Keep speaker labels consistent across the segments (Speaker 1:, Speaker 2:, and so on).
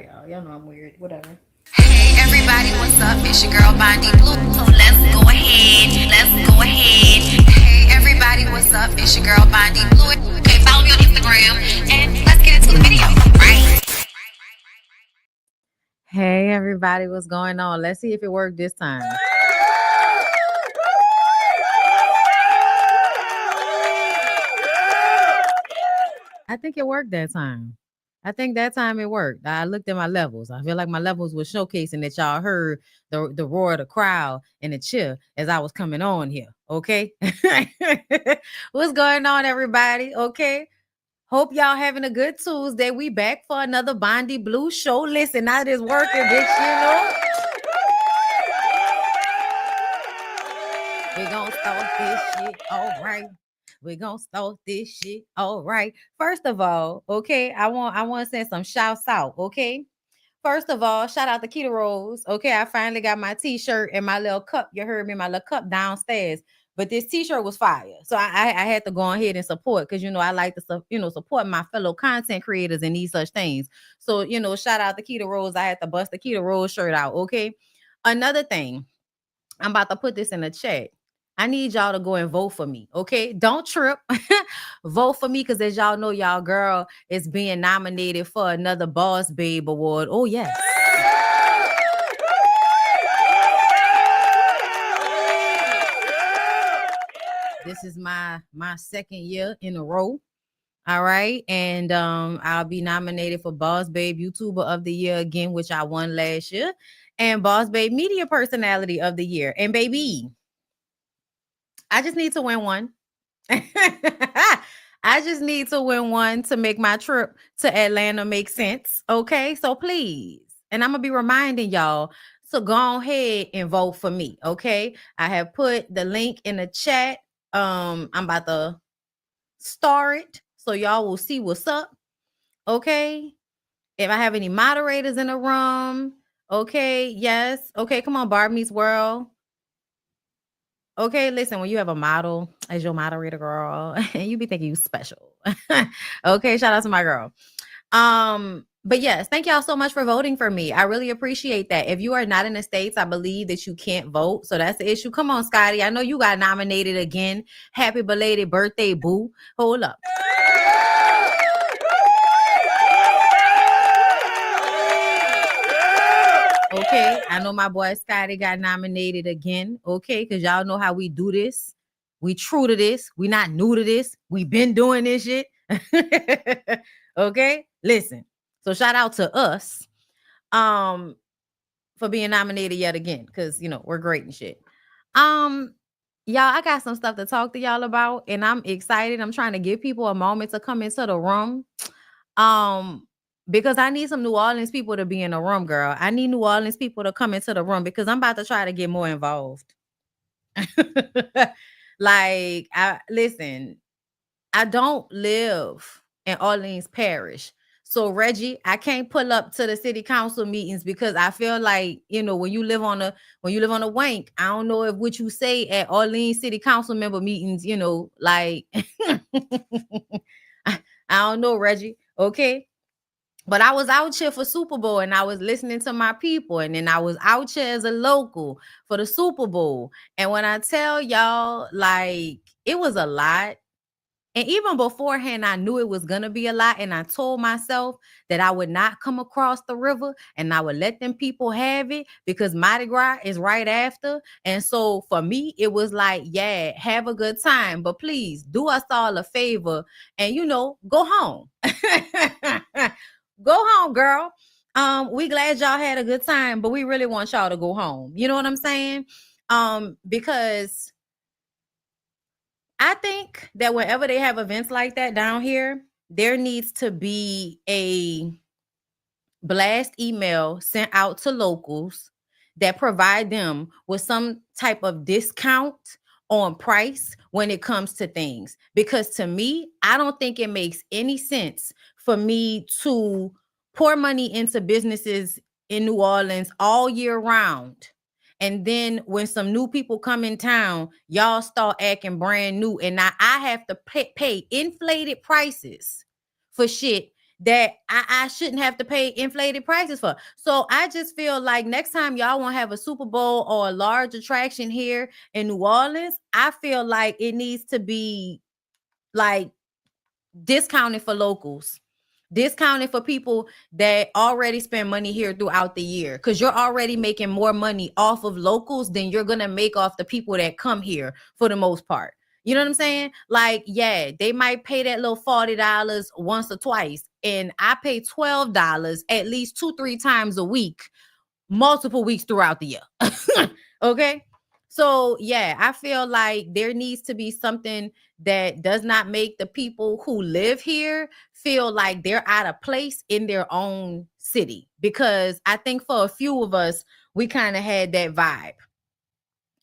Speaker 1: sorry, y'all. Y'all know I'm weird. Whatever.
Speaker 2: Hey everybody, what's up? It's your girl BondyBlue. So let's go ahead. Let's go ahead. Hey everybody, what's up? It's your girl BondyBlue. Okay, follow me on Instagram and let's get into the video. Right?
Speaker 1: Hey, everybody, what's going on? Let's see if it worked this time. I think it worked that time. I think that time it worked. I looked at my levels. I feel like my levels was showcasing that y'all heard the roar of the crowd and the cheer as I was coming on here. Okay. What's going on, everybody? Okay. Hope y'all having a good Tuesday. We back for another BondyBlue show. Listen, I just working, bitch, you know. We gonna start this shit, all right. We gonna start this shit, all right. First of all, okay, I want to send some shouts out, okay. First of all, shout out to Keto Rose. Okay, I finally got my t-shirt and my little cup. You heard me, my little cup downstairs. But this t-shirt was fire. So I had to go ahead and support because, you know, I like to, support my fellow content creators and these such things. So, you know, shout out to Keto Rose. I had to bust the Keto Rose shirt out, okay? Another thing, I'm about to put this in the chat. I need y'all to go and vote for me, okay? Don't trip. Vote for me because as y'all know, y'all girl is being nominated for another Boss Babe Award. Oh, yes. This is my second year in a row. All right. And I'll be nominated for Boss Babe YouTuber of the Year again, which I won last year, and Boss Babe Media Personality of the Year. And baby, I just need to win one. I just need to win one to make my trip to Atlanta make sense. Okay. So please. And I'm going to be reminding y'all. So go ahead and vote for me. Okay. I have put the link in the chat. I'm about to start it so y'all will see what's up. Okay. If I have any moderators in the room. Okay. Yes. Okay. Come on, Barb Meets World. Okay, listen, when you have a model as your moderator, girl, and you be thinking you special. Okay, shout out to my girl. But yes, thank y'all so much for voting for me. I really appreciate that. If you are not in the States, I believe that you can't vote. So that's the issue. Come on, Scotty. I know you got nominated again. Happy belated birthday, boo. Hold up. Okay, I know my boy Scotty got nominated again. Okay, because y'all know how we do this. We true to this. We not new to this. We been doing this shit. Okay, listen. So shout out to us for being nominated yet again, because you know we're great and shit. Y'all, I got some stuff to talk to y'all about, and I'm excited. I'm trying to give people a moment to come into the room. Because I need some New Orleans people to be in the room, girl. I need New Orleans people to come into the room because I'm about to try to get more involved. Like, listen, I don't live in Orleans Parish. So Reggie, I can't pull up to the city council meetings because I feel like, you know, when you live on a wank, I don't know if what you say at Orleans city council member meetings, you know, like I don't know, Reggie. Okay. But I was out here for Super Bowl and I was listening to my people. And then I was out here as a local for the Super Bowl. And when I tell y'all, like, it was a lot. And even beforehand, I knew it was going to be a lot. And I told myself that I would not come across the river and I would let them people have it because Mardi Gras is right after. And so for me, it was like, yeah, have a good time. But please do us all a favor and, you know, go home. Go home, girl. We glad y'all had a good time, but we really want y'all to go home. You know what I'm saying? Because I think that whenever they have events like that down here, there needs to be a blast email sent out to locals that provide them with some type of discount on price when it comes to things. Because to me, I don't think it makes any sense for me to pour money into businesses in New Orleans all year round. And then when some new people come in town, y'all start acting brand new. And now I have to pay inflated prices for shit that I shouldn't have to pay inflated prices for. So I just feel like next time y'all want to have a Super Bowl or a large attraction here in New Orleans, I feel like it needs to be like discounted for locals, discounted for people that already spend money here throughout the year, because you're already making more money off of locals than you're gonna make off the people that come here for the most part. You know what I'm saying? Like, yeah, they might pay that little $40 once or twice, and I pay $12 at least 2-3 times a week, multiple weeks throughout the year. Okay. So yeah, I feel like there needs to be something that does not make the people who live here feel like they're out of place in their own city, because I think for a few of us, we kind of had that vibe,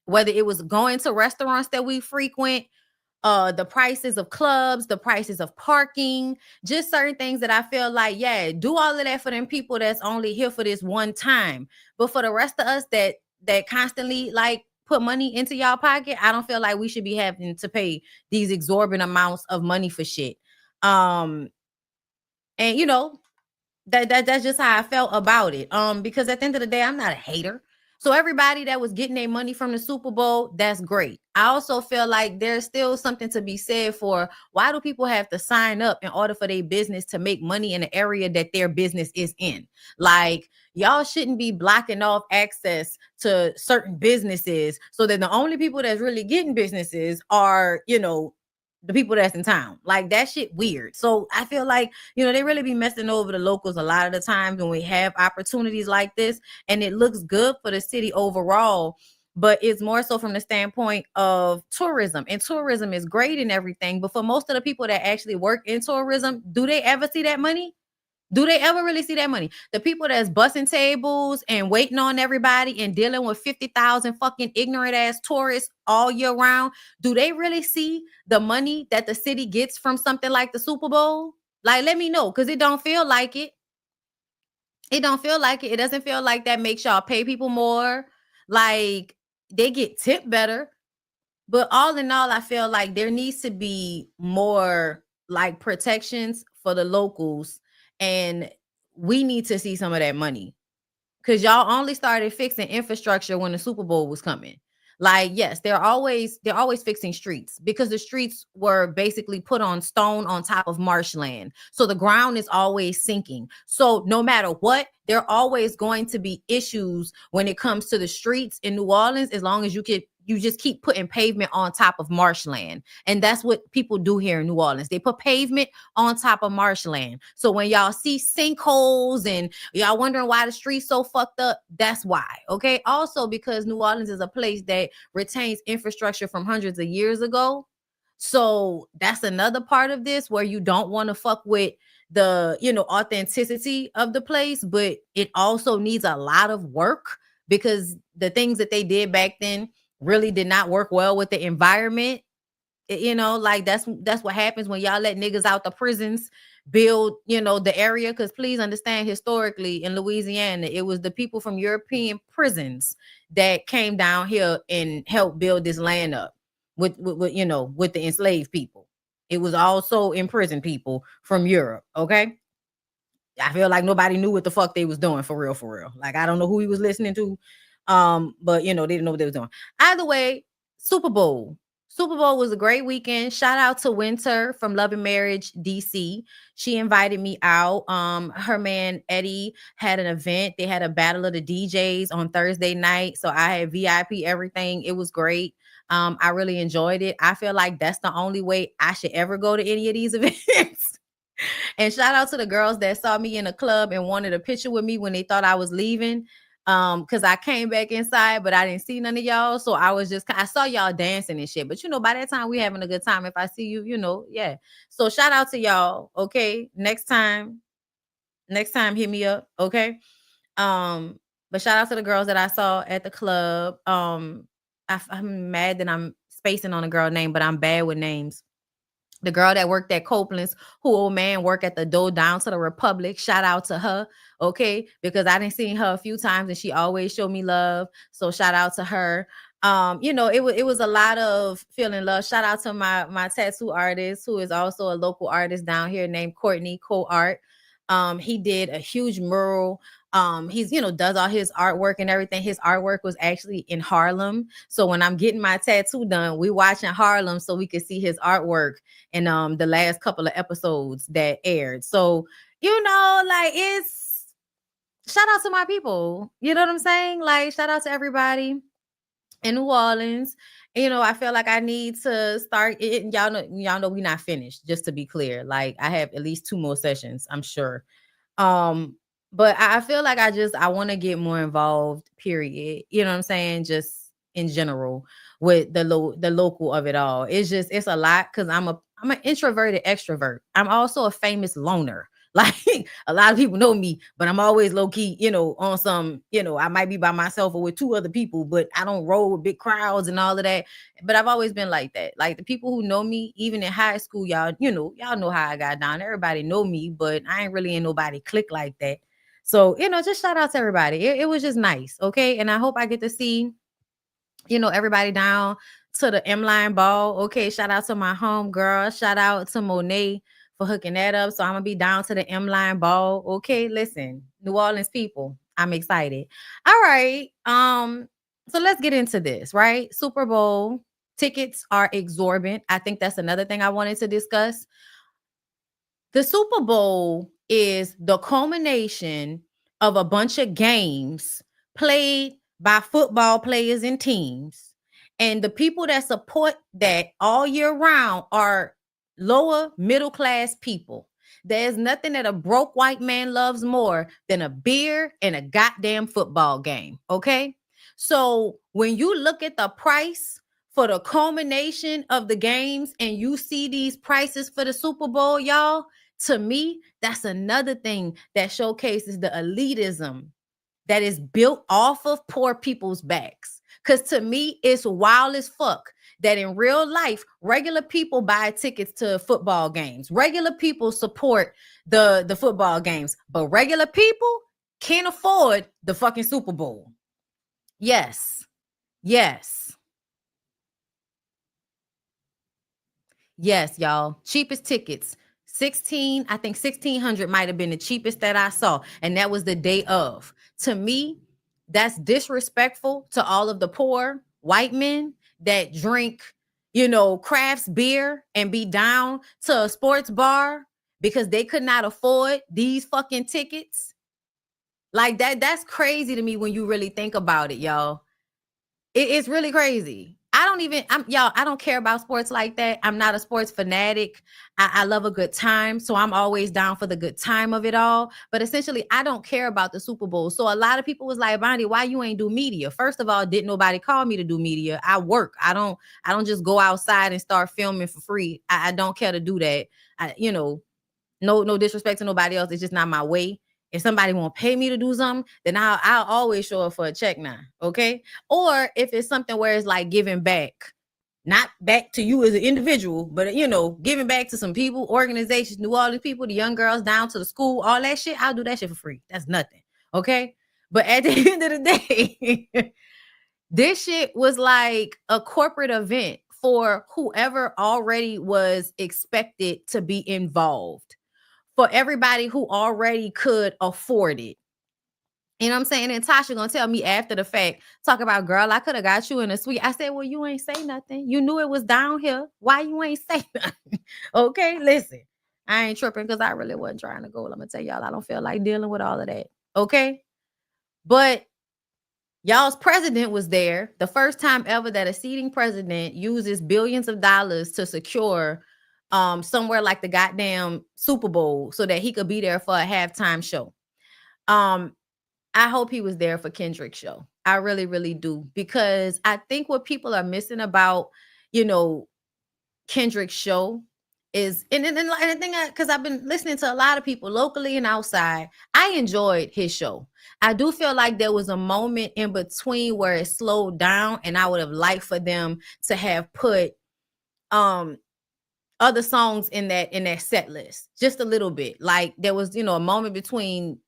Speaker 1: whether it was going to restaurants that we frequent, the prices of clubs, the prices of parking, just certain things that I feel like, yeah, do all of that for them people that's only here for this one time. But for the rest of us that constantly like put money into y'all pocket, I don't feel like we should be having to pay these exorbitant amounts of money for shit. And you know, that's just how I felt about it. Because at the end of the day, I'm not a hater. So everybody that was getting their money from the Super Bowl, that's great. I also feel like there's still something to be said for why do people have to sign up in order for their business to make money in the area that their business is in? Like, y'all shouldn't be blocking off access to certain businesses so that the only people that's really getting businesses are, you know, the people that's in town. Like, that shit weird. So I feel like, you know, they really be messing over the locals a lot of the times when we have opportunities like this, and it looks good for the city overall, but it's more so from the standpoint of tourism. And tourism is great and everything, but for most of the people that actually work in tourism, do they ever see that money? Do they ever really see that money? The people that's bussing tables and waiting on everybody and dealing with 50,000 fucking ignorant ass tourists all year round, do they really see the money that the city gets from something like the Super Bowl? Like, let me know, because it don't feel like it. It don't feel like it. It doesn't feel like that makes y'all pay people more. Like, they get tipped better. But all in all, I feel like there needs to be more like protections for the locals, and we need to see some of that money, because y'all only started fixing infrastructure when the Super Bowl was coming. Like, yes, they're always fixing streets, because the streets were basically put on stone on top of marshland. So the ground is always sinking. So no matter what, there are always going to be issues when it comes to the streets in New Orleans, as long as you just keep putting pavement on top of marshland. And that's what people do here in New Orleans. They put pavement on top of marshland. So when y'all see sinkholes and y'all wondering why the street's so fucked up, that's why. Okay. Also, because New Orleans is a place that retains infrastructure from hundreds of years ago. So that's another part of this, where you don't want to fuck with the, you know, authenticity of the place, but it also needs a lot of work, because the things that they did back then really did not work well with the environment. You know, like that's what happens when y'all let niggas out the prisons build, you know, the area. Because please understand, historically in Louisiana, it was the people from European prisons that came down here and helped build this land up with you know, with the enslaved people. It was also imprisoned people from Europe. Okay. I feel like nobody knew what the fuck they was doing, for real, for real. Like, I don't know who he was listening to. But you know, they didn't know what they was doing. Either way, Super Bowl. Super Bowl was a great weekend. Shout out to Winter from Love and Marriage DC. She invited me out. Her man Eddie had an event. They had a battle of the DJs on Thursday night. So I had VIP everything. It was great. I really enjoyed it. I feel like that's the only way I should ever go to any of these events. And shout out to the girls that saw me in a club and wanted a picture with me when they thought I was leaving. Because I came back inside, but I didn't see none of y'all. So I saw y'all dancing and shit. But you know, by that time we having a good time. If I see you, you know, yeah. So shout out to y'all. Okay. Next time, hit me up. Okay. But shout out to the girls that I saw at the club. I'm mad that I'm spacing on a girl name, but I'm bad with names. The girl that worked at Copeland's, who old man worked at the door down to the Republic. Shout out to her, okay? Because I didn't see her a few times and she always showed me love. So shout out to her. You know, it was a lot of feeling love. Shout out to my tattoo artist, who is also a local artist down here named Courtney Co-Art. He did a huge mural. He's, does all his artwork and everything. His artwork was actually in Harlem. So when I'm getting my tattoo done, we watching Harlem so we could see his artwork in the last couple of episodes that aired. So, like, it's shout out to my people. You know what I'm saying? Like, shout out to everybody in New Orleans. I feel like I need to start it. Y'all know we're not finished, just to be clear. Like, I have at least 2 more sessions, I'm sure. But I feel like I want to get more involved, period. You know what I'm saying? Just in general with the local of it all. It's a lot because I'm an introverted extrovert. I'm also a famous loner. Like, a lot of people know me, but I'm always low key, on some, I might be by myself or with 2 other people, but I don't roll with big crowds and all of that. But I've always been like that. Like, the people who know me, even in high school, y'all know how I got down. Everybody know me, but I ain't really in nobody click like that. So, just shout out to everybody. It was just nice. Okay. And I hope I get to see, everybody down to the M-Line ball. Okay. Shout out to my home girl. Shout out to Monet for hooking that up. So I'm gonna be down to the M-Line ball. Okay, listen, New Orleans people, I'm excited. All right. So let's get into this, right? Super Bowl tickets are exorbitant. I think that's another thing I wanted to discuss. The Super Bowl is the culmination of a bunch of games played by football players and teams. And the people that support that all year round are lower middle class people. There's nothing that a broke white man loves more than a beer and a goddamn football game. Okay. So when you look at the price for the culmination of the games and you see these prices for the Super Bowl, y'all, to me, that's another thing that showcases the elitism that is built off of poor people's backs. Because to me, it's wild as fuck that in real life, regular people buy tickets to football games. Regular people support the football games, but regular people can't afford the fucking Super Bowl. Yes. Yes. Yes, y'all. Cheapest tickets. 16, I think 1600 might have been the cheapest that I saw. And that was the day of. To me, that's disrespectful to all of the poor white men that drink, crafts beer and be down to a sports bar because they could not afford these fucking tickets. Like that's crazy to me when you really think about it, y'all. It's really crazy. I don't care about sports like that. I'm not a sports fanatic. I love a good time. So I'm always down for the good time of it all. But essentially, I don't care about the Super Bowl. So a lot of people was like, Bondi, why you ain't do media? First of all, didn't nobody call me to do media. I work. I don't just go outside and start filming for free. I don't care to do that. No disrespect to nobody else. It's just not my way. If somebody won't pay me to do something, then I'll always show up for a check now. Okay. Or if it's something where it's like giving back, not back to you as an individual, but giving back to some people, organizations, New Orleans people, the young girls down to the school, all that shit. I'll do that shit for free. That's nothing. Okay. But at the end of the day, this shit was like a corporate event for whoever already was expected to be involved. For everybody who already could afford it. You know what I'm saying? And Tasha gonna tell me after the fact, talk about, girl, I could have got you in a suite. I said, well, you ain't say nothing. You knew it was down here. Why you ain't say nothing? Okay, listen. I ain't tripping because I really wasn't trying to go. I'm gonna tell y'all, I don't feel like dealing with all of that. Okay. But y'all's president was there. The first time ever that a sitting president uses billions of dollars to secure somewhere like the goddamn Super Bowl so that he could be there for a halftime show. I hope he was there for Kendrick's show. I really, really do. Because I think what people are missing about, Kendrick's show is, and the thing, because I've been listening to a lot of people locally and outside, I enjoyed his show. I do feel like there was a moment in between where it slowed down, and I would have liked for them to have put other songs in that set list just a little bit. Like there was, a moment between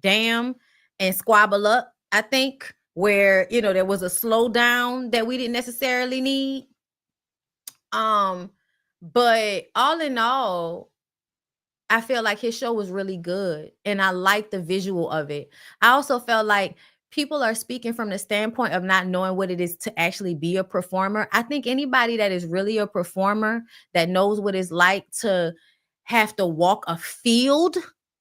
Speaker 1: Damn and Squabble Up, I think, where, there was a slowdown that we didn't necessarily need. But all in all, I feel like his show was really good and I like the visual of it. I also felt like people are speaking from the standpoint of not knowing what it is to actually be a performer. I think anybody that is really a performer that knows what it's like to have to walk a field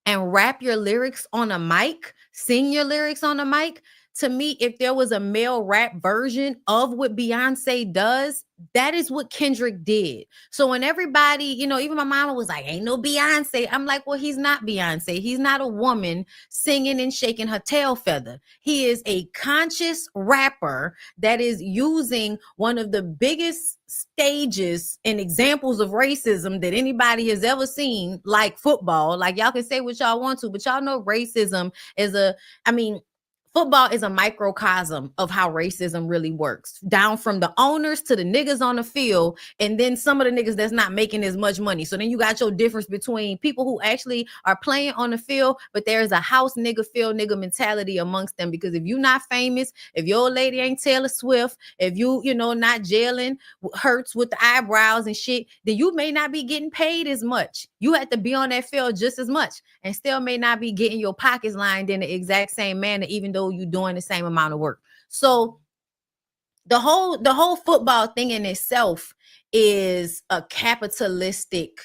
Speaker 1: and rap your lyrics on a mic, sing your lyrics on a mic. To me, if there was a male rap version of what Beyonce does, that is what Kendrick did. So when everybody, even my mama was like, ain't no Beyonce. I'm like, well, he's not Beyonce. He's not a woman singing and shaking her tail feather. He is a conscious rapper that is using one of the biggest stages and examples of racism that anybody has ever seen, like football. Like, y'all can say what y'all want to, but y'all know racism is football is a microcosm of how racism really works, down from the owners to the niggas on the field, and then some of the niggas that's not making as much money. So then you got your difference between people who actually are playing on the field, but there's a house nigga, field nigga mentality amongst them. Because if you're not famous, if your old lady ain't Taylor Swift, if you not Jalen Hurts with the eyebrows and shit, then you may not be getting paid as much. You have to be on that field just as much and still may not be getting your pockets lined in the exact same manner, even though you're doing the same amount of work. So the whole football thing in itself is a capitalistic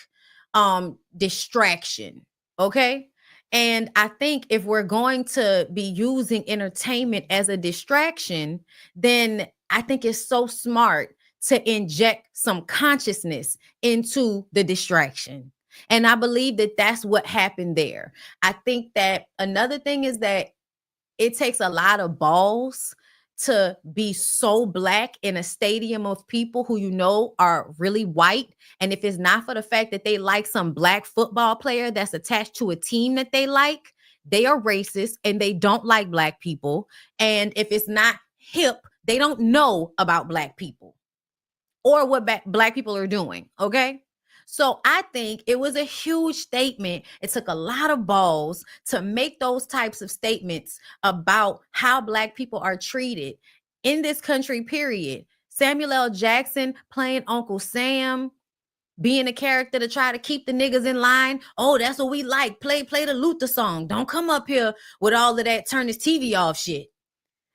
Speaker 1: distraction. Okay. And I think if we're going to be using entertainment as a distraction, then I think it's so smart to inject some consciousness into the distraction. And I believe that that's what happened there. I think that another thing is that it takes a lot of balls to be so black in a stadium of people who are really white. And if it's not for the fact that they like some black football player that's attached to a team that they like, they are racist and they don't like black people. And if it's not hip, they don't know about black people or what black people are doing. Okay. So I think it was a huge statement. It took a lot of balls to make those types of statements about how black people are treated in this country, period. Samuel L. Jackson playing Uncle Sam, being a character to try to keep the niggas in line. Oh, that's what we like. Play the Luther song. Don't come up here with all of that turn this TV off shit.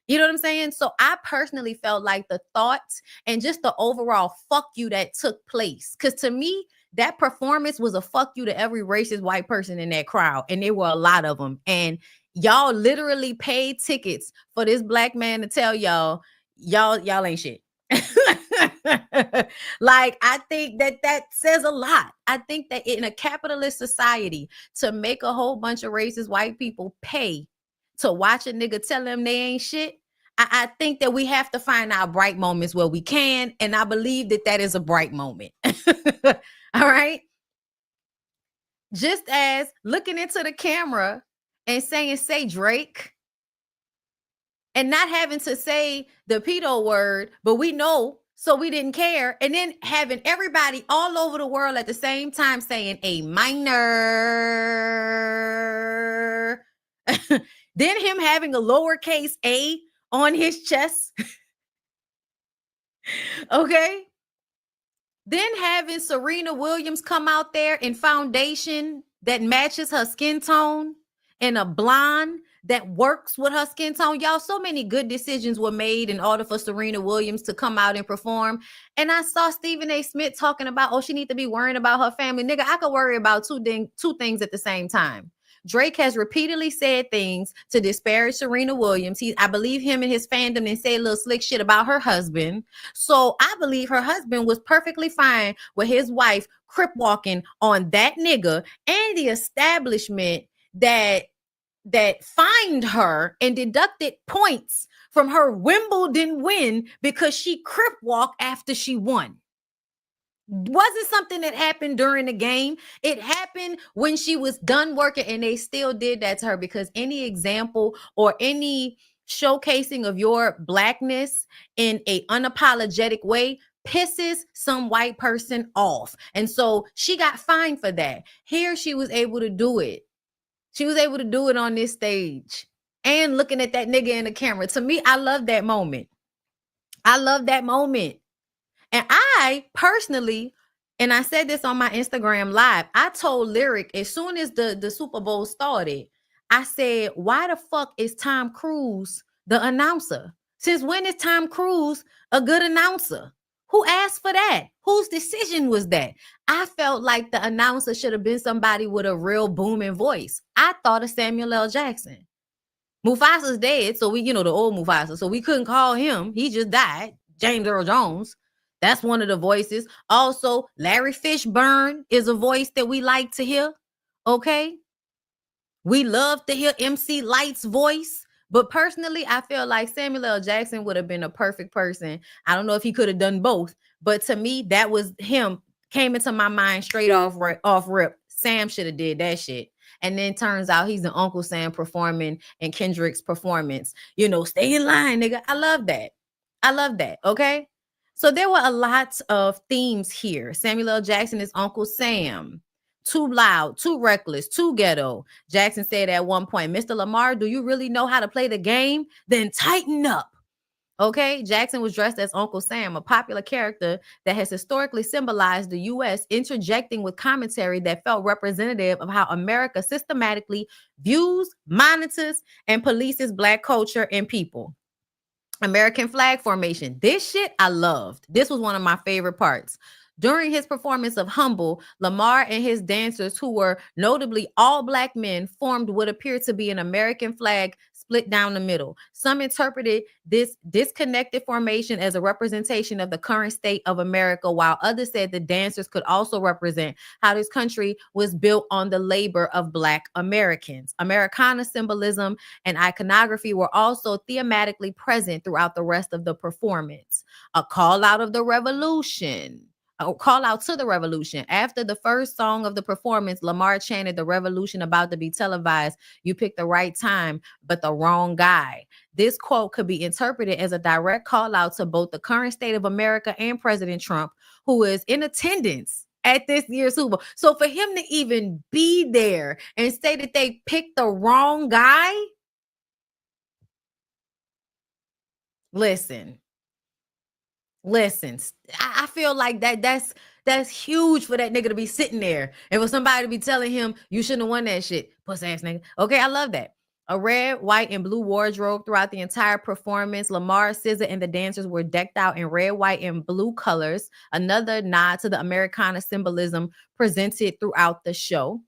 Speaker 1: You know what I'm saying? So I personally felt like the thoughts and just the overall fuck you that took place. Because to me, that performance was a fuck you to every racist white person in that crowd. And there were a lot of them. And y'all literally paid tickets for this black man to tell y'all ain't shit. Like, I think that says a lot. I think that in a capitalist society, to make a whole bunch of racist white people pay to watch a nigga tell them they ain't shit, I think that we have to find our bright moments where we can. And I believe that is a bright moment. All right. Just as looking into the camera and saying, say Drake, and not having to say the pedo word, but we know, so we didn't care. And then having everybody all over the world at the same time saying a minor. Then him having a lowercase a on his chest. Okay. Then having Serena Williams come out there in foundation that matches her skin tone and a blonde that works with her skin tone. Y'all, so many good decisions were made in order for Serena Williams to come out and perform. And I saw Stephen A. Smith talking about, she need to be worrying about her family. Nigga, I could worry about two things at the same time. Drake has repeatedly said things to disparage Serena Williams. I believe him and his fandom and say a little slick shit about her husband. So I believe her husband was perfectly fine with his wife crip walking on that nigga and the establishment that fined her and deducted points from her Wimbledon win because she crip walked after she won. Wasn't something that happened during the game. It happened when she was done working, and they still did that to her, because any example or any showcasing of your blackness in a unapologetic way pisses some white person off. And so she got fined for that. Here she was able to do it. She was able to do it on this stage and looking at that nigga in the camera. To me, I love that moment. I love that moment. And I personally And I said this on my Instagram live. I told Lyric as soon as the Super Bowl started, I said, why the fuck is Tom Cruise the announcer? Since when is Tom Cruise a good announcer? Who asked for that? Whose decision was that? I felt like the announcer should have been somebody with a real booming voice. I thought of Samuel L. Jackson. Mufasa's dead, so we, the old Mufasa, so we couldn't call him. He just died. James Earl Jones. That's one of the voices. Also, Larry Fishburne is a voice that we like to hear. Okay? We love to hear MC Light's voice. But personally, I feel like Samuel L. Jackson would have been a perfect person. I don't know if he could have done both, but to me, that was him. Came into my mind straight off rip. Sam should have did that shit. And then turns out he's an Uncle Sam performing in Kendrick's performance. Stay in line, nigga. I love that. I love that. Okay. So there were a lot of themes here. Samuel L. Jackson is Uncle Sam. Too loud, too reckless, too ghetto. Jackson said at one point, Mr. Lamar, do you really know how to play the game? Then tighten up. Okay, Jackson was dressed as Uncle Sam, a popular character that has historically symbolized the U.S., interjecting with commentary that felt representative of how America systematically views, monitors, and polices Black culture and people. American flag formation. This shit I loved. This was one of my favorite parts. During his performance of Humble, Lamar and his dancers, who were notably all Black men, formed what appeared to be an American flag split down the middle. Some interpreted this disconnected formation as a representation of the current state of America, while others said the dancers could also represent how this country was built on the labor of Black Americans. Americana symbolism and iconography were also thematically present throughout the rest of the performance. A call out of the revolution. A call out to the revolution. After the first song of the performance, Lamar chanted, "The revolution about to be televised. You picked the right time, but the wrong guy." This quote could be interpreted as a direct call out to both the current state of America and President Trump, who is in attendance at this year's Super Bowl. So for him to even be there and say that they picked the wrong guy, listen, I feel like that's huge for that nigga to be sitting there and for somebody to be telling him you shouldn't have won that shit, puss ass nigga. Okay, I love that. A red, white, and blue wardrobe throughout the entire performance. Lamar, SZA, and the dancers were decked out in red, white, and blue colors. Another nod to the Americana symbolism presented throughout the show.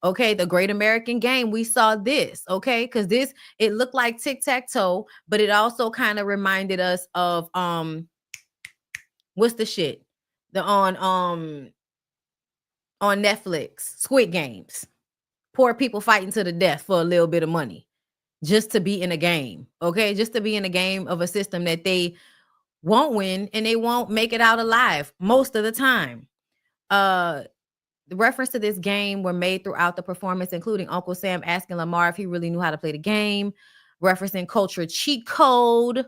Speaker 1: Okay, the Great American Game, we saw this, okay? Because it looked like tic-tac-toe, but it also kind of reminded us of what's the shit? On Netflix, Squid Games. Poor people fighting to the death for a little bit of money just to be in a game, okay? Just to be in a game of a system that they won't win and they won't make it out alive most of the time. The reference to this game were made throughout the performance, including Uncle Sam asking Lamar if he really knew how to play the game, referencing culture cheat code,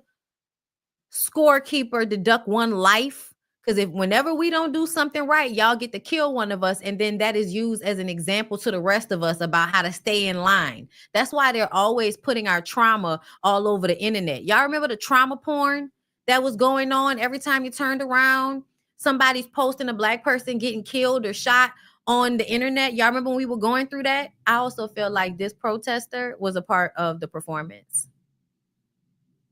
Speaker 1: scorekeeper deduct one life. Because whenever we don't do something right, y'all get to kill one of us. And then that is used as an example to the rest of us about how to stay in line. That's why they're always putting our trauma all over the internet. Y'all remember the trauma porn that was going on every time you turned around? Somebody's posting a Black person getting killed or shot on the internet. Y'all remember when we were going through that? I also feel like this protester was a part of the performance.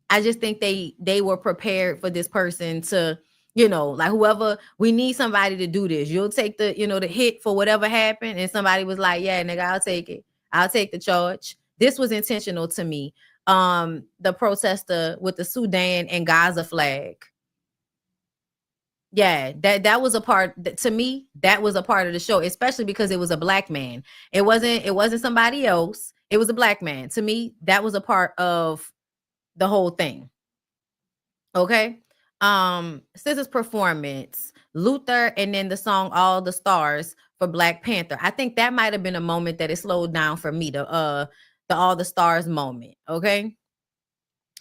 Speaker 1: I just think they were prepared for this person to, like whoever, we need somebody to do this. You'll take the, the hit for whatever happened. And somebody was like, yeah, nigga, I'll take it. I'll take the charge. This was intentional to me. The protester with the Sudan and Gaza flag. Yeah, that was a part, to me, that was a part of the show, especially because it was a Black man. It wasn't somebody else. It was a Black man. To me, that was a part of the whole thing. Okay. SZA's performance, Luther, and then the song All the Stars for Black Panther. I think that might have been a moment that it slowed down for me, the All the Stars moment. Okay.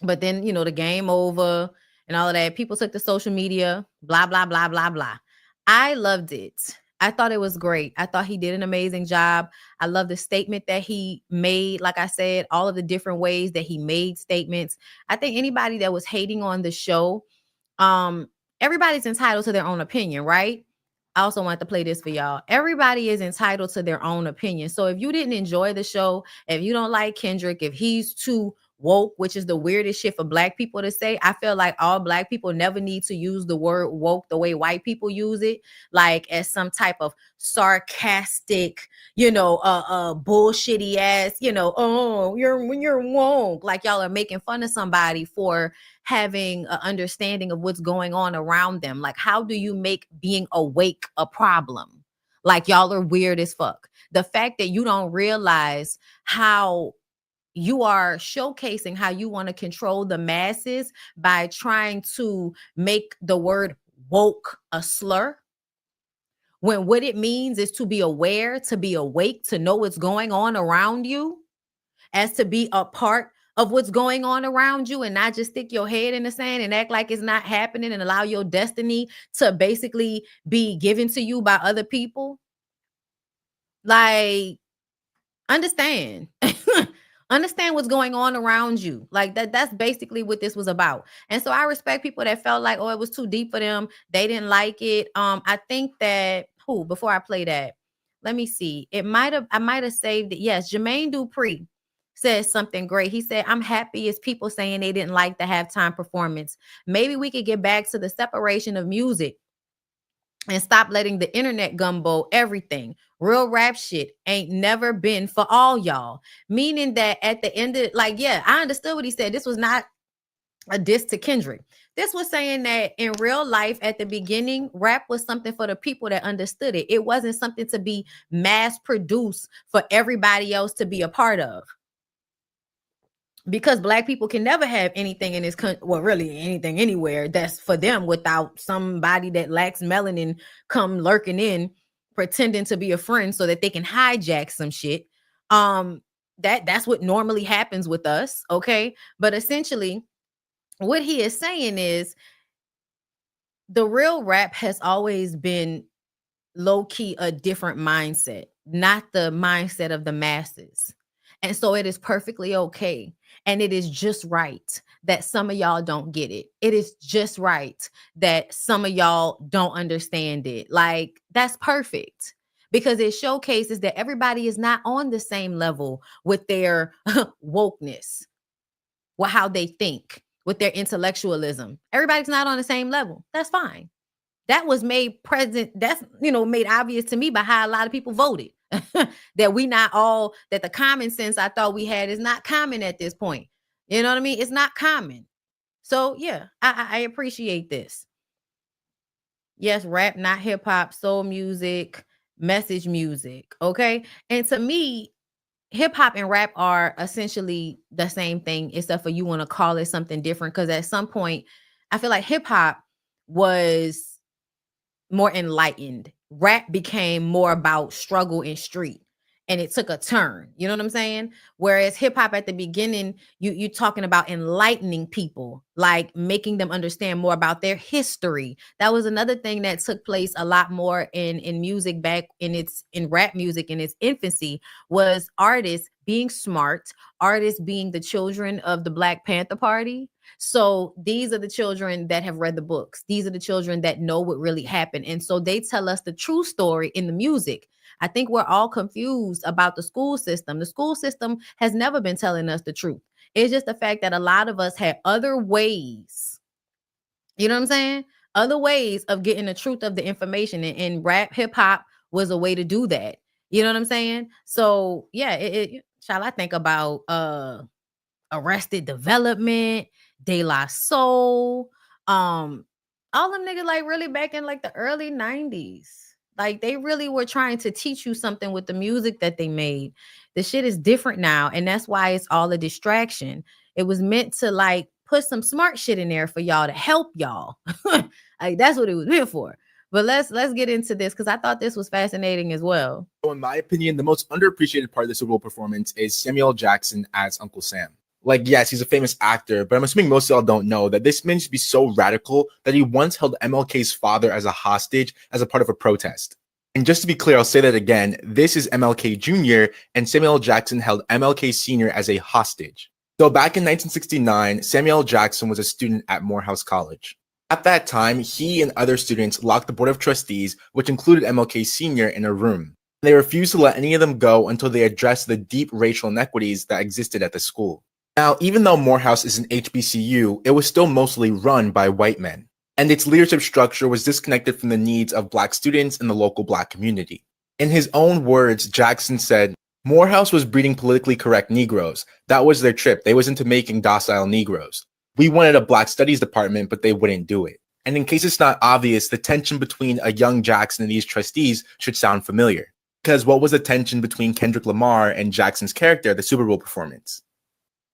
Speaker 1: But then, the game over and all of that. People took to social media, blah, blah, blah, blah, blah. I loved it. I thought it was great. I thought he did an amazing job. I love the statement that he made. Like I said, all of the different ways that he made statements. I think anybody that was hating on the show, everybody's entitled to their own opinion, right? I also want to play this for y'all. Everybody is entitled to their own opinion. So if you didn't enjoy the show, if you don't like Kendrick, if he's too woke, which is the weirdest shit for black people to say, I feel like all black people never need to use the word woke the way white people use it, like as some type of sarcastic, bullshitty ass, oh, you're woke, like y'all are making fun of somebody for having an understanding of what's going on around them. Like, how do you make being awake a problem? Like, y'all are weird as fuck. The fact that you don't realize how you are showcasing how you want to control the masses by trying to make the word woke a slur, when what it means is to be aware, to be awake, to know what's going on around you, as to be a part of what's going on around you, and not just stick your head in the sand and act like it's not happening and allow your destiny to basically be given to you by other people. Like, understand. Understand what's going on around you. Like that's basically what this was about. And so I respect people that felt like, oh, it was too deep for them. They didn't like it. I think that before I play that, let me see. I might have saved it. Yes, Jermaine Dupree says something great. He said, I'm happy as people saying they didn't like the halftime performance. Maybe we could get back to the separation of music and stop letting the internet gumbo everything. Real rap shit ain't never been for all y'all. Meaning that at the end of, like, yeah, I understood what he said. This was not a diss to Kendrick. This was saying that in real life, at the beginning, rap was something for the people that understood it. It wasn't something to be mass produced for everybody else to be a part of. Because black people can never have anything in this country, well, really anything anywhere that's for them without somebody that lacks melanin come lurking in, pretending to be a friend so that they can hijack some shit. That's what normally happens with us, okay? But essentially, what he is saying is the real rap has always been low-key a different mindset, not the mindset of the masses. And so it is perfectly okay. And it is just right that some of y'all don't get it. It is just right that some of y'all don't understand it. Like, that's perfect, because it showcases that everybody is not on the same level with their wokeness, with how they think, with their intellectualism. Everybody's not on the same level. That's fine. That was made present. That's, made obvious to me by how a lot of people voted. That we not all, that the common sense I thought we had is not common at this point. You know what I mean? It's not common. So yeah, I appreciate this. Yes, rap, not hip hop, soul music, message music. Okay. And to me, hip hop and rap are essentially the same thing, except for you want to call it something different. Because at some point, I feel like hip hop was more enlightened. Rap became more about struggle and street, and it took a turn. You know what I'm saying? Whereas hip hop at the beginning, you talking about enlightening people, like making them understand more about their history. That was another thing that took place a lot more in music back in rap music in its infancy, was artists being smart, artists being the children of the Black Panther Party. So these are the children that have read the books. These are the children that know what really happened. And so they tell us the true story in the music. I think we're all confused about the school system. The school system has never been telling us the truth. It's just the fact that a lot of us had other ways, you know what I'm saying? Other ways of getting the truth of the information. And rap, hip hop was a way to do that. You know what I'm saying? So yeah, shall I think about Arrested Development, De La Soul, all them niggas, like, really back in like the early 90s. Like, they really were trying to teach you something with the music that they made. The shit is different now, and that's why it's all a distraction. It was meant to like put some smart shit in there for y'all, to help y'all. Like, that's what it was meant for. But let's get into this, because I thought this was fascinating as well.
Speaker 3: So in my opinion, the most underappreciated part of the Super Bowl performance is Samuel Jackson as Uncle Sam. Like, yes, he's a famous actor, but I'm assuming most of y'all don't know that this man used to be so radical that he once held MLK's father as a hostage as a part of a protest. And just to be clear, I'll say that again. This is MLK Jr., and Samuel Jackson held MLK Sr. as a hostage. So back in 1969, Samuel Jackson was a student at Morehouse College. At that time, he and other students locked the Board of Trustees, which included MLK Sr., in a room. They refused to let any of them go until they addressed the deep racial inequities that existed at the school. Now, even though Morehouse is an HBCU, it was still mostly run by white men, and its leadership structure was disconnected from the needs of Black students in the local Black community. In his own words, Jackson said, "Morehouse was breeding politically correct Negroes. That was their trip. They was into making docile Negroes. We wanted a Black Studies department, but they wouldn't do it." And in case it's not obvious, the tension between a young Jackson and these trustees should sound familiar. Because what was the tension between Kendrick Lamar and Jackson's character at the Super Bowl performance?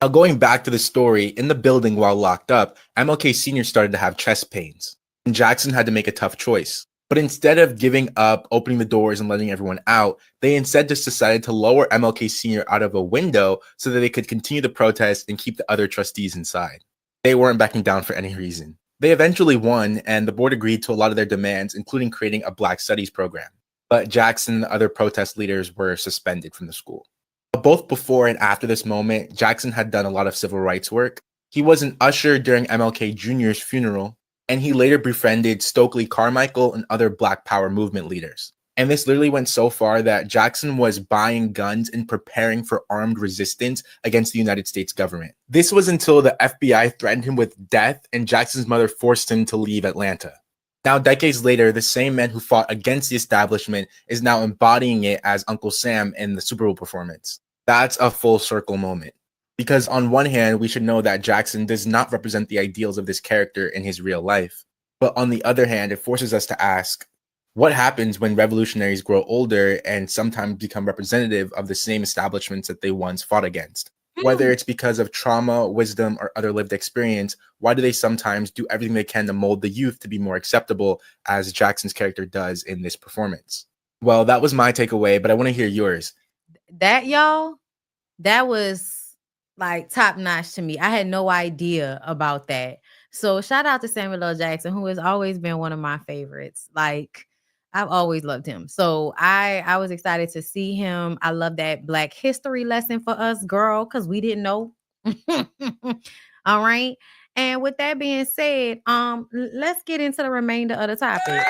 Speaker 3: Now, going back to the story, in the building while locked up, MLK Sr. started to have chest pains, and Jackson had to make a tough choice. But instead of giving up, opening the doors, and letting everyone out, they instead just decided to lower MLK Sr. out of a window so that they could continue the protest and keep the other trustees inside. They weren't backing down for any reason. They eventually won, and the board agreed to a lot of their demands, including creating a Black Studies program. But Jackson and the other protest leaders were suspended from the school. Both before and after this moment, Jackson had done a lot of civil rights work. He was an usher during MLK Jr.'s funeral, and he later befriended Stokely Carmichael and other Black Power movement leaders. And this literally went so far that Jackson was buying guns and preparing for armed resistance against the United States government. This was until the FBI threatened him with death and Jackson's mother forced him to leave Atlanta. Now, decades later, the same man who fought against the establishment is now embodying it as Uncle Sam in the Super Bowl performance. That's a full circle moment. Because on one hand, we should know that Jackson does not represent the ideals of this character in his real life. But on the other hand, it forces us to ask, what happens when revolutionaries grow older and sometimes become representative of the same establishments that they once fought against? Whether it's because of trauma, wisdom, or other lived experience, why do they sometimes do everything they can to mold the youth to be more acceptable, as Jackson's character does in this performance? Well, that was my takeaway, but I want to hear yours.
Speaker 1: That, y'all, that was like top notch to me. I had no idea about that. So shout out to Samuel L. Jackson, who has always been one of my favorites. Like, I've always loved him. So I was excited to see him. I love that Black history lesson for us, girl, because we didn't know. All right. And with that being said, let's get into the remainder of the topic.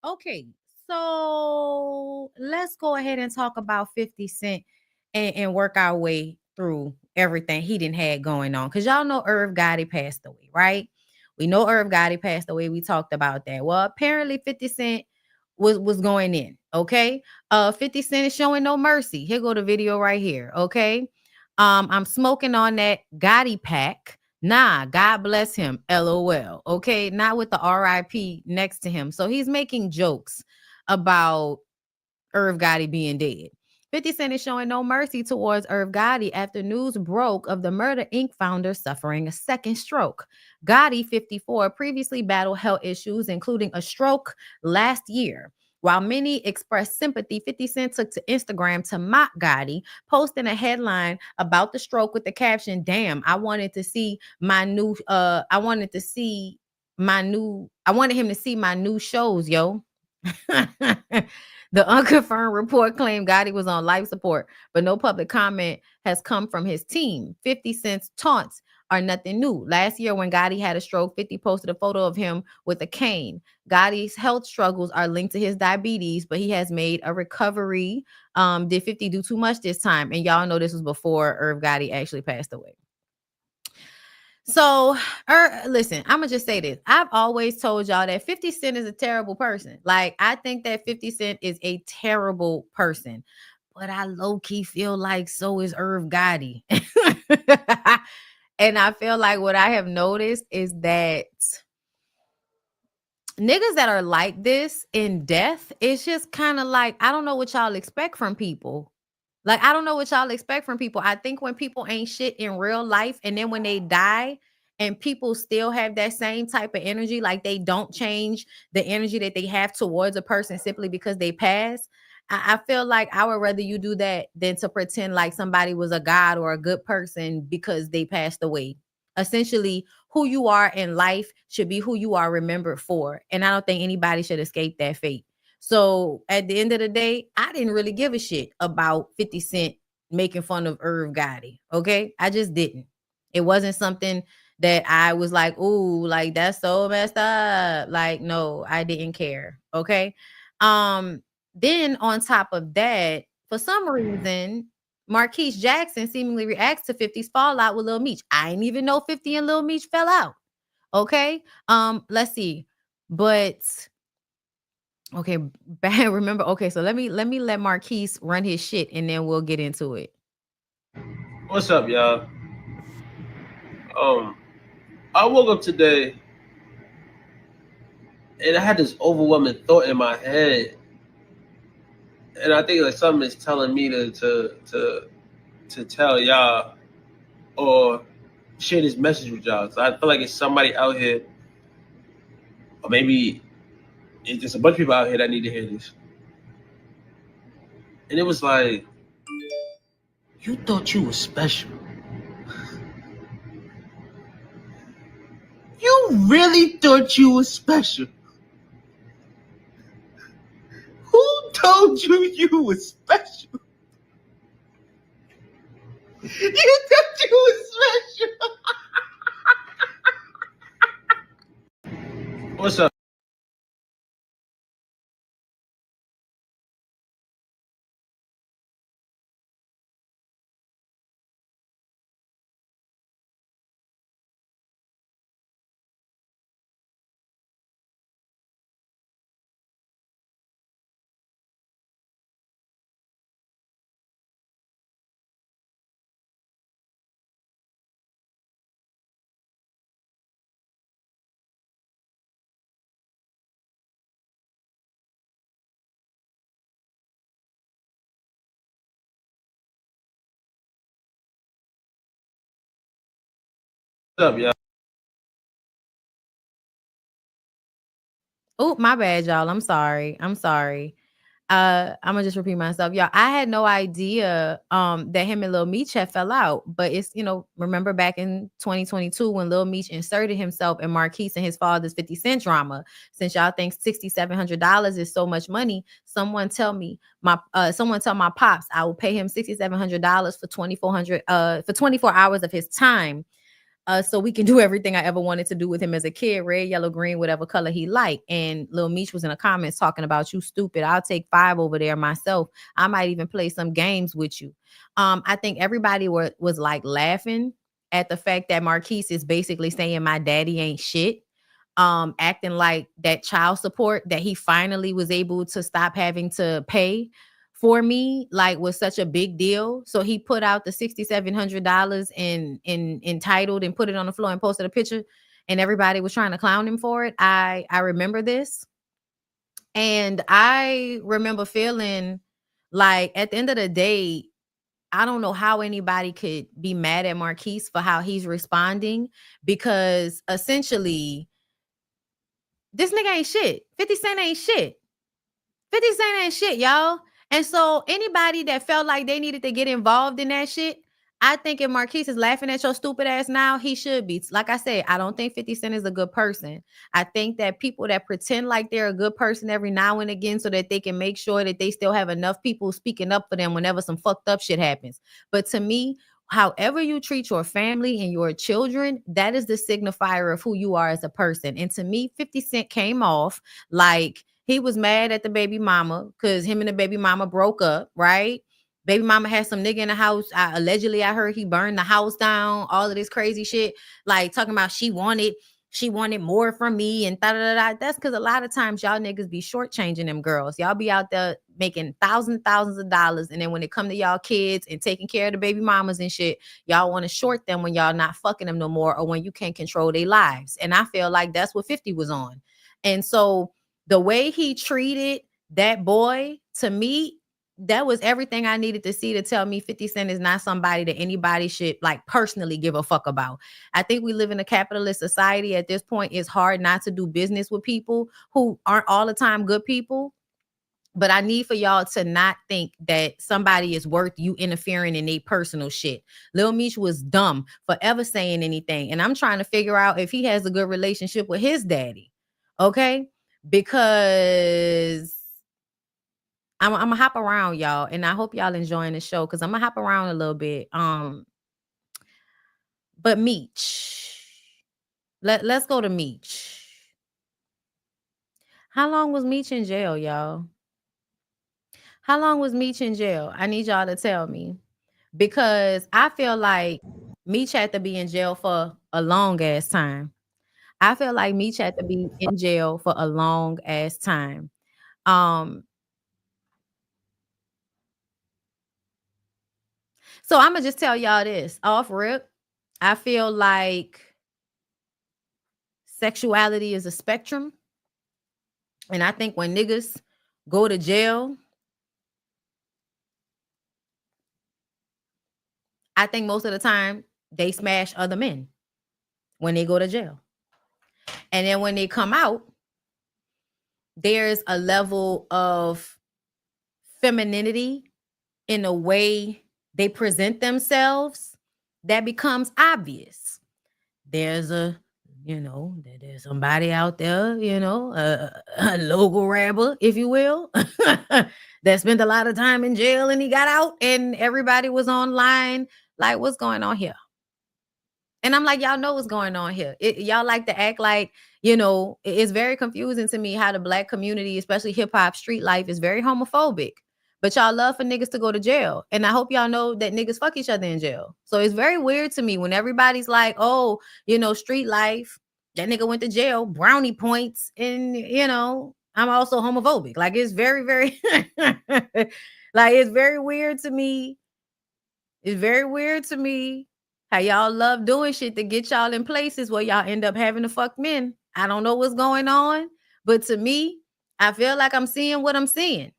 Speaker 1: Okay, so let's go ahead and talk about 50 Cent and work our way through everything he didn't had going on. Because y'all know Irv Gotti passed away, right? We know Irv Gotti passed away. We talked about that. Well, apparently 50 Cent was going in, okay? 50 Cent is showing no mercy. Here go the video right here, okay? I'm smoking on that Gotti pack. Nah, God bless him. LOL. Okay, not with the RIP next to him. So he's making jokes about Irv Gotti being dead. 50 Cent is showing no mercy towards Irv Gotti after news broke of the Murder Inc. founder suffering a second stroke. Gotti, 54, previously battled health issues, including a stroke last year. While many expressed sympathy, 50 Cent took to Instagram to mock Gotti, posting a headline about the stroke with the caption, "Damn, I wanted him to see my new shows, yo." The unconfirmed report claimed Gotti was on life support, but no public comment has come from his team. 50 Cent's taunts are nothing new. Last year, when Gotti had a stroke, 50 posted a photo of him with a cane. Gotti's health struggles are linked to his diabetes, but he has made a recovery. Did 50 do too much this time? And y'all know this was before Irv Gotti actually passed away. So, listen, I'm going to just say this. I've always told y'all that 50 Cent is a terrible person. Like, I think that 50 Cent is a terrible person. But I low-key feel like so is Irv Gotti. And I feel like what I have noticed is that niggas that are like this in death, it's just kind of like, I don't know what y'all expect from people. Like, I don't know what y'all expect from people. I think when people ain't shit in real life, and then when they die and people still have that same type of energy, like they don't change the energy that they have towards a person simply because they pass. I feel like I would rather you do that than to pretend like somebody was a god or a good person because they passed away. Essentially, who you are in life should be who you are remembered for. And I don't think anybody should escape that fate. So at the end of the day, I didn't really give a shit about 50 Cent making fun of Irv Gotti. Okay, I just didn't. It wasn't something that I was like, ooh, like that's so messed up. Like, no, I didn't care. Okay. Then on top of that, for some reason, Marquise Jackson seemingly reacts to 50's fallout with Lil Meech. I didn't even know 50 and Lil Meech fell out. Okay. Let's see. But okay, remember, okay, so let me let Marquise run his shit and then we'll get into it.
Speaker 4: What's up, y'all? I woke up today and I had this overwhelming thought in my head, and I think like something is telling me to tell y'all or share this message with y'all. So I feel like it's somebody out here, or maybe it's just a bunch of people out here that need to hear this. And it was like, you thought you were special. You really thought you were special. Who told you you were special? You thought you were special. What's up? What's up, y'all?
Speaker 1: Oh, my bad, y'all. I'm sorry. I'm gonna just repeat myself. Y'all, I had no idea that him and Lil Meech had fell out. But it's, remember back in 2022 when Lil Meech inserted himself in Marquise and his father's 50 Cent drama. Since y'all think $6,700 is so much money, someone tell my pops I will pay him $6,700 for 24 hours of his time. So we can do everything I ever wanted to do with him as a kid, red, yellow, green, whatever color he liked. And Lil Meech was in the comments talking about, you stupid. I'll take 5 over there myself. I might even play some games with you. I think everybody was like laughing at the fact that Marquise is basically saying my daddy ain't shit. Acting like that child support that he finally was able to stop having to pay for me, like, was such a big deal. So he put out the $6,700 in entitled and put it on the floor and posted a picture, and everybody was trying to clown him for it. I remember this, and I remember feeling like at the end of the day, I don't know how anybody could be mad at Marquise for how he's responding, because essentially this nigga ain't shit. 50 Cent ain't shit. 50 Cent ain't shit, y'all. And so anybody that felt like they needed to get involved in that shit, I think if Marquise is laughing at your stupid ass now, he should be. Like I said, I don't think 50 Cent is a good person. I think that people that pretend like they're a good person every now and again so that they can make sure that they still have enough people speaking up for them whenever some fucked up shit happens. But to me, however you treat your family and your children, that is the signifier of who you are as a person. And to me, 50 Cent came off like he was mad at the baby mama because him and the baby mama broke up, right? Baby mama had some nigga in the house. Allegedly, I heard he burned the house down, all of this crazy shit, like talking about she wanted more from me and da-da-da-da. That's because a lot of times y'all niggas be shortchanging them girls. Y'all be out there making thousands of dollars, and then when it come to y'all kids and taking care of the baby mamas and shit, y'all want to short them when y'all not fucking them no more or when you can't control their lives. And I feel like that's what 50 was on. And so the way he treated that boy, to me, that was everything I needed to see to tell me 50 Cent is not somebody that anybody should like personally give a fuck about. I think we live in a capitalist society. At this point, it's hard not to do business with people who aren't all the time good people. But I need for y'all to not think that somebody is worth you interfering in their personal shit. Lil Meech was dumb for ever saying anything. And I'm trying to figure out if he has a good relationship with his daddy. Okay? Because I'm gonna hop around, y'all, and I hope y'all enjoying the show because I'm gonna hop around a little bit. But Meech, let's go to Meech. How long was Meech in jail, y'all? How long was Meech in jail? I need y'all to tell me because I feel like Meech had to be in jail for a long ass time. I feel like Meech had to be in jail for a long ass time. So I'm gonna just tell y'all this off rip. I feel like sexuality is a spectrum. And I think when niggas go to jail, I think most of the time they smash other men when they go to jail. And then when they come out, there's a level of femininity in the way they present themselves that becomes obvious. There's there's somebody out there, a local rapper, if you will, that spent a lot of time in jail and he got out and everybody was online. Like, what's going on here? And I'm like, y'all know what's going on here. Y'all like to act like, it's very confusing to me how the Black community, especially hip hop street life, is very homophobic. But y'all love for niggas to go to jail. And I hope y'all know that niggas fuck each other in jail. So it's very weird to me when everybody's like, oh, street life, that nigga went to jail, brownie points. And, I'm also homophobic. Like, it's very, very, like, it's very weird to me. It's very weird to me how y'all love doing shit to get y'all in places where y'all end up having to fuck men. I don't know what's going on. But to me, I feel like I'm seeing what I'm seeing.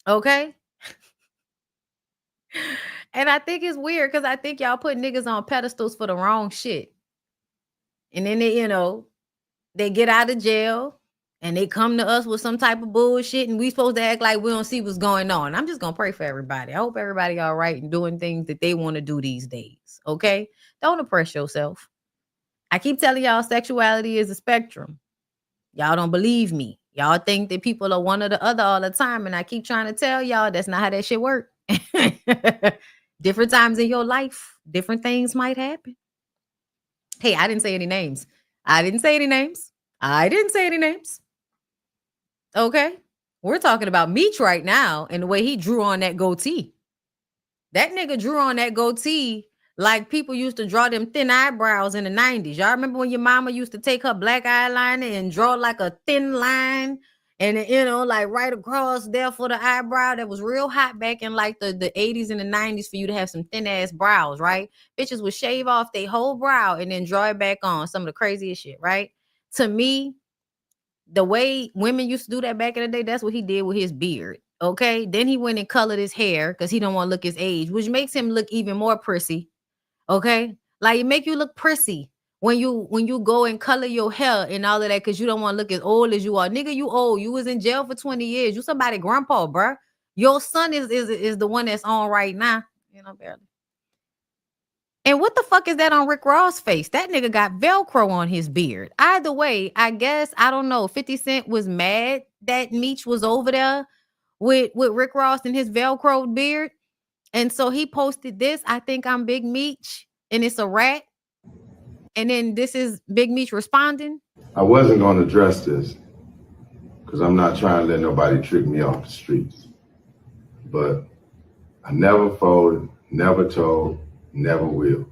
Speaker 1: Okay. And I think it's weird because I think y'all put niggas on pedestals for the wrong shit. And then they get out of jail and they come to us with some type of bullshit and we supposed to act like we don't see what's going on. I'm just going to pray for everybody. I hope everybody all right and doing things that they want to do these days. Okay. Don't oppress yourself. I keep telling y'all sexuality is a spectrum. Y'all don't believe me. Y'all think that people are one or the other all the time. And I keep trying to tell y'all that's not how that shit works. Different times in your life, different things might happen. Hey, I didn't say any names. Okay. We're talking about Meech right now and the way he drew on that goatee. That nigga drew on that goatee like people used to draw them thin eyebrows in the 90s. Y'all remember when your mama used to take her black eyeliner and draw like a thin line and, like right across there for the eyebrow that was real hot back in like the 80s and the 90s for you to have some thin ass brows, right? Bitches would shave off their whole brow and then draw it back on. Some of the craziest shit, right? To me, the way women used to do that back in the day, that's what he did with his beard. Okay. Then he went and colored his hair because he don't want to look his age, which makes him look even more prissy. Okay. Like, it make you look prissy when you go and color your hair and all of that because you don't want to look as old as you are. Nigga, you old. You was in jail for 20 years. You somebody grandpa, bruh. Your son is the one that's on right now. Barely. And what the fuck is that on Rick Ross' face? That nigga got Velcro on his beard. Either way, I guess, I don't know. 50 Cent was mad that Meech was over there with Rick Ross and his Velcro beard. And so he posted this, I think I'm Big Meech, and it's a rat. And then this is Big Meech responding.
Speaker 5: I wasn't going to address this because I'm not trying to let nobody trick me off the streets. But I never folded, never told, never will.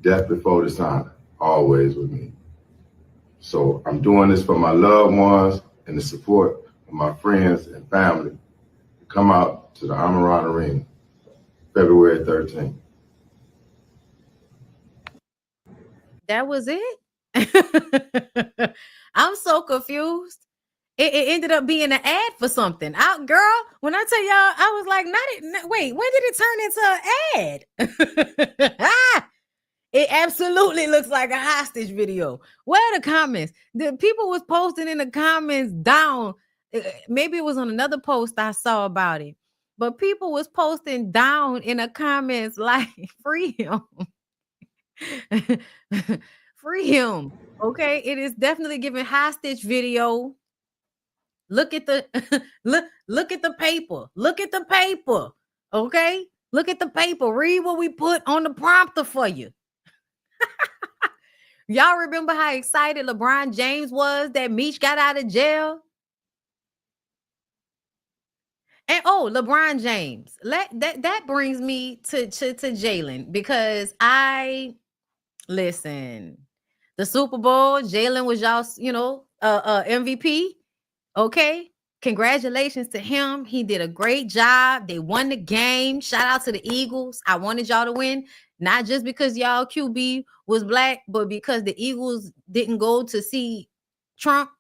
Speaker 5: Death before dishonor, always with me. So I'm doing this for my loved ones and the support of my friends and family to come out to the Amaran Arena, February 13th.
Speaker 1: That was it? I'm so confused. It ended up being an ad for something. Girl, when I tell y'all, I was like, wait, when did it turn into an ad? It absolutely looks like a hostage video. Where are the comments? The people was posting in the comments down. Maybe it was on another post I saw about it. But people was posting down in the comments like, free him. Free him. Okay. It is definitely giving hostage video. Look at the look at the paper. Look at the paper. Okay? Look at the paper. Read what we put on the prompter for you. Y'all remember how excited LeBron James was that Meech got out of jail? And LeBron James. That brings me to Jalen, because listen, the Super Bowl, Jalen was y'all's, MVP. Okay. Congratulations to him. He did a great job. They won the game. Shout out to the Eagles. I wanted y'all to win, not just because y'all QB was black, but because the Eagles didn't go to see Trump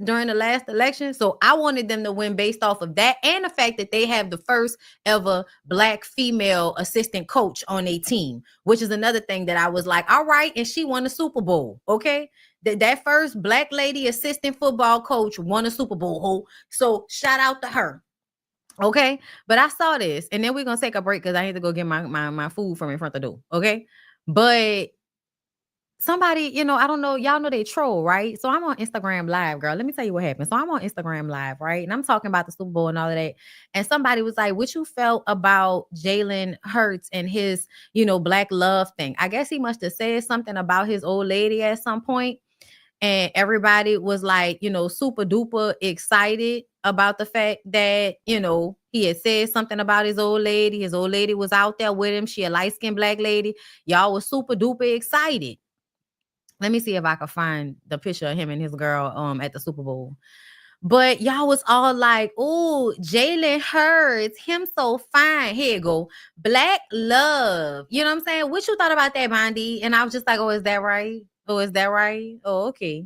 Speaker 1: during the last election. So I wanted them to win based off of that, and the fact that they have the first ever black female assistant coach on a team, which is another thing that I was like, all right, and she won the Super Bowl. Okay. That first black lady assistant football coach won a Super Bowl. So shout out to her. Okay. But I saw this, and then we're going to take a break because I need to go get my food from in front of the door. Okay. But somebody, I don't know, y'all know they troll, right? So I'm on Instagram Live, girl. Let me tell you what happened. So I'm on Instagram Live, right? And I'm talking about the Super Bowl and all of that. And somebody was like, what you felt about Jalen Hurts and his, black love thing? I guess he must have said something about his old lady at some point. And everybody was like, super duper excited about the fact that, he had said something about his old lady. His old lady was out there with him. She a light-skinned black lady. Y'all was super duper excited. Let me see if I can find the picture of him and his girl at the Super Bowl. But y'all was all like, oh, Jalen Hurts, him so fine. Here you go. Black love. You know what I'm saying? What you thought about that, Bondi? And I was just like, oh, is that right? Oh, is that right? Oh, okay.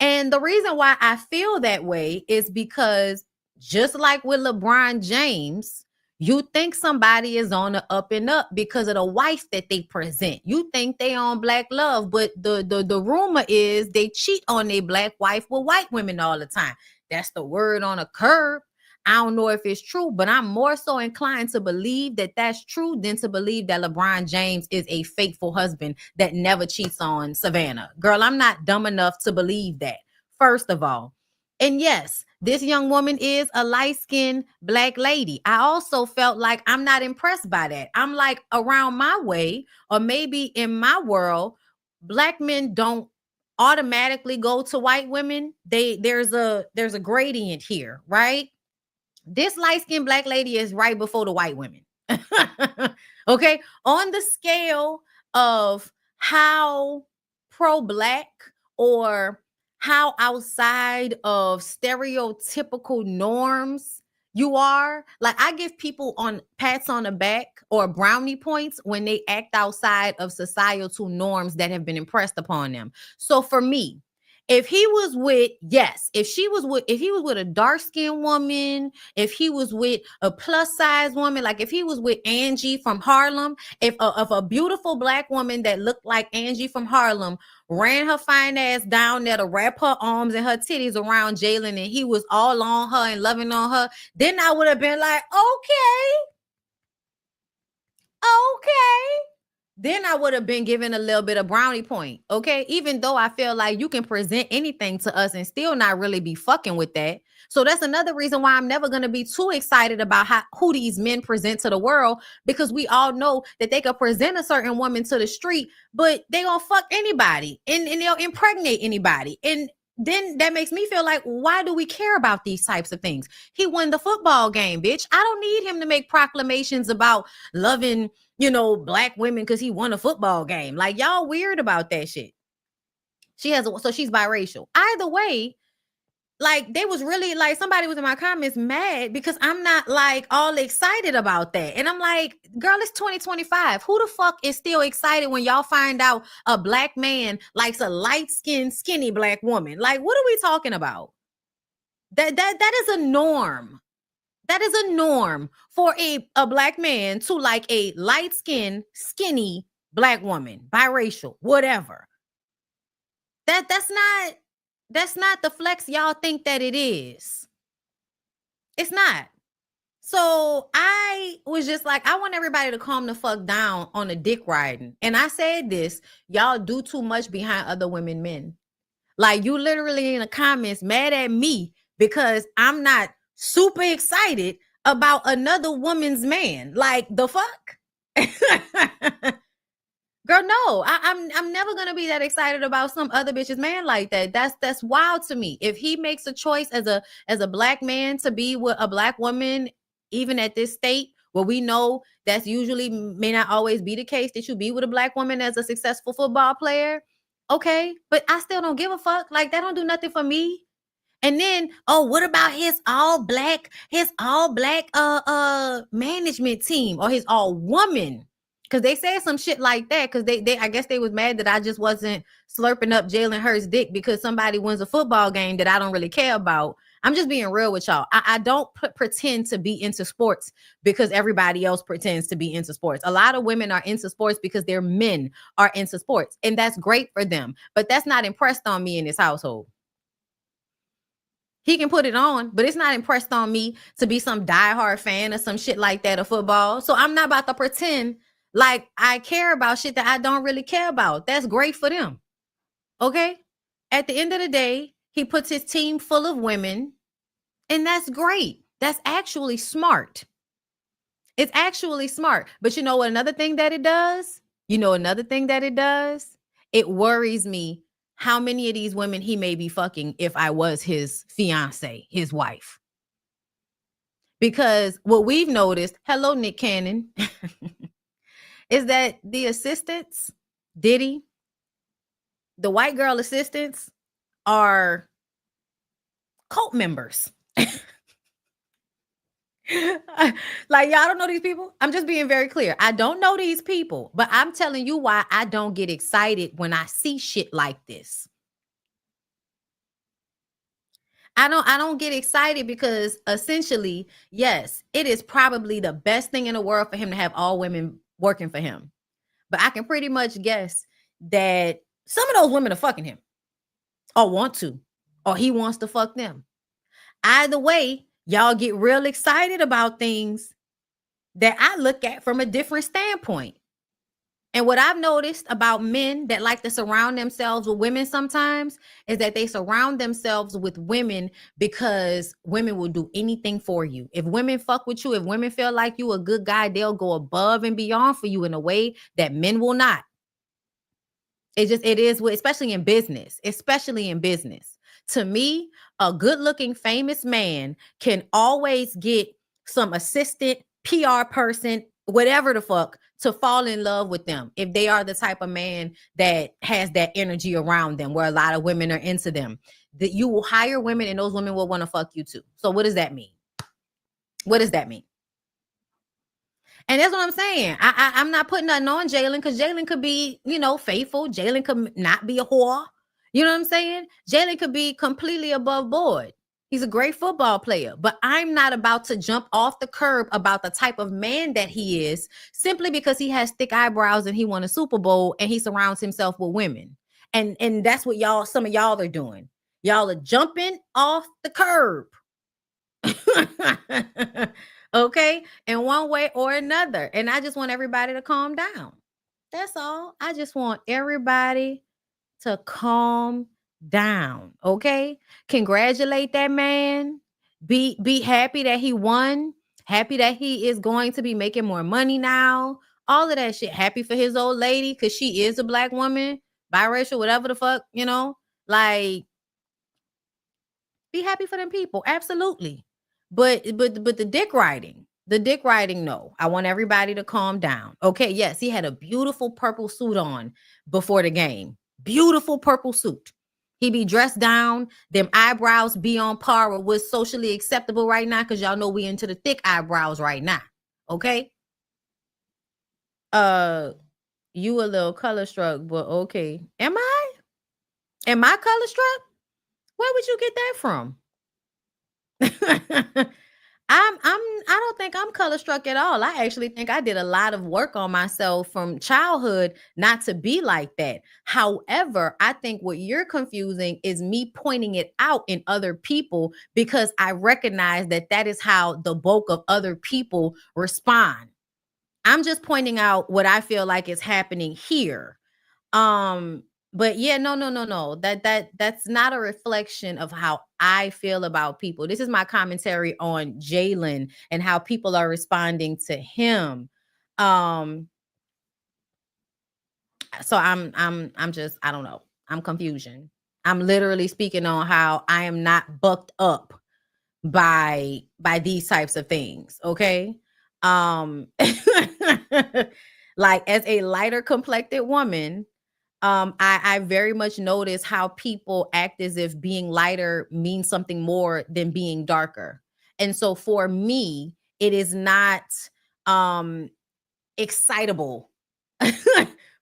Speaker 1: And the reason why I feel that way is because just like with LeBron James, you think somebody is on the up and up because of the wife that they present. You think they on black love, but the rumor is they cheat on their black wife with white women all the time. That's the word on a curb. I don't know if it's true, but I'm more so inclined to believe that that's true than to believe that LeBron James is a faithful husband that never cheats on Savannah. Girl, I'm not dumb enough to believe that, first of all. And yes, this young woman is a light-skinned black lady. I also felt like I'm not impressed by that. I'm like, around my way, or maybe in my world, black men don't automatically go to white women. There's a gradient here, right? This light-skinned black lady is right before the white women. Okay. On the scale of how pro-black or how outside of stereotypical norms you are, like, I give people on pats on the back or brownie points when they act outside of societal norms that have been impressed upon them. So for me, if he was with a dark-skinned woman, if he was with a plus-size woman, like if he was with Angie from Harlem, if a beautiful black woman that looked like Angie from Harlem ran her fine ass down there to wrap her arms and her titties around Jalen, and he was all on her and loving on her, then I would have been like, okay. Then I would have been given a little bit of brownie point, okay? Even though I feel like you can present anything to us and still not really be fucking with that. So that's another reason why I'm never going to be too excited about who these men present to the world, because we all know that they could present a certain woman to the street, but they gonna fuck anybody and they'll impregnate anybody. And then that makes me feel like, why do we care about these types of things? He won the football game, bitch. I don't need him to make proclamations about loving, black women because he won a football game. Like, y'all weird about that shit. So she's biracial. Either way, like, they was really like, somebody was in my comments mad because I'm not like all excited about that. And I'm like, girl, it's 2025. Who the fuck is still excited when y'all find out a black man likes a light-skinned, skinny black woman? Like, what are we talking about? That is a norm. That is a norm for a black man to like a light-skinned, skinny black woman, biracial, whatever. That's not the flex y'all think that it is. It's not. So I was just like, I want everybody to calm the fuck down on the dick riding. And I said this, y'all do too much behind other women men. Like, you literally in the comments mad at me because I'm not super excited about another woman's man. Like, the fuck? Girl, no, I'm never gonna be that excited about some other bitch's man like that. That's wild to me. If he makes a choice as a black man to be with a black woman, even at this state where we know that's usually may not always be the case, that you be with a black woman as a successful football player, okay, but I still don't give a fuck. Like, that don't do nothing for me. And then, oh, what about his all black management team, or his all woman? Because they said some shit like that, because they I guess they was mad that I just wasn't slurping up Jalen Hurts' dick because somebody wins a football game that I don't really care about. I'm just being real with y'all. I don't pretend to be into sports because everybody else pretends to be into sports. A lot of women are into sports because their men are into sports, and that's great for them. But that's not impressed on me in this household. He can put it on, but it's not impressed on me to be some diehard fan or some shit like that of football. So I'm not about to pretend like I care about shit that I don't really care about. That's great for them. Okay? At the end of the day, he puts his team full of women, and that's great. That's actually smart. It's actually smart. But you know what another thing that it does? It worries me how many of these women he may be fucking if I was his fiance, his wife. Because what we've noticed, hello, Nick Cannon, is that the assistants, Diddy, the white girl assistants, are cult members. Like, y'all don't know these people? I'm just being very clear. I don't know these people, but I'm telling you why I don't get excited when I see shit like this. I don't get excited because essentially, yes, it is probably the best thing in the world for him to have all women working for him. But I can pretty much guess that some of those women are fucking him, or want to, or he wants to fuck them. Either way, y'all get real excited about things that I look at from a different standpoint. And what I've noticed about men that like to surround themselves with women sometimes is that they surround themselves with women because women will do anything for you. If women fuck with you, if women feel like you a good guy, they'll go above and beyond for you in a way that men will not. It is, especially in business, To me, a good-looking famous man can always get some assistant, PR person, whatever the fuck, to fall in love with them if they are the type of man that has that energy around them where a lot of women are into them. That you will hire women and those women will want to fuck you too. So what does that mean? What does that mean? And that's what I'm saying. I'm not putting nothing on Jalen because Jalen could be, faithful. Jalen could not be a whore. You know what I'm saying? Jalen could be completely above board. He's a great football player, but I'm not about to jump off the curb about the type of man that he is simply because he has thick eyebrows and he won a Super Bowl and he surrounds himself with women. And that's what some of y'all are doing. Y'all are jumping off the curb. Okay? In one way or another. And I just want everybody to calm down. That's all. I just want everybody to calm down. Okay? Congratulate that man. Be happy that he won. Happy that he is going to be making more money now. All of that shit. Happy for his old lady because she is a black woman, biracial, whatever the fuck, like, be happy for them people. Absolutely. But the dick riding, no. I want everybody to calm down. Okay, yes, he had a beautiful purple suit on before the game. Beautiful purple suit. He be dressed down. Them eyebrows be on par with what's socially acceptable right now because y'all know we into the thick eyebrows right now. Okay? You a little color struck, but okay. Am I color struck? Where would you get that from? I don't think I'm color struck at all. I actually think I did a lot of work on myself from childhood not to be like that. However, I think what you're confusing is me pointing it out in other people because I recognize that is how the bulk of other people respond. I'm just pointing out what I feel like is happening here. But yeah, no. That's not a reflection of how I feel about people. This is my commentary on Jalen and how people are responding to him. So I'm just, I don't know. I'm confusion. I'm literally speaking on how I am not bucked up by these types of things. Okay. Like as a lighter complected woman, I very much notice how people act as if being lighter means something more than being darker. And so for me, it is not excitable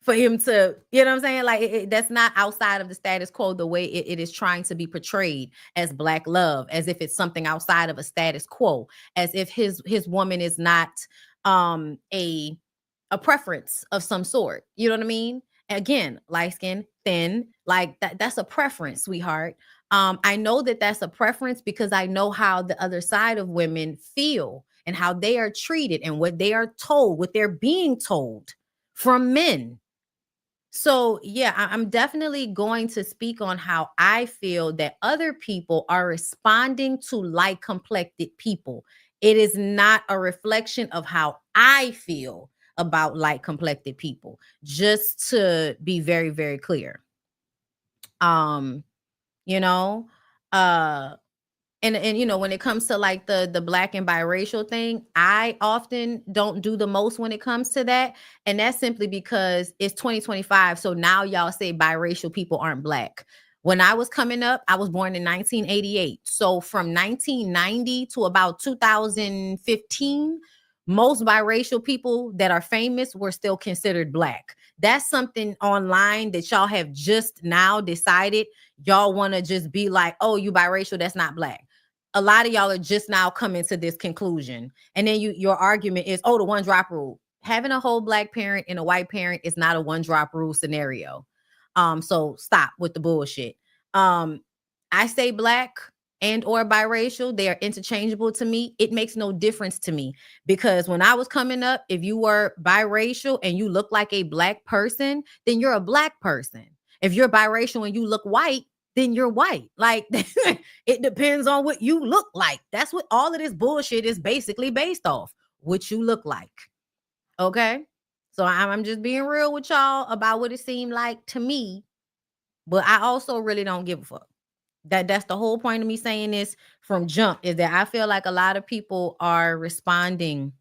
Speaker 1: for him to, you know what I'm saying? Like that's not outside of the status quo the way it is trying to be portrayed as Black love, as if it's something outside of a status quo, as if his woman is not a preference of some sort. You know what I mean? Again, light skin, thin, like that's a preference, sweetheart. I know that that's a preference because I know how the other side of women feel and how they are treated and what they are told, what they're being told from men. So yeah, I'm definitely going to speak on how I feel that other people are responding to light complected people. It is not a reflection of how I feel about light complected people, just to be very, very clear. You know, and you know, when it comes to like the Black and biracial thing, I often don't do the most when it comes to that, and that's simply because it's 2025. So now y'all say biracial people aren't Black. When I was coming up, I was born in 1988. So from 1990 to about 2015, most biracial people that are famous were still considered Black. That's something online that y'all have just now decided y'all want to just be like, oh, you biracial, that's not Black. A lot of y'all are just now coming to this conclusion. And then your argument is, oh, the one drop rule. Having a whole Black parent and a white parent is not a one drop rule scenario. So stop with the bullshit. I say Black and or biracial, they are interchangeable to me. It makes no difference to me because when I was coming up, if you were biracial and you look like a Black person, then you're a Black person. If you're biracial and you look white, then you're white. Like it depends on what you look like. That's what all of this bullshit is basically based off, what you look like. Okay. So I'm just being real with y'all about what it seemed like to me, but I also really don't give a fuck. That's the whole point of me saying this from jump, is that I feel like a lot of people are responding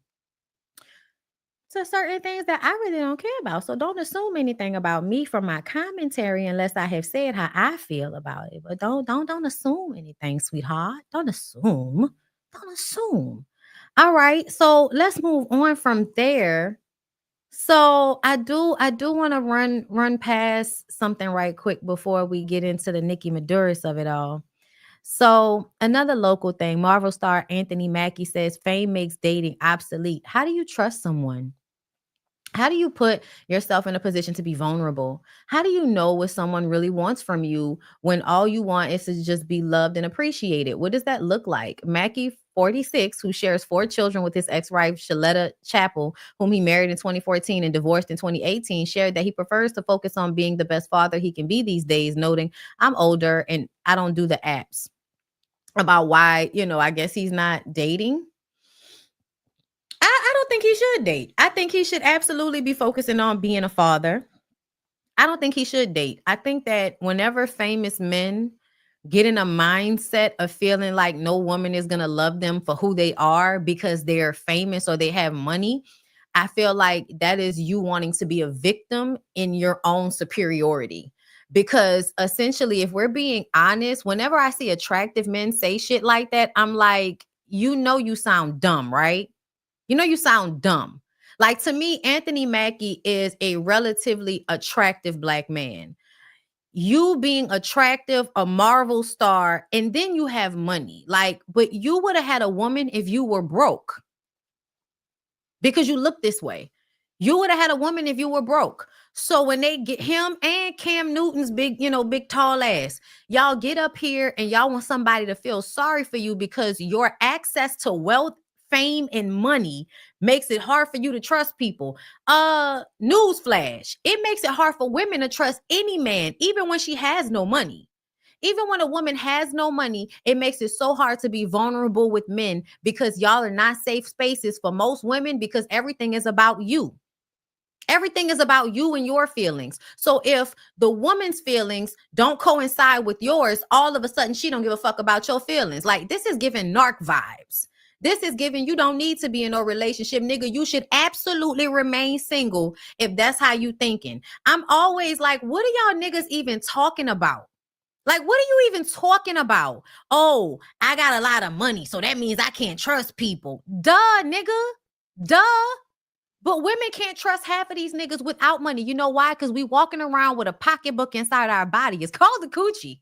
Speaker 1: to certain things that I really don't care about. So don't assume anything about me from my commentary unless I have said how I feel about it. But don't assume anything, sweetheart. Don't assume. Don't assume. All right. So let's move on from there. So I do want to run past something right quick before we get into the Nikki Muddaris of it all. So another local thing, Marvel star Anthony Mackie says fame makes dating obsolete. How do you trust someone? How do you put yourself in a position to be vulnerable? How do you know what someone really wants from you when all you want is to just be loved and appreciated? What does that look like? Mackie, 46, who shares 4 children with his ex-wife, Shaletta Chappell, whom he married in 2014 and divorced in 2018, shared that he prefers to focus on being the best father he can be these days, noting, I'm older and I don't do the apps. About why, I guess he's not dating. I don't think he should date. I think he should absolutely be focusing on being a father. I don't think he should date. I think that whenever famous men get in a mindset of feeling like no woman is going to love them for who they are because they're famous or they have money, I feel like that is you wanting to be a victim in your own superiority. Because essentially, if we're being honest, whenever I see attractive men say shit like that, I'm like, you sound dumb, right? You sound dumb. Like, to me, Anthony Mackie is a relatively attractive Black man. You being attractive, a Marvel star, and then you have money. Like, but you would have had a woman if you were broke. Because you look this way. You would have had a woman if you were broke. So when they get him and Cam Newton's big tall ass, y'all get up here and y'all want somebody to feel sorry for you because your access to wealth fame and money makes it hard for you to trust people. Newsflash, it makes it hard for women to trust any man, even when she has no money. Even when a woman has no money, it makes it so hard to be vulnerable with men because y'all are not safe spaces for most women because everything is about you. Everything is about you and your feelings. So if the woman's feelings don't coincide with yours, all of a sudden she don't give a fuck about your feelings. Like, this is giving narc vibes. This is giving you don't need to be in a relationship, nigga. You should absolutely remain single if that's how you thinking. I'm always like, what are y'all niggas even talking about? Like, what are you even talking about? Oh, I got a lot of money, so that means I can't trust people. Duh, nigga. Duh. But women can't trust half of these niggas without money. You know why? Because we walking around with a pocketbook inside our body. It's called the coochie.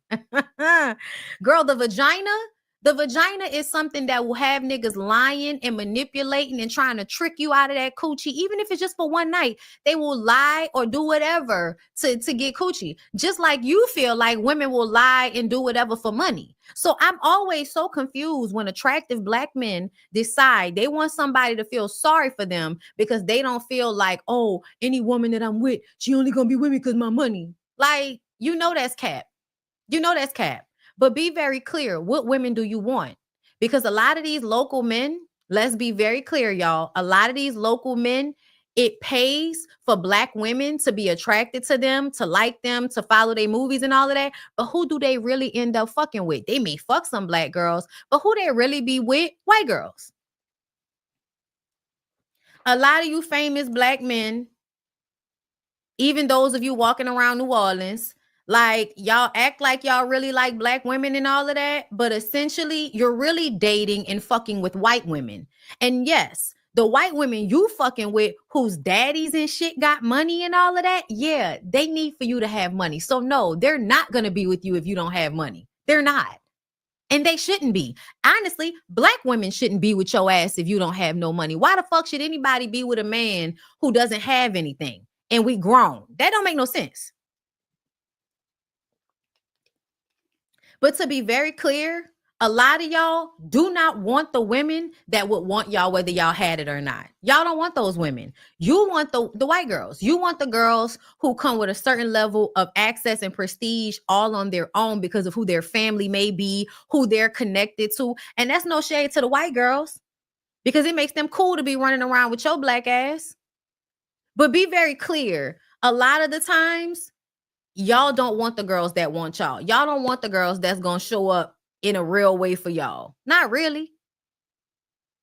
Speaker 1: Girl, the vagina is something that will have niggas lying and manipulating and trying to trick you out of that coochie. Even if it's just for one night, they will lie or do whatever to get coochie. Just like you feel like women will lie and do whatever for money. So I'm always so confused when attractive black men decide they want somebody to feel sorry for them because they don't feel like, oh, any woman that I'm with, she only gonna be with me because my money. Like, you know that's cap. You know that's cap. But be very clear. What women do you want? Because a lot of these local men, let's be very clear, y'all. A lot of these local men, it pays for black women to be attracted to them, to like them, to follow their movies and all of that. But who do they really end up fucking with? They may fuck some black girls, but who they really be with? White girls. A lot of you famous black men, even those of you walking around New Orleans, like, y'all act like y'all really like black women and all of that, but essentially you're really dating and fucking with white women. And yes, the white women you fucking with whose daddies and shit got money and all of that, yeah, they need for you to have money. So no, they're not going to be with you if you don't have money. They're not. And they shouldn't be. Honestly, black women shouldn't be with your ass if you don't have no money. Why the fuck should anybody be with a man who doesn't have anything and we grown? That don't make no sense. But to be very clear, a lot of y'all do not want the women that would want y'all whether y'all had it or not. Y'all don't want those women. You want the white girls. You want the girls who come with a certain level of access and prestige all on their own because of who their family may be, who they're connected to. And that's no shade to the white girls because it makes them cool to be running around with your black ass. But be very clear. A lot of the times, y'all don't want the girls that want y'all. Y'all don't want the girls that's going to show up in a real way for y'all. Not really.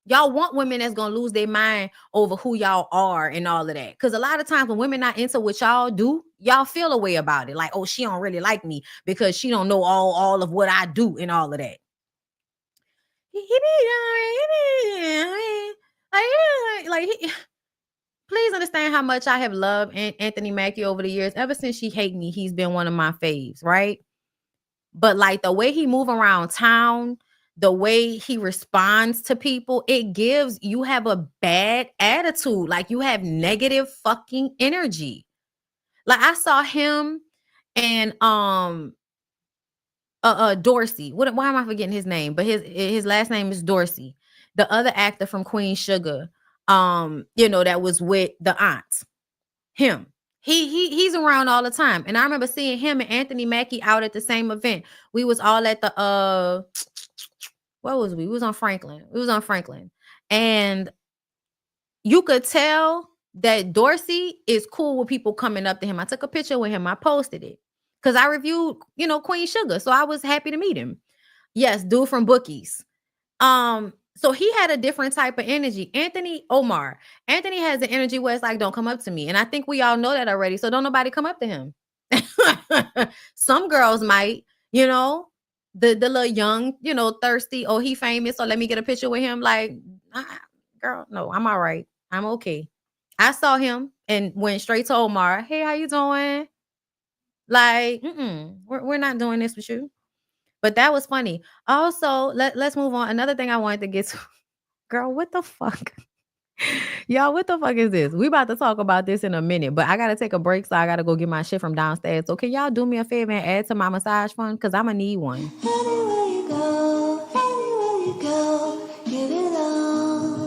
Speaker 1: Y'all want women that's going to lose their mind over who y'all are and all of that. Because a lot of times when women not into what y'all do, y'all feel a way about it. Like, oh, she don't really like me because she don't know all of what I do and all of that. Please understand how much I have loved Anthony Mackie over the years. Ever since She Hate Me, he's been one of my faves, right? But like the way he move around town, the way he responds to people, it gives you have a bad attitude. Like you have negative fucking energy. Like I saw him and Dorsey. Why am I forgetting his name? But his last name is Dorsey. The other actor from Queen Sugar. That was with the aunt. Him. He's around all the time. And I remember seeing him and Anthony Mackie out at the same event. We was all at the what was we? We was on Franklin. And you could tell that Dorsey is cool with people coming up to him. I took a picture with him. I posted it. Because I reviewed, Queen Sugar. So I was happy to meet him. Yes, dude from Bookies. So he had a different type of energy. Anthony has an energy where it's like, don't come up to me. And I think we all know that already. So don't nobody come up to him. Some girls might, the little young, thirsty. Oh, he famous. So let me get a picture with him. Like, girl, no, I'm all right. I'm okay. I saw him and went straight to Omar. Hey, how you doing? Like, we're not doing this with you. But that was funny. Also, let's move on. Another thing I wanted to get to. Girl, what the fuck? Y'all, what the fuck is this? We about to talk about this in a minute, but I got to take a break, so I got to go get my shit from downstairs. So can y'all do me a favor and add to my massage fund? Because I'm going to need one.
Speaker 6: Anywhere you go, give it all.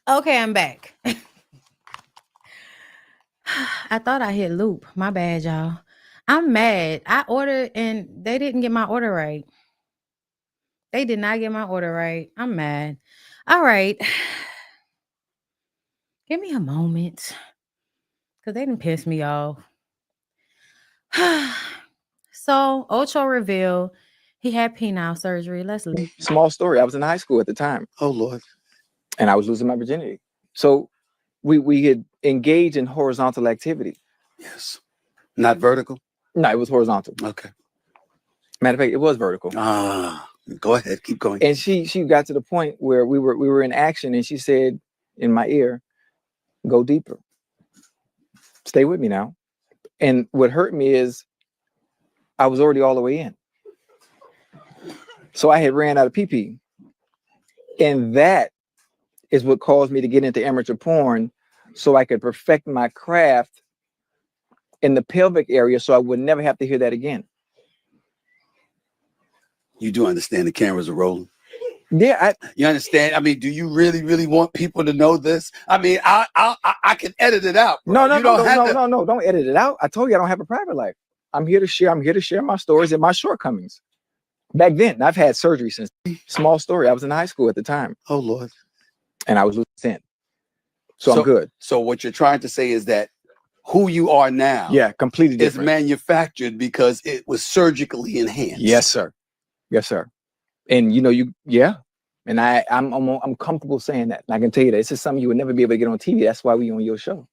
Speaker 1: Okay, I'm back. I thought I hit loop. My bad, y'all. I'm mad. I ordered and they didn't get my order right. They did not get my order right. I'm mad. All right. Give me a moment. Because they didn't piss me off. So, Ocho revealed he had penile surgery. Let's leave.
Speaker 6: Small story. I was in high school at the time.
Speaker 7: Oh Lord.
Speaker 6: And I was losing my virginity. So we had engaged in horizontal activity.
Speaker 7: Yes. Not vertical?
Speaker 6: No, it was horizontal.
Speaker 7: Okay.
Speaker 6: Matter of fact, it was vertical.
Speaker 7: Go ahead. Keep going.
Speaker 6: And she got to the point where we were in action, and she said in my ear, "Go deeper. Stay with me now." And what hurt me is I was already all the way in. So I had ran out of PP. And that is what caused me to get into amateur porn, so I could perfect my craft in the pelvic area so I would never have to hear that again.
Speaker 7: You do understand the cameras are rolling?
Speaker 6: Yeah,
Speaker 7: you understand? I mean, do you really want people to know this? I mean, I can edit it out. Bro.
Speaker 6: No, don't edit it out. I told you I don't have a private life. I'm here to share my stories and my shortcomings. Back then, I've had surgery since. Small story. I was in high school at the time.
Speaker 7: Oh Lord.
Speaker 6: And I was losing 10. So I'm good.
Speaker 7: So what you're trying to say is that who you are now,
Speaker 6: completely different,
Speaker 7: is manufactured because it was surgically enhanced.
Speaker 6: Yes, sir. Yes, sir. And and I'm comfortable saying that. And I can tell you that this is something you would never be able to get on TV. That's why we on your show.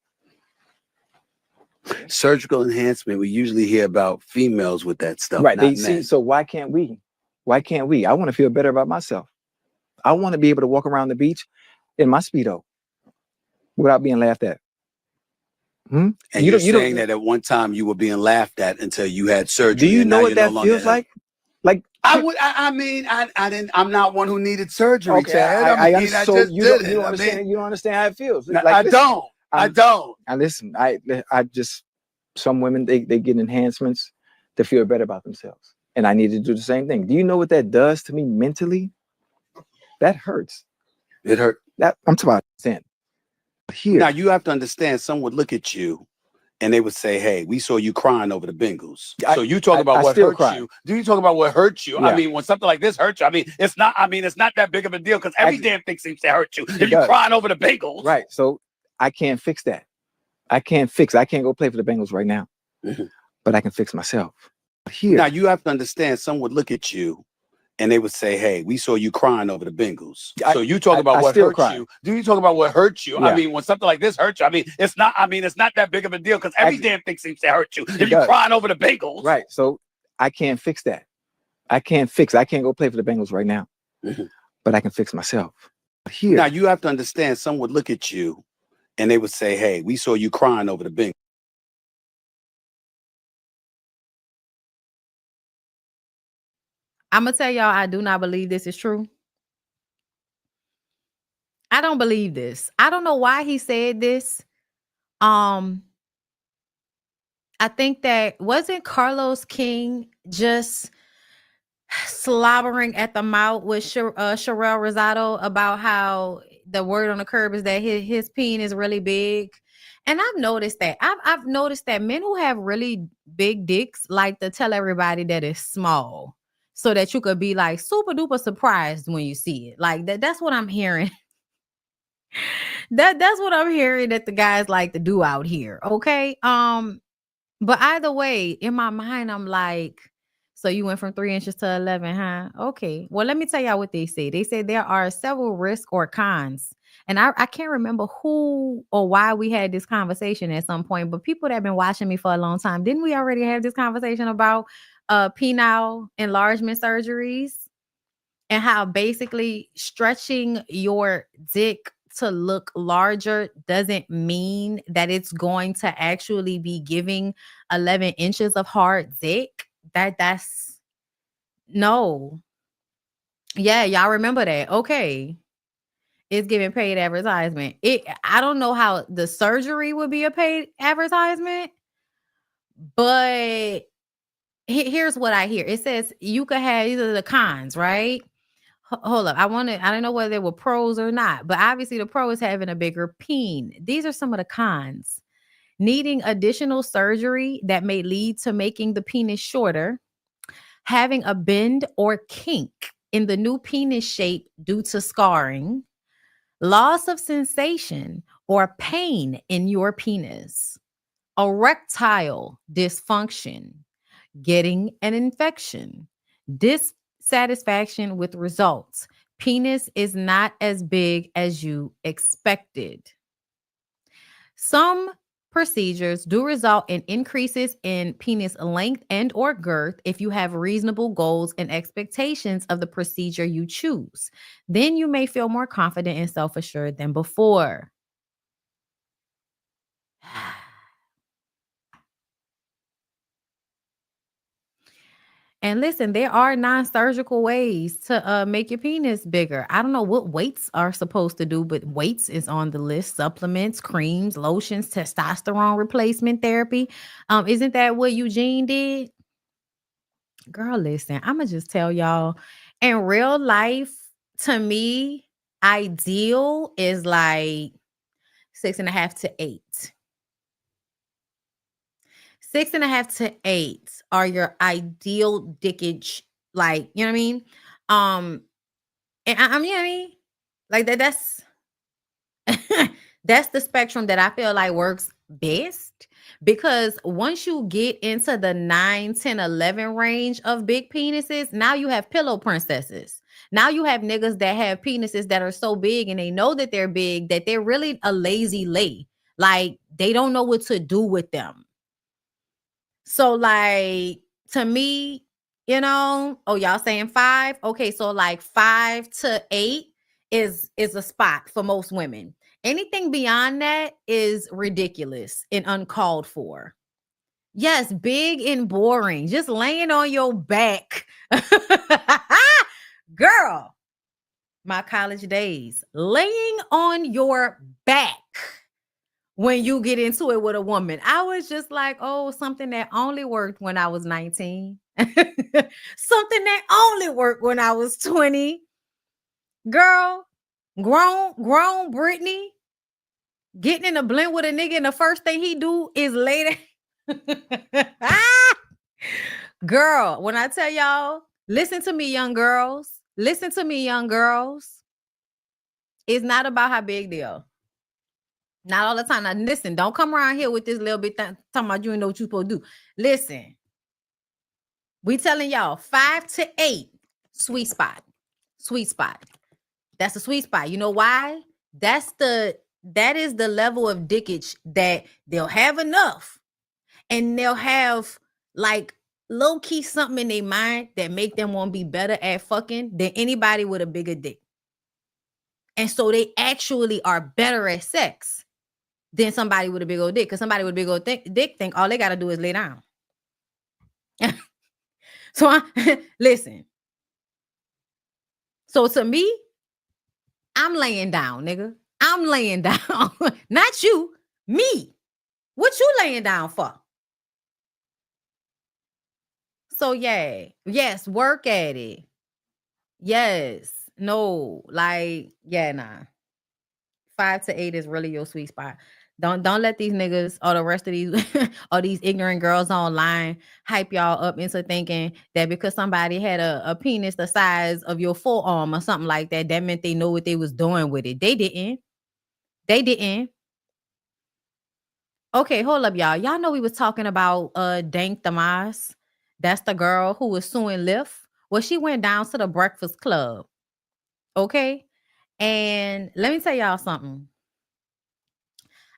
Speaker 7: Surgical enhancement. We usually hear about females with that stuff.
Speaker 6: Right.
Speaker 7: They see.
Speaker 6: So why can't we? Why can't we? I want to feel better about myself. I want to be able to walk around the beach in my Speedo without being laughed at.
Speaker 7: And you're saying that at one time you were being laughed at until you had surgery.
Speaker 6: Do you know what that feels like? Like
Speaker 7: I'm not one who needed surgery.
Speaker 6: Okay, I understand. You don't understand. You don't understand how it feels.
Speaker 7: No, like, I don't.
Speaker 6: And listen, I just, some women they get enhancements to feel better about themselves, and I need to do the same thing. Do you know what that does to me mentally? That hurts.
Speaker 7: It hurt.
Speaker 6: That I'm talking about sin. Here.
Speaker 7: Now you have to understand. Some would look at you and they would say, "Hey, we saw you crying over the Bengals." So you talk about what hurt you. Do you talk about what hurt you? Yeah. I mean, when something like this hurts you, it's not that big of a deal because every damn thing seems to hurt you if you're crying over the Bengals.
Speaker 6: Right. So I can't fix that. I can't go play for the Bengals right now. But I can fix myself. Here.
Speaker 7: Now you have to understand. Some would look at you and they would say, "Hey, we saw you crying over the Bengals." So you talk about what hurt you. Do you talk about what hurt you? Yeah. I mean, when something like this hurts you, it's not that big of a deal because every damn thing seems to hurt you if you're crying over the Bengals.
Speaker 6: Right. So I can't fix that. I can't go play for the Bengals right now. But I can fix myself. Here.
Speaker 7: Now you have to understand. Some would look at you and they would say, "Hey, we saw you crying over the Bengals."
Speaker 1: I'm going to tell y'all, I do not believe this is true. I don't believe this. I don't know why he said this. I think that wasn't Carlos King just slobbering at the mouth with Sherelle Rosado about how the word on the curb is that his peen is really big. And I've noticed that. I've noticed that men who have really big dicks like to tell everybody that it's small, so that you could be like super duper surprised when you see it. Like that's what I'm hearing. That's what I'm hearing that the guys like to do out here. Okay. But either way, in my mind, I'm like, so you went from 3 inches to 11, huh? Okay. Well, let me tell y'all what they say. They say there are several risks or cons. And I can't remember who or why we had this conversation at some point, but people that have been watching me for a long time, didn't we already have this conversation about penile enlargement surgeries and how basically stretching your dick to look larger doesn't mean that it's going to actually be giving 11 inches of hard dick? That's no. Yeah, y'all remember that. Okay. It's giving paid advertisement. I don't know how the surgery would be a paid advertisement, but here's what I hear. It says you could have, these are the cons, right? hold up. I don't know whether they were pros or not, but obviously the pro is having a bigger peen. These are some of the cons. Needing additional surgery that may lead to making the penis shorter, having a bend or kink in the new penis shape due to scarring, loss of sensation or pain in your penis, erectile dysfunction, getting an infection, dissatisfaction with results. Penis is not as big as you expected. Some procedures do result in increases in penis length and or girth if you have reasonable goals and expectations of the procedure you choose. Then you may feel more confident and self-assured than before. And listen, there are non-surgical ways to make your penis bigger. I don't know what weights are supposed to do, but weights is on the list. Supplements, creams, lotions, testosterone replacement therapy. Isn't that what Eugene did? Girl, listen, I'm going to just tell y'all, in real life, to me, ideal is like 6.5 to 8. 6.5 to 8 are your ideal dickage, like, you know what I mean? And you know what I mean? Like that's that's the spectrum that I feel like works best, because once you get into the 9, 10, 11 range of big penises, now you have pillow princesses. Now you have niggas that have penises that are so big and they know that they're big, that they're really a lazy lay. Like they don't know what to do with them. So like to me, you know, oh, y'all saying 5? Okay, so like 5 to 8 is a spot for most women. Anything beyond that is ridiculous and uncalled for. Yes, big and boring. Just laying on your back. Girl, my college days. Laying on your back. When you get into it with a woman, I was just like, oh, something that only worked when I was 19. Something that only worked when I was 20. Girl, grown Brittany getting in a blend with a nigga and the first thing he do is lay there. Girl, when I tell y'all, listen to me, young girls. Listen to me, young girls. It's not about how big they are. Not all the time. Now, listen, don't come around here with this little bit talking about you know what you're supposed to do. Listen, we telling y'all 5 to 8, sweet spot. Sweet spot. That's the sweet spot. You know why? That is the level of dickage that they'll have enough. And they'll have like low-key something in their mind that make them want to be better at fucking than anybody with a bigger dick. And so they actually are better at sex than somebody with a big old dick. Because somebody with a big old dick think all they got to do is lay down. So listen. So to me, I'm laying down, nigga. I'm laying down. Not you, me. What you laying down for? So yeah. Yes, work at it. Yes. No, like, yeah, nah. 5 to 8 is really your sweet spot. Don't let these niggas or the rest of these or these ignorant girls online hype y'all up into thinking that because somebody had a penis the size of your forearm or something like that, that meant they know what they was doing with it. They didn't. They didn't. Okay, hold up, y'all. Y'all know we was talking about Dank DeMoss. That's the girl who was suing Lyft. Well, she went down to the Breakfast Club. Okay. And let me tell y'all something.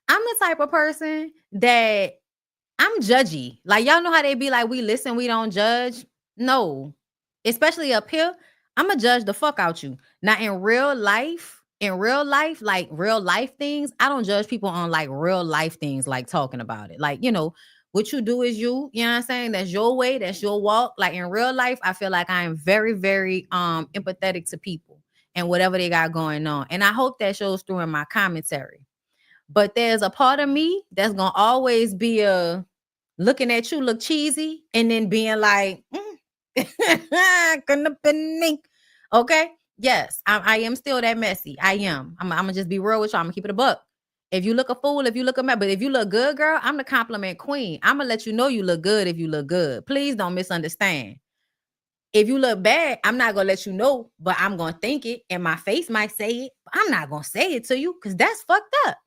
Speaker 1: I'm the type of person that I'm judgy. Like, y'all know how they be like, we listen, we don't judge. No, especially up here, I'm gonna judge the fuck out you. Now in real life, like real life things, I don't judge people on like real life things, like talking about it. Like, you know, what you do is you know what I'm saying? That's your way, that's your walk. Like in real life, I feel like I am very, very empathetic to people and whatever they got going on. And I hope that shows through in my commentary. But there's a part of me that's gonna always be looking at you look cheesy and then being like, couldn't have been me. Okay. Yes, I am still that messy. I am. I'm gonna just be real with you. I'm gonna keep it a buck. If you look a fool, if you look a mess, but if you look good, girl, I'm the compliment queen. I'm gonna let you know you look good if you look good. Please don't misunderstand. If you look bad, I'm not gonna let you know, but I'm gonna think it, and my face might say it. But I'm not gonna say it to you because that's fucked up.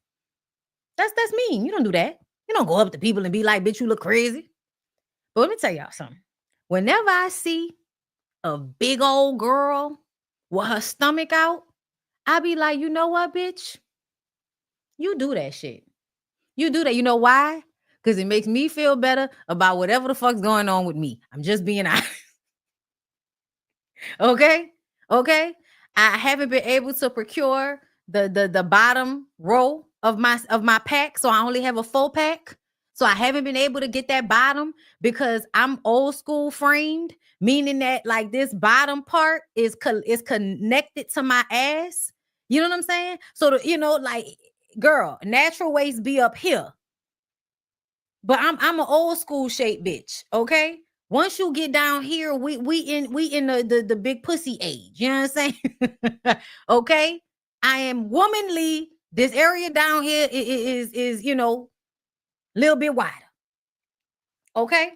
Speaker 1: That's mean. You don't do that. You don't go up to people and be like, bitch, you look crazy. But let me tell y'all something. Whenever I see a big old girl with her stomach out, I be like, you know what, bitch? You do that shit. You do that. You know why? Because it makes me feel better about whatever the fuck's going on with me. I'm just being honest. Okay? I haven't been able to procure the bottom row of my pack, so I only have a 4-pack. So I haven't been able to get that bottom because I'm old school framed, meaning that like this bottom part is connected to my ass. You know what I'm saying? So like, girl, natural waist be up here, but I'm an old school shape bitch. Okay. Once you get down here, we in the big pussy age. You know what I'm saying? Okay. I am womanly. This area down here is a little bit wider. Okay.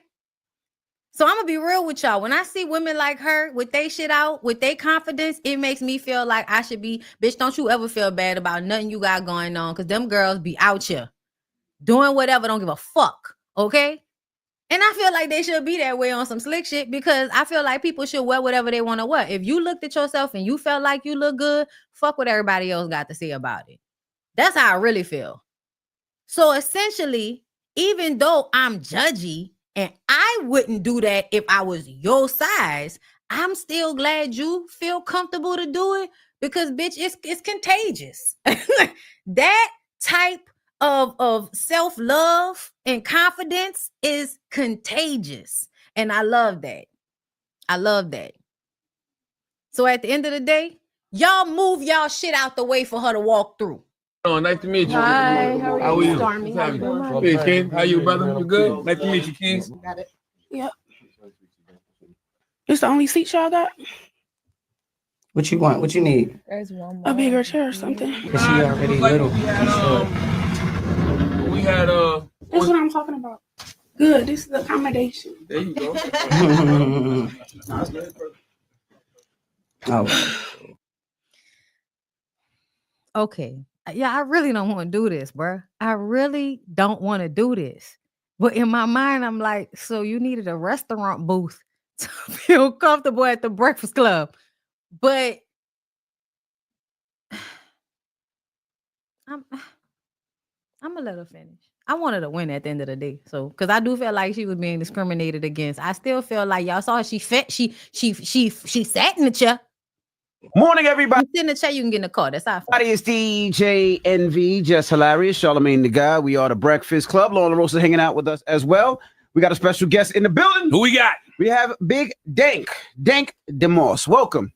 Speaker 1: So I'm gonna be real with y'all. When I see women like her with they shit out, with their confidence, it makes me feel like I should be, bitch, don't you ever feel bad about nothing you got going on, because them girls be out here doing whatever, don't give a fuck. Okay. And I feel like they should be that way on some slick shit, because I feel like people should wear whatever they want to wear. If you looked at yourself and you felt like you look good, fuck what everybody else got to say about it. That's how I really feel. So essentially, even though I'm judgy and I wouldn't do that if I was your size, I'm still glad you feel comfortable to do it, because bitch, it's contagious. That type of self-love and confidence is contagious. And I love that. I love that. So at the end of the day, y'all move y'all shit out the way for her to walk through.
Speaker 4: Oh, nice to meet you.
Speaker 8: Hi, how are you?
Speaker 4: Stormy.
Speaker 8: How you doing?
Speaker 4: Hey, Ken. How you, brother? You good? Nice to meet you, Ken.
Speaker 8: Got it. Yep. It's the only seat y'all got?
Speaker 9: What you want? What you need?
Speaker 8: There's one more. A bigger chair or something.
Speaker 9: Cause she already little.
Speaker 4: We had
Speaker 8: That's what I'm talking about. Good. This is the accommodation.
Speaker 4: There you go.
Speaker 9: Oh.
Speaker 1: Okay. Yeah, I really don't want to do this, bro. I really don't want to do this. But in my mind, I'm like, so you needed a restaurant booth to feel comfortable at the Breakfast Club. But I'm gonna let her finish. I wanted to win at the end of the day. So, because I do feel like she was being discriminated against. I still feel like y'all saw her. She sat in the chair.
Speaker 10: Morning, everybody.
Speaker 1: You sit in the chair, you can get in the car. That's how I feel.
Speaker 10: It's DJ NV, just hilarious. Charlamagne the Guy. We are the Breakfast Club. Lauren Rosa hanging out with us as well. We got a special guest in the building.
Speaker 7: Who we got?
Speaker 10: We have Big Dank DeMoss. Welcome.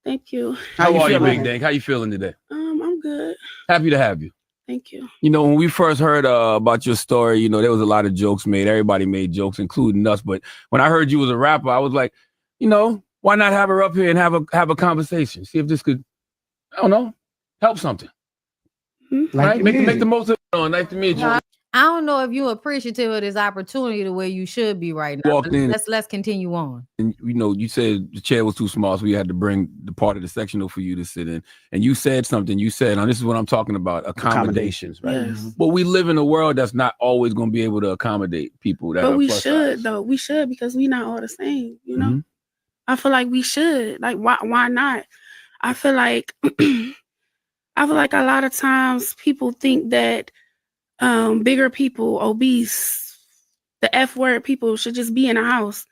Speaker 8: Thank you.
Speaker 7: How are you, Big Dank? How you feeling today?
Speaker 8: I'm good.
Speaker 7: Happy to have you.
Speaker 8: Thank you.
Speaker 7: You know, when we first heard about your story, you know, there was a lot of jokes made. Everybody made jokes, including us. But when I heard you was a rapper, I was like, you know, why not have her up here and have a conversation? See if this could, I don't know, help something.
Speaker 8: Mm-hmm.
Speaker 7: Right? Make the most of it. Oh, nice to meet you.
Speaker 1: I don't know if you're appreciative of this opportunity the way you should be right now. Let's continue on.
Speaker 7: And you know, you said the chair was too small, so we had to bring the part of the sectional for you to sit in. And you said something. You said, now this is what I'm talking about, accommodations, right?
Speaker 8: Yes.
Speaker 7: But we live in a world that's not always going to be able to accommodate people that.
Speaker 8: But
Speaker 7: are
Speaker 8: we
Speaker 7: plus
Speaker 8: should
Speaker 7: size.
Speaker 8: though. We should, because we not all the same. You know.
Speaker 7: Mm-hmm.
Speaker 8: I feel like we should. Like, why not? I feel like a lot of times people think that bigger people, obese, the F word people should just be in a house.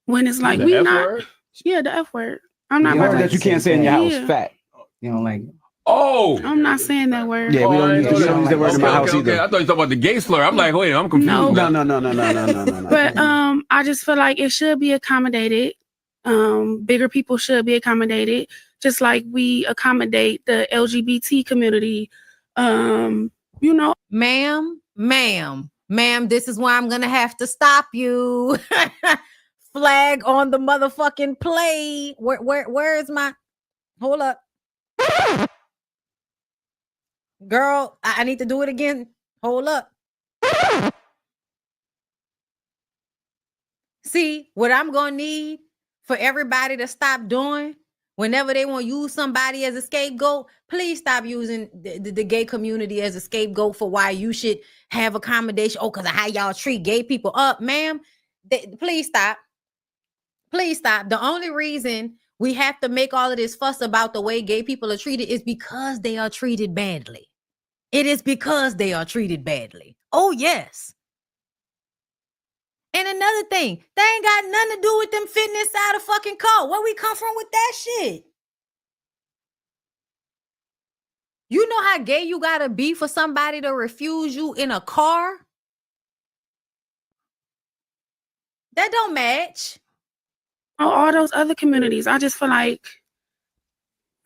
Speaker 8: When it's like, we not. Word? Yeah, the F word. I'm not
Speaker 10: about that you can't say in your house.
Speaker 8: Yeah.
Speaker 10: Fat.
Speaker 9: You don't like.
Speaker 7: Oh,
Speaker 8: I'm not saying that word.
Speaker 10: Yeah, we don't use that word in my house either.
Speaker 7: I thought you talking about the gay slur. I'm like, wait, I'm confused.
Speaker 8: No.
Speaker 10: But
Speaker 8: I just feel like it should be accommodated. Bigger people should be accommodated, just like we accommodate the LGBT community. You know,
Speaker 1: ma'am, this is why I'm gonna have to stop you. Flag on the motherfucking play. Where is my? Hold up. Girl, I need to do it again. Hold up. See, what I'm going to need for everybody to stop doing whenever they want to use somebody as a scapegoat, please stop using the gay community as a scapegoat for why you should have accommodation. Oh, because of how y'all treat gay people. Ma'am, please stop. Please stop. The only reason we have to make all of this fuss about the way gay people are treated is because they are treated badly. It is because they are treated badly. Oh, yes. And another thing, they ain't got nothing to do with them fitting inside a fucking car. Where we come from with that shit? You know how gay you gotta be for somebody to refuse you in a car? That don't match.
Speaker 8: All those other communities, I just feel like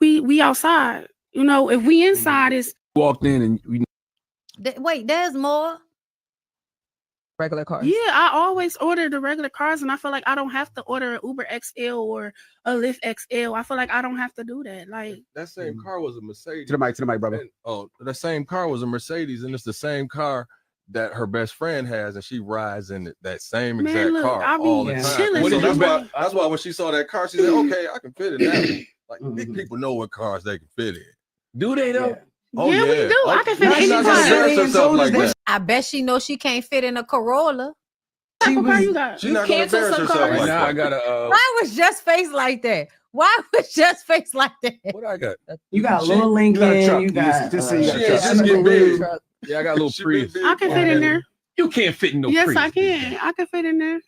Speaker 8: we outside. You know, if we inside, is
Speaker 11: walked in and we.
Speaker 1: Wait, there's more.
Speaker 12: Regular cars.
Speaker 8: Yeah, I always order the regular cars, and I feel like I don't have to order an Uber XL or a Lyft XL. I feel like I don't have to do that. Like
Speaker 11: That same car was a Mercedes.
Speaker 10: To the mic, brother.
Speaker 11: And, the same car was a Mercedes, and it's the same car that her best friend has, and she rides in that same exact car all the time. So that's why when she saw that car, she said, "Okay, I can fit in that." Like big people know what cars they can fit in. Do they though?
Speaker 8: Yeah. Oh, yeah, we do. I can fit in any car.
Speaker 1: I bet she knows she can't fit in a Corolla.
Speaker 11: She's not gonna embarrass herself like that. I got a.
Speaker 1: Why was Just face like that? Why was Just face like that?
Speaker 11: What I got?
Speaker 9: You got Little Lincoln. You got.
Speaker 11: Just get big. Yeah, I got a little Prius.
Speaker 8: I can fit in there.
Speaker 11: You can't fit in no
Speaker 8: Yes,
Speaker 11: Prius.
Speaker 8: I can. I can fit in there.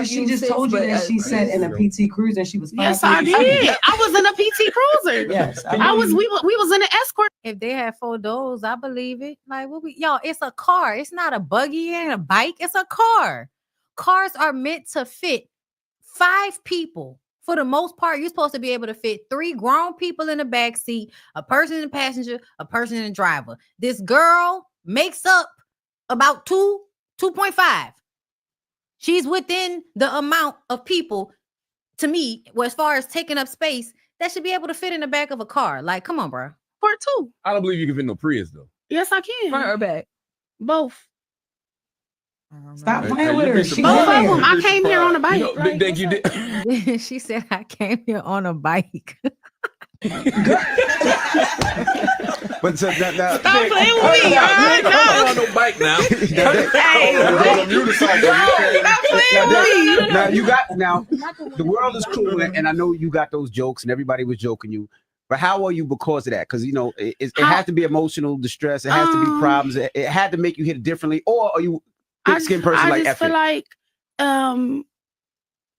Speaker 9: She just told you that she said in a PT Cruiser and she was.
Speaker 8: Yes, I did. I was in a PT Cruiser.
Speaker 9: Yes,
Speaker 8: I was. We was in an escort.
Speaker 1: If they had 4 doors, I believe it. Like y'all, it's a car. It's not a buggy and a bike. It's a car. Cars are meant to fit 5 people. For the most part, you're supposed to be able to fit 3 grown people in the back seat, a person in the passenger, a person in the driver. This girl makes up about 2.5. She's within the amount of people, to me, as far as taking up space, that should be able to fit in the back of a car. Like, come on, bro.
Speaker 8: Part 2.
Speaker 11: I don't believe you can fit no Prius though.
Speaker 8: Yes, I can.
Speaker 12: Front or back?
Speaker 8: Both.
Speaker 9: Stop playing with her.
Speaker 8: Both of them. I came here on a bike.
Speaker 11: Big Dank, you did.
Speaker 1: She said, I came here on a bike.
Speaker 10: But so now,
Speaker 8: stop playing with me.
Speaker 11: I'm not on no bike now.
Speaker 10: Now you got the world is cruel, and I know you got those jokes, and everybody was joking you. But how are you because of that? Because you know it has to be emotional distress. It has to be problems. It had to make you hit it differently, or are you thick-skinned person like
Speaker 8: I just feel like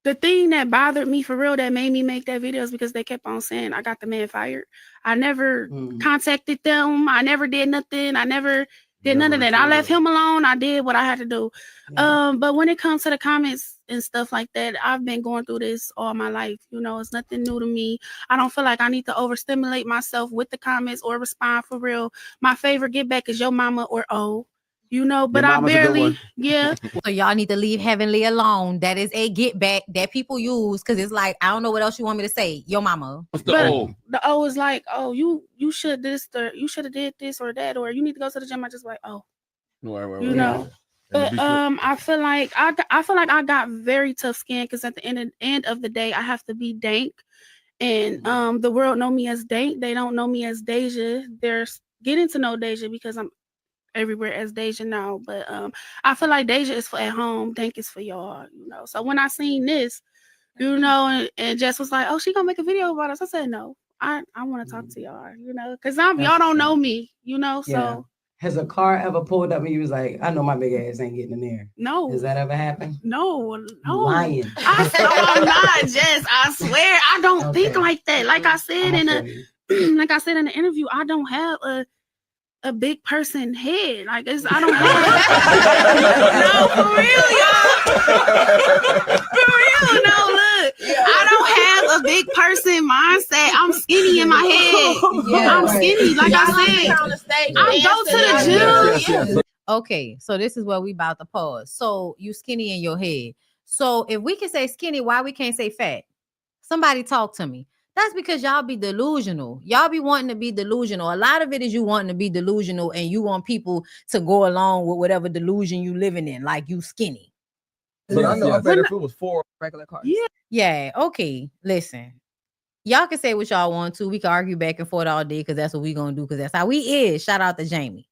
Speaker 8: the thing that bothered me for real that made me make that video is because they kept on saying I got the man fired. I never contacted them. I never did nothing. I never did none of that. I left him alone. I did what I had to do. But when it comes to the comments and stuff like that, I've been going through this all my life. You know, it's nothing new to me. I don't feel like I need to overstimulate myself with the comments or respond for real. My favorite get back is your mama or oh. You know, but I barely,
Speaker 1: So y'all need to leave Heavenly alone. That is a get back that people use because it's like, I don't know what else you want me to say. Your mama.
Speaker 11: What's the O?
Speaker 8: The O is like, oh, you should this or you should have did this or that, or you need to go to the gym. I just like, oh, you know. But I feel like I got very tough skin because at the end of the day, I have to be Dank, and the world know me as Dank. They don't know me as Deja. They're getting to know Deja because I'm everywhere as Deja now, but I feel like Deja is for at home, Dank is for y'all, you know. So when I seen this, you know, and Jess was like, oh, she gonna make a video about us. I said no, I want to talk to y'all, you know, because y'all don't know me, you know. So
Speaker 9: has a car ever pulled up and you was like, I know my big ass ain't getting in there?
Speaker 8: No.
Speaker 9: Has that ever happened?
Speaker 8: No.
Speaker 9: Lying.
Speaker 8: I'm not, Jess. I swear I don't think like that. Like I said in the interview, I don't have a big person head. Like I don't have no, for real, y'all. For real, no, look. I don't have a big person mindset. I'm skinny in my head. I'm skinny. Like I said, I go to the gym.
Speaker 1: Okay, so this is what we about to pause. So you skinny in your head. So if we can say skinny, why we can't say fat? Somebody talk to me. That's because y'all be delusional. Y'all be wanting to be delusional. A lot of it is you wanting to be delusional and you want people to go along with whatever delusion you living in, like you skinny.
Speaker 11: But I know, I bet if it was 4
Speaker 12: regular cars.
Speaker 1: Yeah, okay. Listen. Y'all can say what y'all want to. We can argue back and forth all day because that's what we gonna do, because that's how we is. Shout out to Jamie.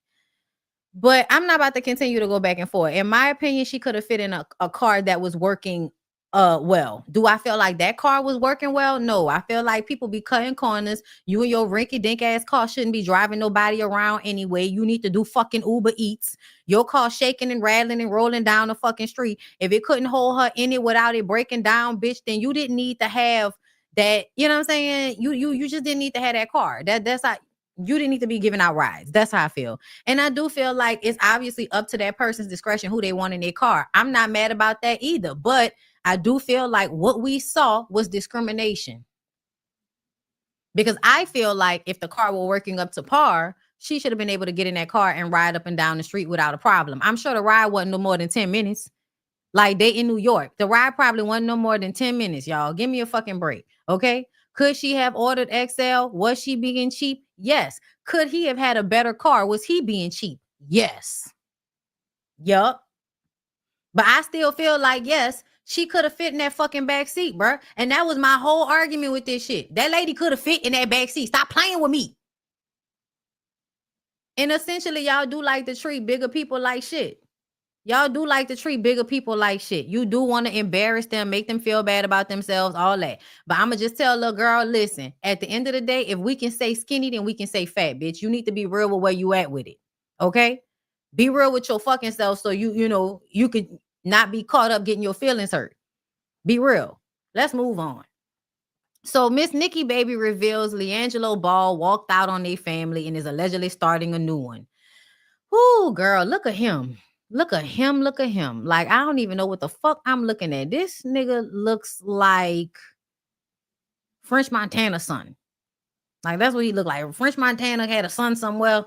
Speaker 1: But I'm not about to continue to go back and forth. In my opinion, she could have fit in a car that was working well. Do I feel like that car was working well? No. I feel like people be cutting corners. You and your rinky-dink ass car shouldn't be driving nobody around anyway. You need to do fucking Uber Eats. Your car shaking and rattling and rolling down the fucking street. If it couldn't hold her in it without it breaking down, bitch, then you didn't need to have that. You know what I'm saying? You just didn't need to have that car. That's how you didn't need to be giving out rides. That's how I feel. And I do feel like it's obviously up to that person's discretion who they want in their car. I'm not mad about that either, but I do feel like what we saw was discrimination. Because I feel like if the car were working up to par, she should have been able to get in that car and ride up and down the street without a problem. I'm sure the ride wasn't no more than 10 minutes. Like they in New York. The ride probably wasn't no more than 10 minutes, y'all. Give me a fucking break, okay? Could she have ordered XL? Was she being cheap? Yes. Could he have had a better car? Was he being cheap? Yes. Yup. But I still feel like, yes, she could have fit in that fucking back seat, bro. And that was my whole argument with this shit. That lady could have fit in that back seat. Stop playing with me. And essentially, y'all do like to treat bigger people like shit. Y'all do like to treat bigger people like shit. You do want to embarrass them, make them feel bad about themselves, all that. But I'm going to just tell a little girl, listen, at the end of the day, if we can say skinny, then we can say fat, bitch. You need to be real with where you at with it. Okay? Be real with your fucking self so you could not be caught up getting your feelings hurt. Be real. Let's move on. So Miss Nikki Baby reveals LiAngelo Ball walked out on their family and is allegedly starting a new one. Ooh, girl, look at him. Look at him. Look at him. Like, I don't even know what the fuck I'm looking at. This nigga looks like French Montana's son. Like, that's what he looked like. French Montana had a son somewhere.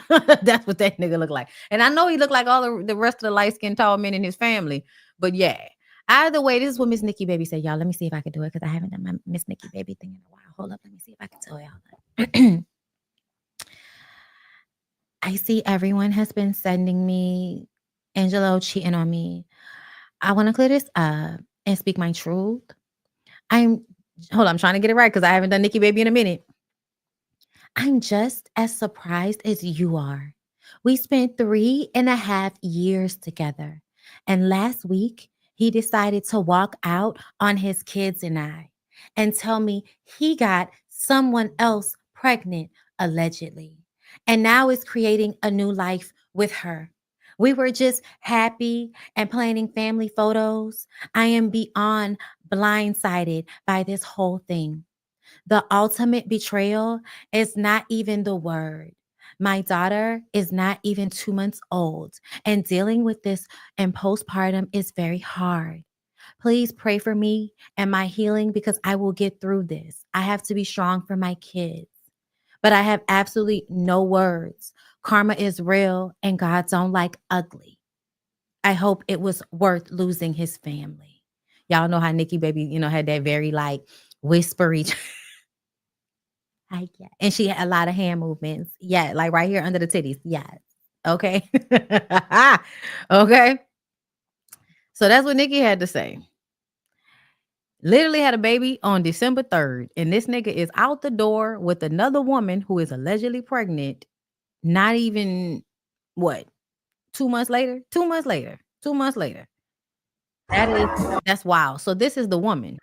Speaker 1: That's what that nigga looked like. And I know he looked like all the rest of the light-skinned tall men in his family. But yeah. Either way, this is what Miss Nikki Baby said. Y'all, let me see if I can do it because I haven't done my Miss Nikki Baby thing in a while. Hold up. Let me see if I can tell y'all that. I see everyone has been sending me Angelo cheating on me. I want to clear this up and speak my truth. I'm trying to get it right because I haven't done Nikki Baby in a minute. I'm just as surprised as you are. We spent 3.5 years together. And last week, he decided to walk out on his kids and I and tell me he got someone else pregnant, allegedly. And now is creating a new life with her. We were just happy and planning family photos. I am beyond blindsided by this whole thing. The ultimate betrayal is not even the word. My daughter is not even 2 months old, and dealing with this in postpartum is very hard. Please pray for me and my healing because I will get through this. I have to be strong for my kids. But I have absolutely no words. Karma is real and God don't like ugly. I hope it was worth losing his family. Y'all know how Nikki Baby, had that very whispery. And she had a lot of hand movements. Yeah, like right here under the titties. Yes. Okay. Okay. So that's what Nikki had to say. Literally had a baby on December 3rd. And this nigga is out the door with another woman who is allegedly pregnant. Not even, 2 months later? 2 months later. 2 months later. That's wild. So this is the woman.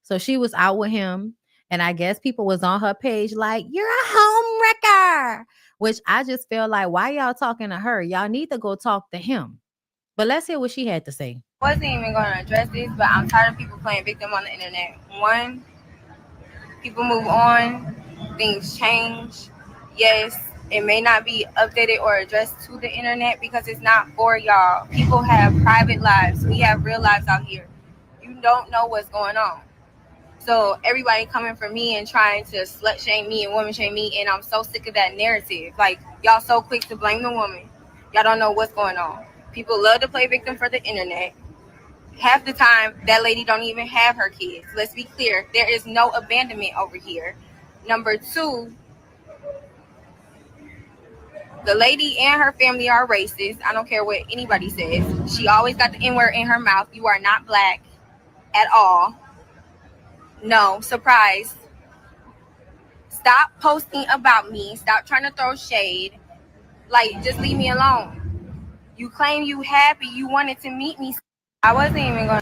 Speaker 1: So she was out with him. And I guess people was on her page like, you're a home wrecker. Which I just feel like, why y'all talking to her? Y'all need to go talk to him. But let's hear what she had to say.
Speaker 13: I wasn't even going to address this, but I'm tired of people playing victim on the internet. One, people move on. Things change. Yes, it may not be updated or addressed to the internet because it's not for y'all. People have private lives. We have real lives out here. You don't know what's going on. So everybody coming for me and trying to slut shame me and woman shame me, and I'm so sick of that narrative. Like, y'all so quick to blame the woman. Y'all don't know what's going on. People love to play victim for the internet. Half the time, that lady don't even have her kids. Let's be clear. There is no abandonment over here. Number two, the lady and her family are racist. I don't care what anybody says. She always got the N-word in her mouth. You are not black at all. No, surprise. Stop posting about me. Stop trying to throw shade. Like, just leave me alone. You claim you happy. You wanted to meet me. I wasn't even going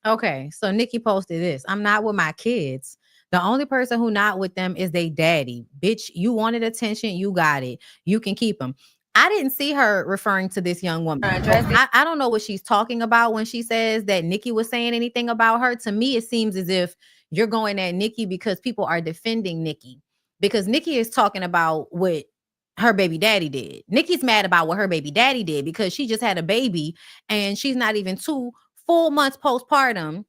Speaker 13: to.
Speaker 1: Okay, so Nikki posted this. I'm not with my kids. The only person who not with them is they daddy. Bitch, you wanted attention. You got it. You can keep them. I didn't see her referring to this young woman. I don't know what she's talking about when she says that Nikki was saying anything about her. To me, it seems as if you're going at Nikki because people are defending Nikki. Because Nikki is talking about what her baby daddy did. Nikki's mad about what her baby daddy did because she just had a baby and she's not even 2 full months postpartum.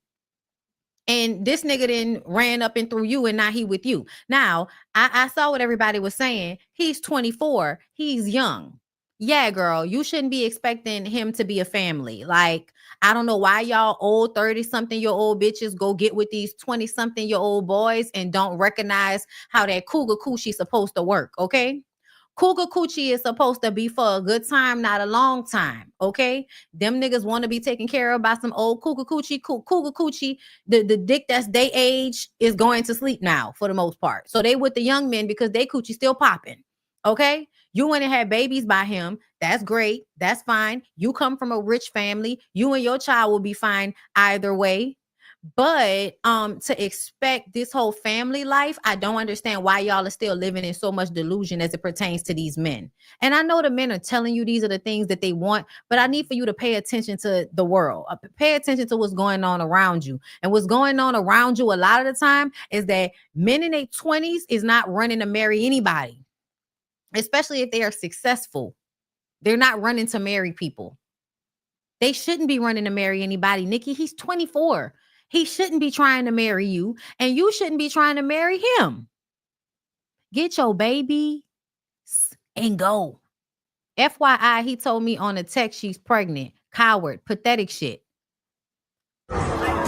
Speaker 1: And this nigga then ran up and through you and now he with you. Now, I saw what everybody was saying. He's 24. He's young. Yeah, girl, you shouldn't be expecting him to be a family. Like, I don't know why y'all old 30-something-year-old bitches go get with these 20-something-year-old boys and don't recognize how that cougar coochie's supposed to work, okay? Cougar coochie is supposed to be for a good time, not a long time, okay? Them niggas want to be taken care of by some old cougar coochie. Cougar coochie, the dick that's they age is going to sleep now for the most part. So they with the young men because they coochie still popping, okay? You went and had babies by him. That's great. That's fine. You come from a rich family. You and your child will be fine either way. But to expect this whole family life, I don't understand why y'all are still living in so much delusion as it pertains to these men. And I know the men are telling you these are the things that they want, but I need for you to pay attention to the world. Pay attention to what's going on around you. And what's going on around you a lot of the time is that men in their 20s is not running to marry anybody, especially if they are successful. They're not running to marry people. They shouldn't be running to marry anybody. Nikki, he's 24. He shouldn't be trying to marry you, and you shouldn't be trying to marry him. Get your baby and go. FYI, he told me on a text she's pregnant. Coward, pathetic shit.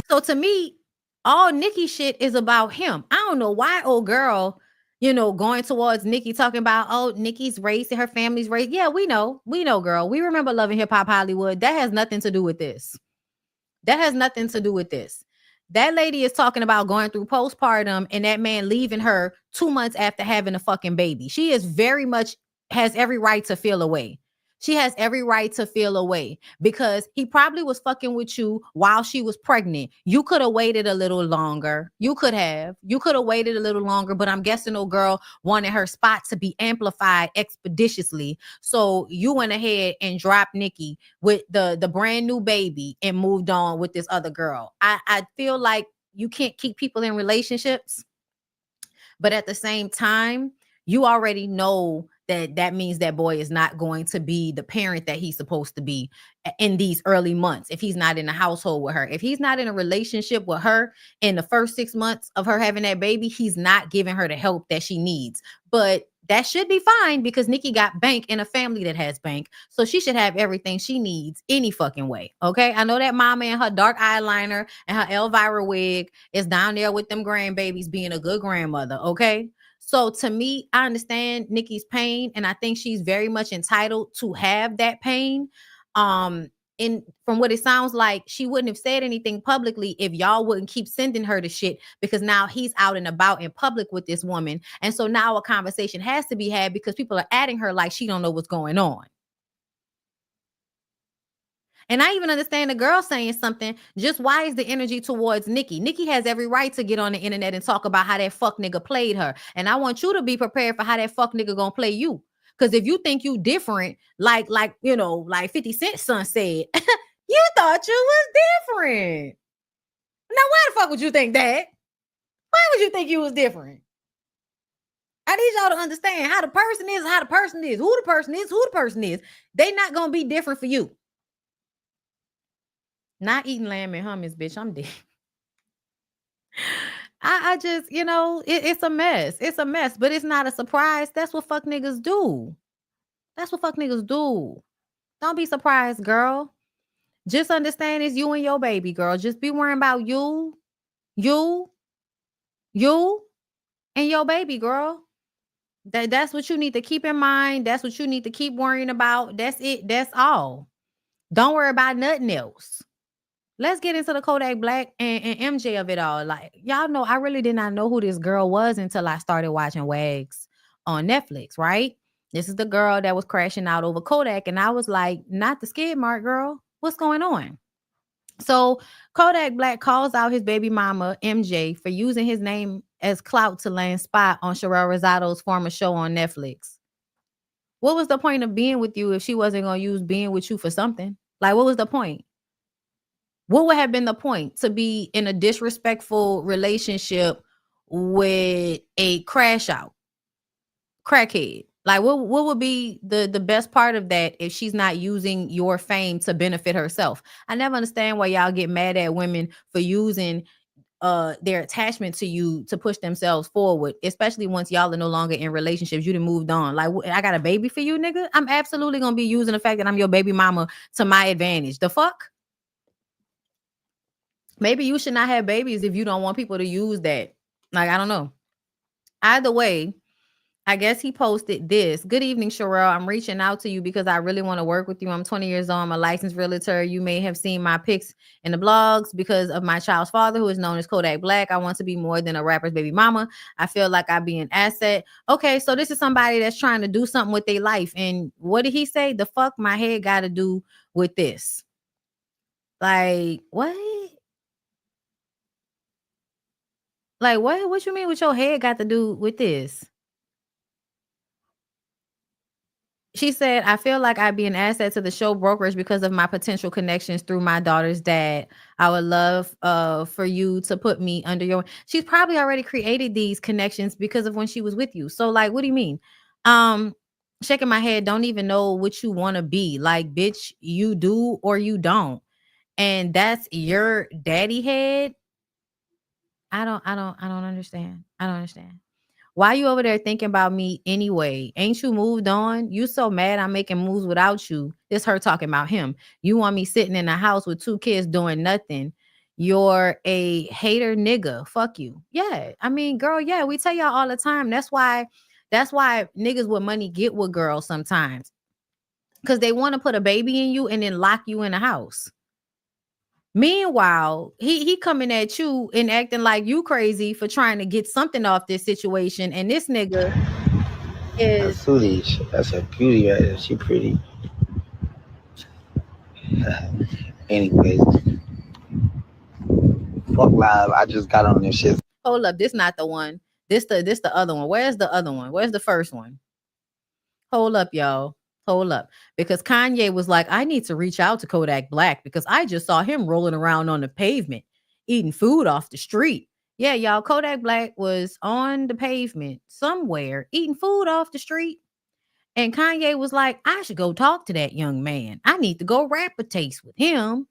Speaker 1: So to me, all Nikki shit is about him. I don't know why old girl, going towards Nikki talking about, oh, Nikki's race and her family's race. Yeah, we know, girl. We remember Loving Hip Hop Hollywood. That has nothing to do with this. That lady is talking about going through postpartum and that man leaving her 2 months after having a fucking baby. She is very much has every right to feel away. She has every right to feel away because he probably was fucking with you while she was pregnant. You could have waited a little longer. You could have waited a little longer, but I'm guessing old girl wanted her spot to be amplified expeditiously. So you went ahead and dropped Nikki with the brand new baby and moved on with this other girl. I feel like you can't keep people in relationships, but at the same time, you already know that means that boy is not going to be the parent that he's supposed to be in these early months. If he's not in a household with her, if he's not in a relationship with her in the first 6 months of her having that baby, he's not giving her the help that she needs. But that should be fine because Nikki got bank in a family that has bank. So she should have everything she needs any fucking way. Okay. I know that mama and her dark eyeliner and her Elvira wig is down there with them grandbabies being a good grandmother. Okay. So to me, I understand Nikki's pain, and I think she's very much entitled to have that pain. And from what it sounds like, she wouldn't have said anything publicly if y'all wouldn't keep sending her the shit, because now he's out and about in public with this woman. And so now a conversation has to be had because people are adding her like she don't know what's going on. And I even understand the girl saying something. Just why is the energy towards Nikki? Nikki has every right to get on the internet and talk about how that fuck nigga played her. And I want you to be prepared for how that fuck nigga gonna play you. Because if you think you different, like 50 Cent's son said, you thought you was different. Now, why the fuck would you think that? Why would you think you was different? I need y'all to understand how the person is, who the person is. They not gonna be different for you. Not eating lamb and hummus, bitch. I'm dead. I just, it's a mess. It's a mess, but it's not a surprise. That's what fuck niggas do. That's Don't be surprised, girl. Just understand it's you and your baby, girl. Just be worrying about you, and your baby, girl. That's what you need to keep in mind. That's what you need to keep worrying about. That's it. That's all. Don't worry about nothing else. Let's get into the Kodak Black and MJ of it all. Like, y'all know, I really did not know who this girl was until I started watching Wags on Netflix, right? This is the girl that was crashing out over Kodak. And I was like, not the skid mark, girl. What's going on? So Kodak Black calls out his baby mama, MJ, for using his name as clout to land spot on Sherelle Rosado's former show on Netflix. What was the point of being with you if she wasn't going to use being with you for something? Like, what was the point? What would have been the point to be in a disrespectful relationship with a crash out crackhead? Like, what would be the best part of that if she's not using your fame to benefit herself? I never understand why y'all get mad at women for using their attachment to you to push themselves forward, especially once y'all are no longer in relationships. You done moved on. Like, I got a baby for you, nigga. I'm absolutely gonna be using the fact that I'm your baby mama to my advantage. The fuck? Maybe you should not have babies if you don't want people to use that. Like, I don't know. Either way, I guess he posted this. Good evening, Sherelle. I'm reaching out to you because I really want to work with you. I'm 20 years old. I'm a licensed realtor. You may have seen my pics in the blogs because of my child's father, who is known as Kodak Black. I want to be more than a rapper's baby mama. I feel like I'd be an asset. Okay, so this is somebody that's trying to do something with their life. And what did he say? The fuck my head got to do with this? Like, what? Like, what you mean what your head got to do with this? She said, I feel like I'd be an asset to the show brokerage because of my potential connections through my daughter's dad. I would love for you to put me under your... She's probably already created these connections because of when she was with you. So, like, what do you mean? Shaking my head, don't even know what you want to be. Like, bitch, you do or you don't. And that's your daddy head. I don't understand. I don't understand. Why you over there thinking about me anyway? Ain't you moved on? You so mad I'm making moves without you. This her talking about him. You want me sitting in a house with 2 kids doing nothing. You're a hater nigga. Fuck you. Yeah. I mean, girl, yeah, we tell y'all all the time. That's why niggas with money get with girls sometimes. Because they want to put a baby in you and then lock you in a house. Meanwhile, he coming at you and acting like you crazy for trying to get something off this situation. And this nigga is...
Speaker 14: That's a beauty right there. She pretty. Anyways. Fuck live. I just got on this shit.
Speaker 1: Hold up. This not the one. This the other one. Where's the other one? Where's the first one? Hold up, y'all. Hold up. Because Kanye was like, I need to reach out to Kodak Black because I just saw him rolling around on the pavement, eating food off the street. Yeah, y'all, Kodak Black was on the pavement somewhere, eating food off the street. And Kanye was like, I should go talk to that young man. I need to go rap a taste with him.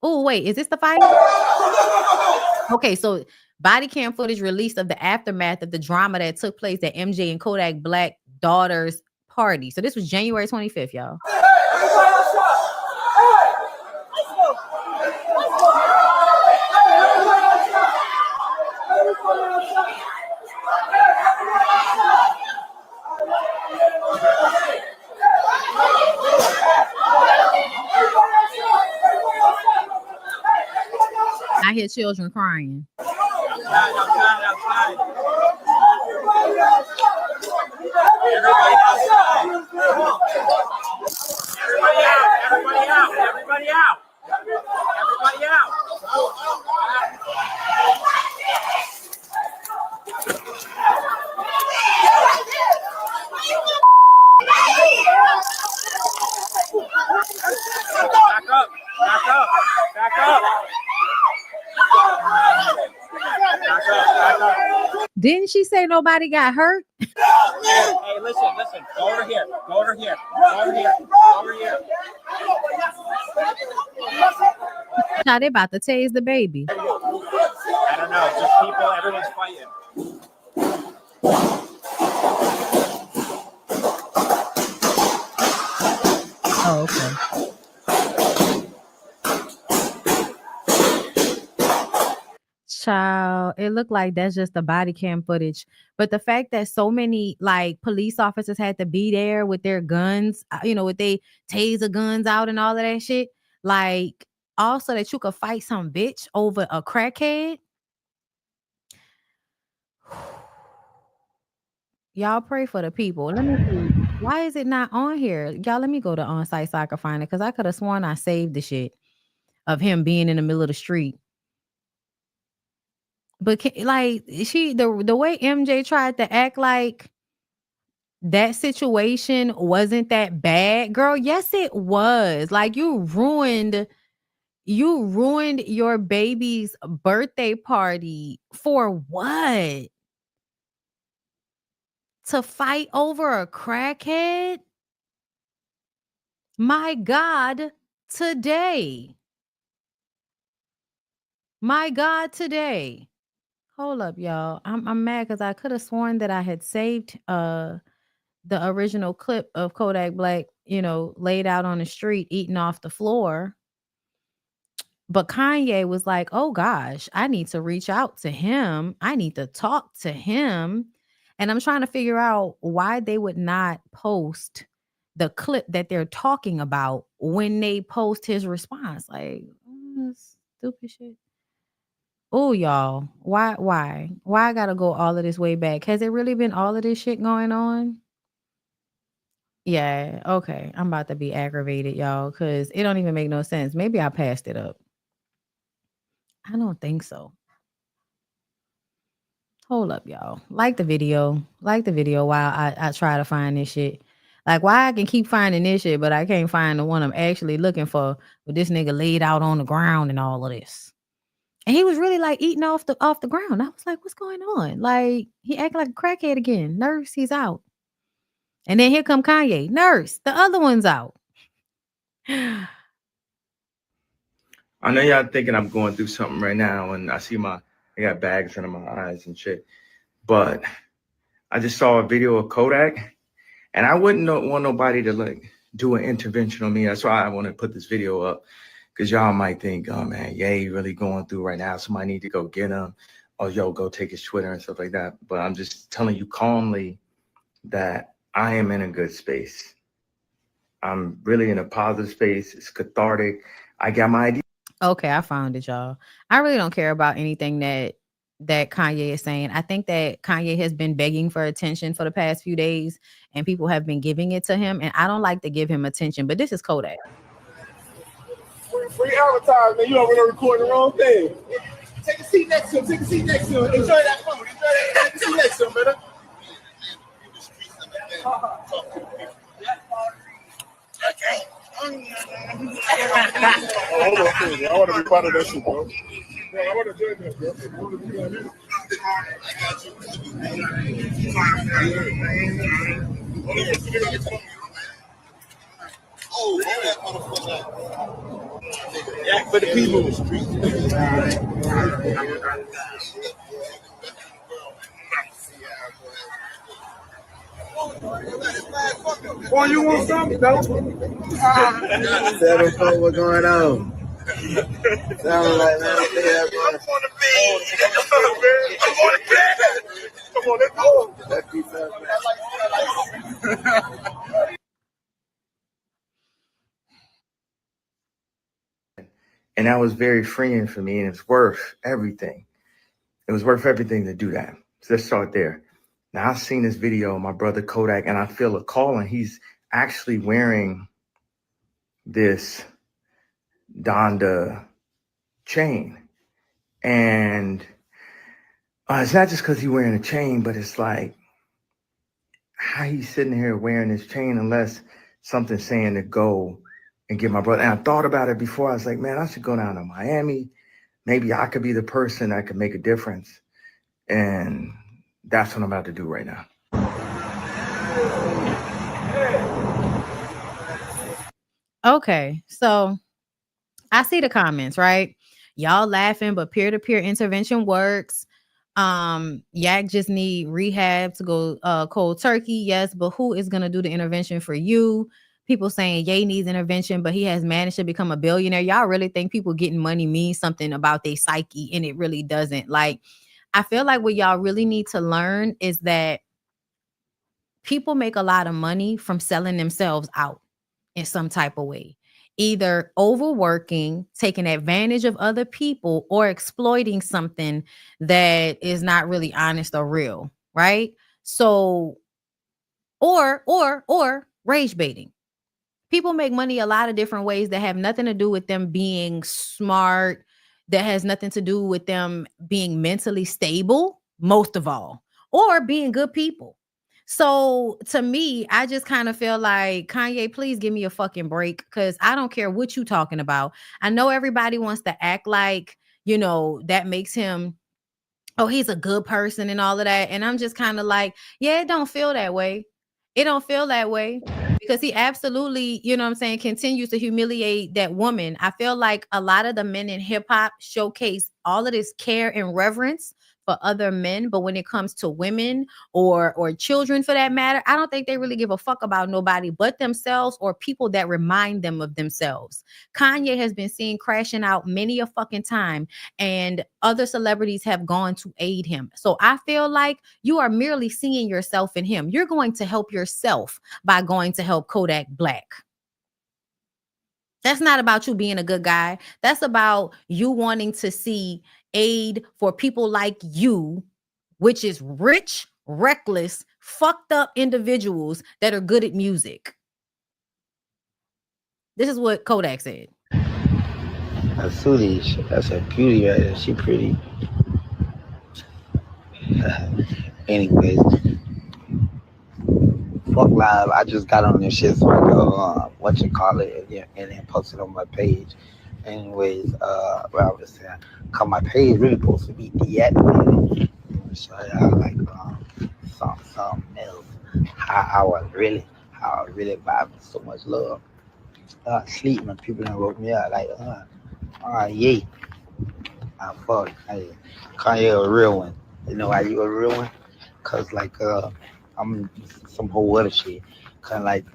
Speaker 1: Oh, wait, is this the fight? Okay, so body cam footage released of the aftermath of the drama that took place at MJ and Kodak Black daughter's party. So this was January 25th, y'all. I hear children crying.
Speaker 15: Everybody out. Back up.
Speaker 1: Didn't she say nobody got hurt?
Speaker 15: Hey, listen. Go over here.
Speaker 1: Now they about to tase the baby.
Speaker 15: I don't know. Just people. Everyone's fighting.
Speaker 1: Oh, Okay. Child, it looked like that's just the body cam footage. But the fact that so many like police officers had to be there with their guns, with they taser guns out and all of that shit, like also that you could fight some bitch over a crackhead. Y'all pray for the people. Let me see. Why is it not on here? Y'all, let me go to on site so I can find it, because I could have sworn I saved the shit of him being in the middle of the street. But the way MJ tried to act like that situation wasn't that bad, girl. Yes, it was. Like you ruined your baby's birthday party for what? To fight over a crackhead? My God, today. My God, today. Hold up, y'all. I'm mad because I could have sworn that I had saved the original clip of Kodak Black, laid out on the street eating off the floor. But Kanye was like, oh gosh, I need to reach out to him. I need to talk to him. And I'm trying to figure out why they would not post the clip that they're talking about when they post his response. Like, stupid shit. Oh, y'all, why I gotta go all of this way back? Has it really been all of this shit going on? Yeah, okay. I'm about to be aggravated, y'all, because it don't even make no sense. Maybe I passed it up. I don't think so. Hold up, y'all. Like the video while I try to find this shit. Like, why I can keep finding this shit, but I can't find the one I'm actually looking for with this nigga laid out on the ground and all of this. And he was really like eating off the ground. I was like, what's going on? Like, he acting like a crackhead again. Nurse, he's out. And then here come Kanye. Nurse, the other one's out.
Speaker 16: I know y'all thinking I'm going through something right now, and I got bags under my eyes and shit. But I just saw a video of Kodak, and I wouldn't want nobody to like do an intervention on me. That's why I want to put this video up. Because y'all might think, oh, man, he really going through right now. Somebody need to go get him. Oh, yo, go take his Twitter and stuff like that. But I'm just telling you calmly that I am in a good space. I'm really in a positive space. It's cathartic. I got my idea.
Speaker 1: Okay, I found it, y'all. I really don't care about anything that Kanye is saying. I think that Kanye has been begging for attention for the past few days, and people have been giving it to him. And I don't like to give him attention, but this is Kodak.
Speaker 17: Free advertisement. You over there recording the wrong thing. Take a seat next to him. Enjoy that food. Take a seat next to him, brother. Okay. Hold on, I want to be part of that shit, bro. I want to join that, bro. I want to be down here. Oh, that motherfucker. Yeah, for the people. Boy, you want something, though?
Speaker 18: 7-4, what's going on? Sound like that.
Speaker 17: I'm on the bed. I'm on the bed. Come on, let's go.
Speaker 16: And that was very freeing for me, and it's worth everything. It was worth everything to do that. So let's start there. Now, I've seen this video of my brother Kodak, and I feel a call, and he's actually wearing this Donda chain. And it's not just because he's wearing a chain, but it's like how he's sitting here wearing this chain unless something's saying to go and get my brother. And I thought about it before. I was like, man, I should go down to Miami. Maybe I could be the person that could make a difference. And that's what I'm about to do right now.
Speaker 1: Okay, so I see the comments, right? Y'all laughing, but peer-to-peer intervention works. Yak just need rehab to go cold turkey. Yes, but who is gonna do the intervention for you? people saying Ye needs intervention, but he has managed to become a billionaire. Y'all really think people getting money means something about their psyche, and it really doesn't. Like, I feel like what y'all really need to learn is that people make a lot of money from selling themselves out in some type of way, either overworking, taking advantage of other people, or exploiting something that is not really honest or real, right? So, or rage baiting. People make money a lot of different ways that have nothing to do with them being smart, that has nothing to do with them being mentally stable, most of all, or being good people. So to me, I just kind of feel like, Kanye, please give me a fucking break, because I don't care what you talking about. I know everybody wants to act like, you know, that makes him, oh, he's a good person and all of that. And I'm just kind of like, yeah, it don't feel that way. It don't feel that way, because he absolutely, you know what I'm saying, continues to humiliate that woman. I feel like a lot of the men in hip hop showcase all of this care and reverence for other men, but when it comes to women or children, for that matter, I don't think they really give a fuck about nobody but themselves or people that remind them of themselves. Kanye has been seen crashing out many a fucking time, and other celebrities have gone to aid him. So I feel like you are merely seeing yourself in him. You're going to help yourself by going to help Kodak Black. That's not about you being a good guy. That's about you wanting to see aid for people like you, which is rich, reckless, fucked up individuals that are good at music. This is what Kodak said.
Speaker 14: That's Sudie. That's a beauty right there. She pretty. Anyways, fuck live. I just got on this shit so I go, and then post it on my page. Anyways, what I was saying, cause my page really supposed to be deactivated. So I like something else. How I really vibe with so much love. Sleep when people done woke me up like, yeah. Fuck, Kanye a real one. You know why you a real one? Cause like I'm some whole other shit. Cause like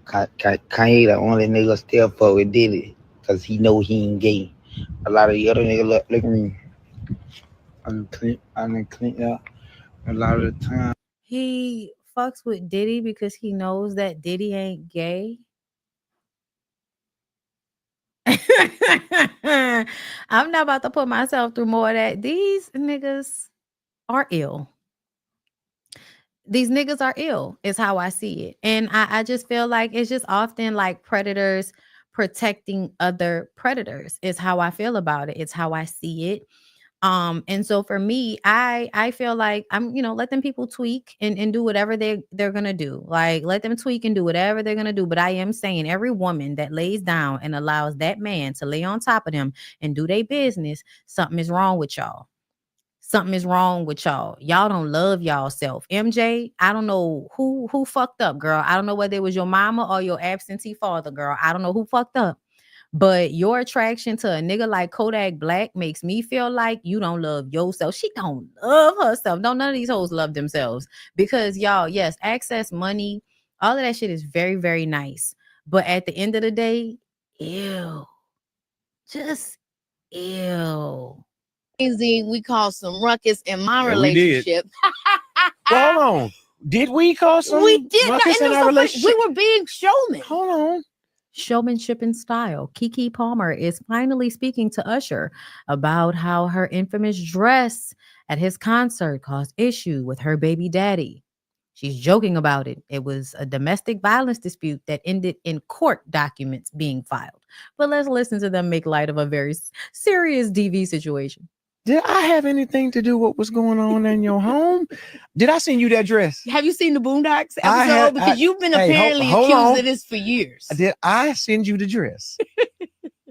Speaker 14: Kanye the only nigga still fuck with Diddy, cause he know he ain't gay. A lot of the other niggas look at me. I'm clean, yeah. A lot of the time
Speaker 1: He fucks with Diddy because he knows that Diddy ain't gay. I'm not about to put myself through more of that. These niggas are ill. These niggas are ill is how I see it. And I just feel like it's just often like predators protecting other predators is how I feel about it. It's how I see it. And so for me, I feel like I'm, let them people tweak and do whatever they're gonna do. Like, let them tweak and do whatever they're gonna do. But I am saying every woman that lays down and allows that man to lay on top of them and do their business, something is wrong with y'all. Something is wrong with y'all. Y'all don't love y'all self. MJ, I don't know who fucked up, girl. I don't know whether it was your mama or your absentee father, girl. I don't know who fucked up. But your attraction to a nigga like Kodak Black makes me feel like you don't love yourself. She don't love herself. None of these hoes love themselves. Because y'all, yes, access, money, all of that shit is very, very nice. But at the end of the day, ew. Just ew.
Speaker 19: We caused some ruckus in my relationship.
Speaker 20: Well, hold on. Did we cause some ruckus in our relationship?
Speaker 19: We were being showmen.
Speaker 20: Hold on.
Speaker 1: Showmanship in style. Kiki Palmer is finally speaking to Usher about how her infamous dress at his concert caused issue with her baby daddy. She's joking about it. It was a domestic violence dispute that ended in court documents being filed. But let's listen to them make light of a very serious DV situation.
Speaker 20: Did I have anything to do with what's going on in your home? Did I send you that dress?
Speaker 19: Have you seen the Boondocks episode? Because you've been apparently accused of this for years.
Speaker 20: Did I send you the dress?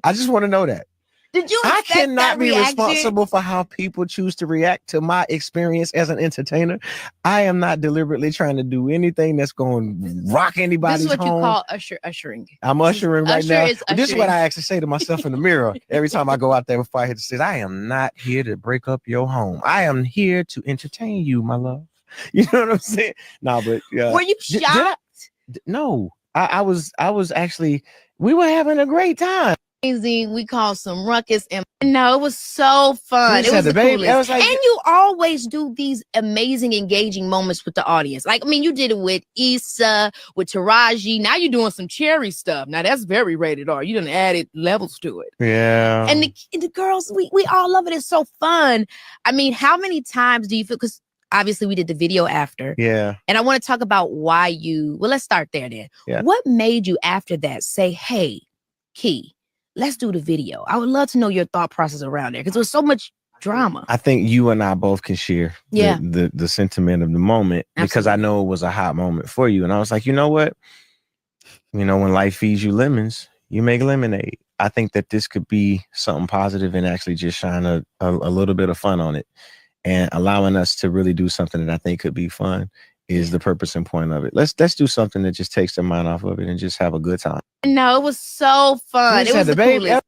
Speaker 20: I just want to know that.
Speaker 19: Did you?
Speaker 20: I cannot be responsible for how people choose to react to my experience as an entertainer. I am not deliberately trying to do anything that's going to rock anybody's home.
Speaker 19: This is what you call ushering.
Speaker 20: I'm ushering right now. This is what I actually say to myself in the mirror every time I go out there before I hit the stage. I am not here to break up your home. I am here to entertain you, my love. You know what I'm saying? No, but
Speaker 19: were you shocked
Speaker 20: No, I was actually, we were having a great time.
Speaker 19: We called some ruckus, and no, it was so fun.
Speaker 20: We
Speaker 19: It was
Speaker 20: said
Speaker 19: the
Speaker 20: the baby.
Speaker 19: coolest.
Speaker 20: I was like-
Speaker 19: and you always do these amazing, engaging moments with the audience. Like, I mean, you did it with Issa, with Taraji. Now you're doing some Cherry stuff. Now that's very rated R. You done added levels to it.
Speaker 20: Yeah.
Speaker 19: And the girls, we all love it. It's so fun. I mean, how many times do you feel? Because obviously we did the video after.
Speaker 20: Yeah.
Speaker 19: And I want to talk about why you. Well, let's start there then.
Speaker 20: Yeah.
Speaker 19: What made you after that say, "Hey, Key, let's do the video"? I would love to know your thought process around there because there was so much drama.
Speaker 20: I think you and I both can share
Speaker 19: Yeah.
Speaker 20: the sentiment of the moment because I know it was a hot moment for you. And I was like, you know what? You know, when life feeds you lemons, you make lemonade. I think that this could be something positive and actually just shine a little bit of fun on it and allowing us to really do something that I think could be fun is the purpose and point of it. Let's do something that just takes the mind off of it and just have a good time.
Speaker 19: No, it was so fun. It was the coolest.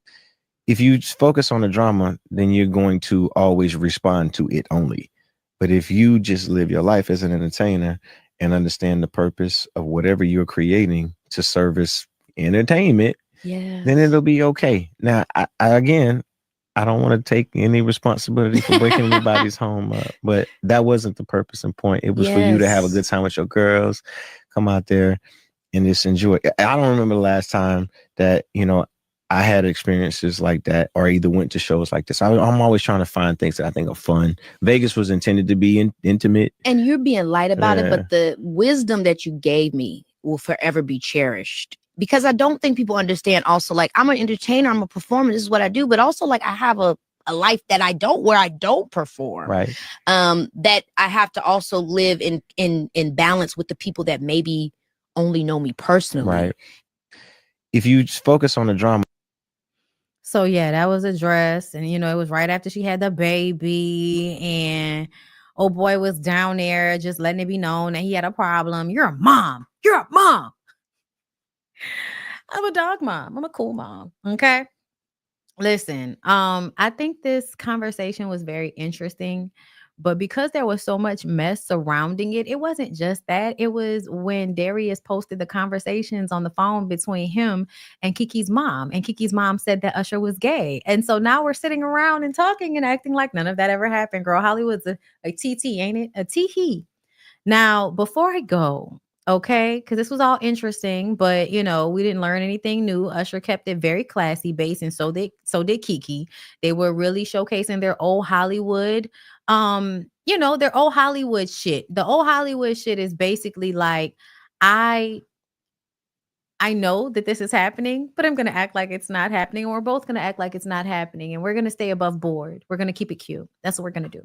Speaker 20: If you focus on the drama, then you're going to always respond to it only. But if you just live your life as an entertainer and understand the purpose of whatever you're creating to service entertainment, then it'll be okay. Now, I don't want to take any responsibility for breaking anybody's home up, but that wasn't the purpose and point. It was for you to have a good time with your girls, come out there and just enjoy. I don't remember the last time that, you know, I had experiences like that or either went to shows like this. I'm always trying to find things that I think are fun. Vegas was intended to be intimate.
Speaker 19: And you're being light about it, but the wisdom that you gave me will forever be cherished. Because I don't think people understand also, like, I'm an entertainer, I'm a performer, this is what I do, but also like I have a life that I don't perform.
Speaker 20: Right.
Speaker 19: That I have to also live in balance with the people that maybe only know me personally.
Speaker 20: Right. If you just focus on the drama.
Speaker 1: So yeah, that was addressed. And you know, it was right after she had the baby and old boy was down there just letting it be known that he had a problem. You're a mom. You're a mom. I'm a dog mom. I'm a cool mom. Okay. Listen, I think this conversation was very interesting, but because there was so much mess surrounding it, it wasn't just that. It was when Darius posted the conversations on the phone between him and Kiki's mom, and Kiki's mom said that Usher was gay. And so now we're sitting around and talking and acting like none of that ever happened. Girl, Hollywood's a TT, ain't it? A tee-hee. Now, before I go, okay, because this was all interesting, but you know, we didn't learn anything new. Usher kept it very classy based, and so did Kiki. They were really showcasing their old Hollywood, you know, their old Hollywood shit. The old Hollywood shit is basically like, I know that this is happening, but I'm gonna act like it's not happening, and we're both gonna act like it's not happening, and we're gonna stay above board. We're gonna keep it cute. That's what we're gonna do,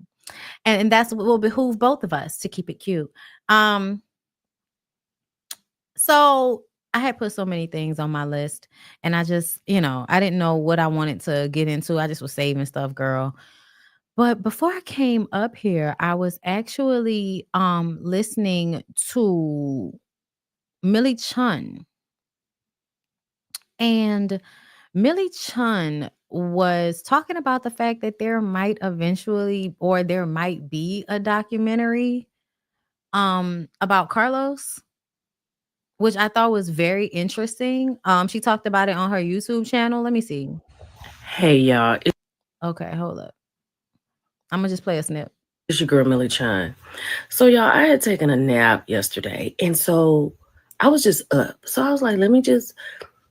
Speaker 1: and that's what will behoove both of us to keep it cute. So I had put so many things on my list and I just, you know, I didn't know what I wanted to get into. I just was saving stuff, girl. But before I came up here, I was actually listening to Millie Chun. And Millie Chun was talking about the fact that there might eventually, or there might be a documentary about Carlos, which I thought was very interesting. She talked about it on her YouTube channel. Let me see.
Speaker 21: Hey, y'all.
Speaker 1: Okay, hold up. I'm going to just play a snip.
Speaker 21: It's your girl, Millie Chun. So, y'all, I had taken a nap yesterday. And so I was just up. So I was like, let me just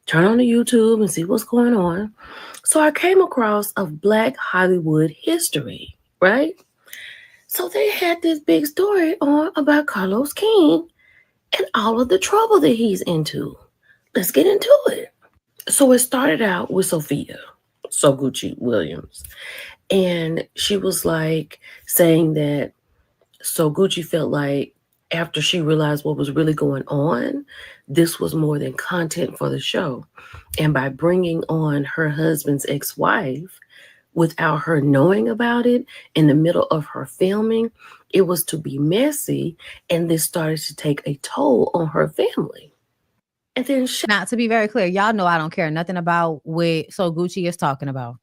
Speaker 21: turn on the YouTube and see what's going on. So I came across a Black Hollywood history, right? So they had this big story on about Carlos King and all of the trouble that he's into. Let's get into it. So it started out with Sophia, So Gucci Williams. And she was like saying that So Gucci felt like after she realized what was really going on, this was more than content for the show. And by bringing on her husband's ex-wife without her knowing about it in the middle of her filming, it was to be messy, and this started to take a toll on her family. And then
Speaker 1: now, to be very clear, y'all know I don't care nothing about what So Gucci is talking about.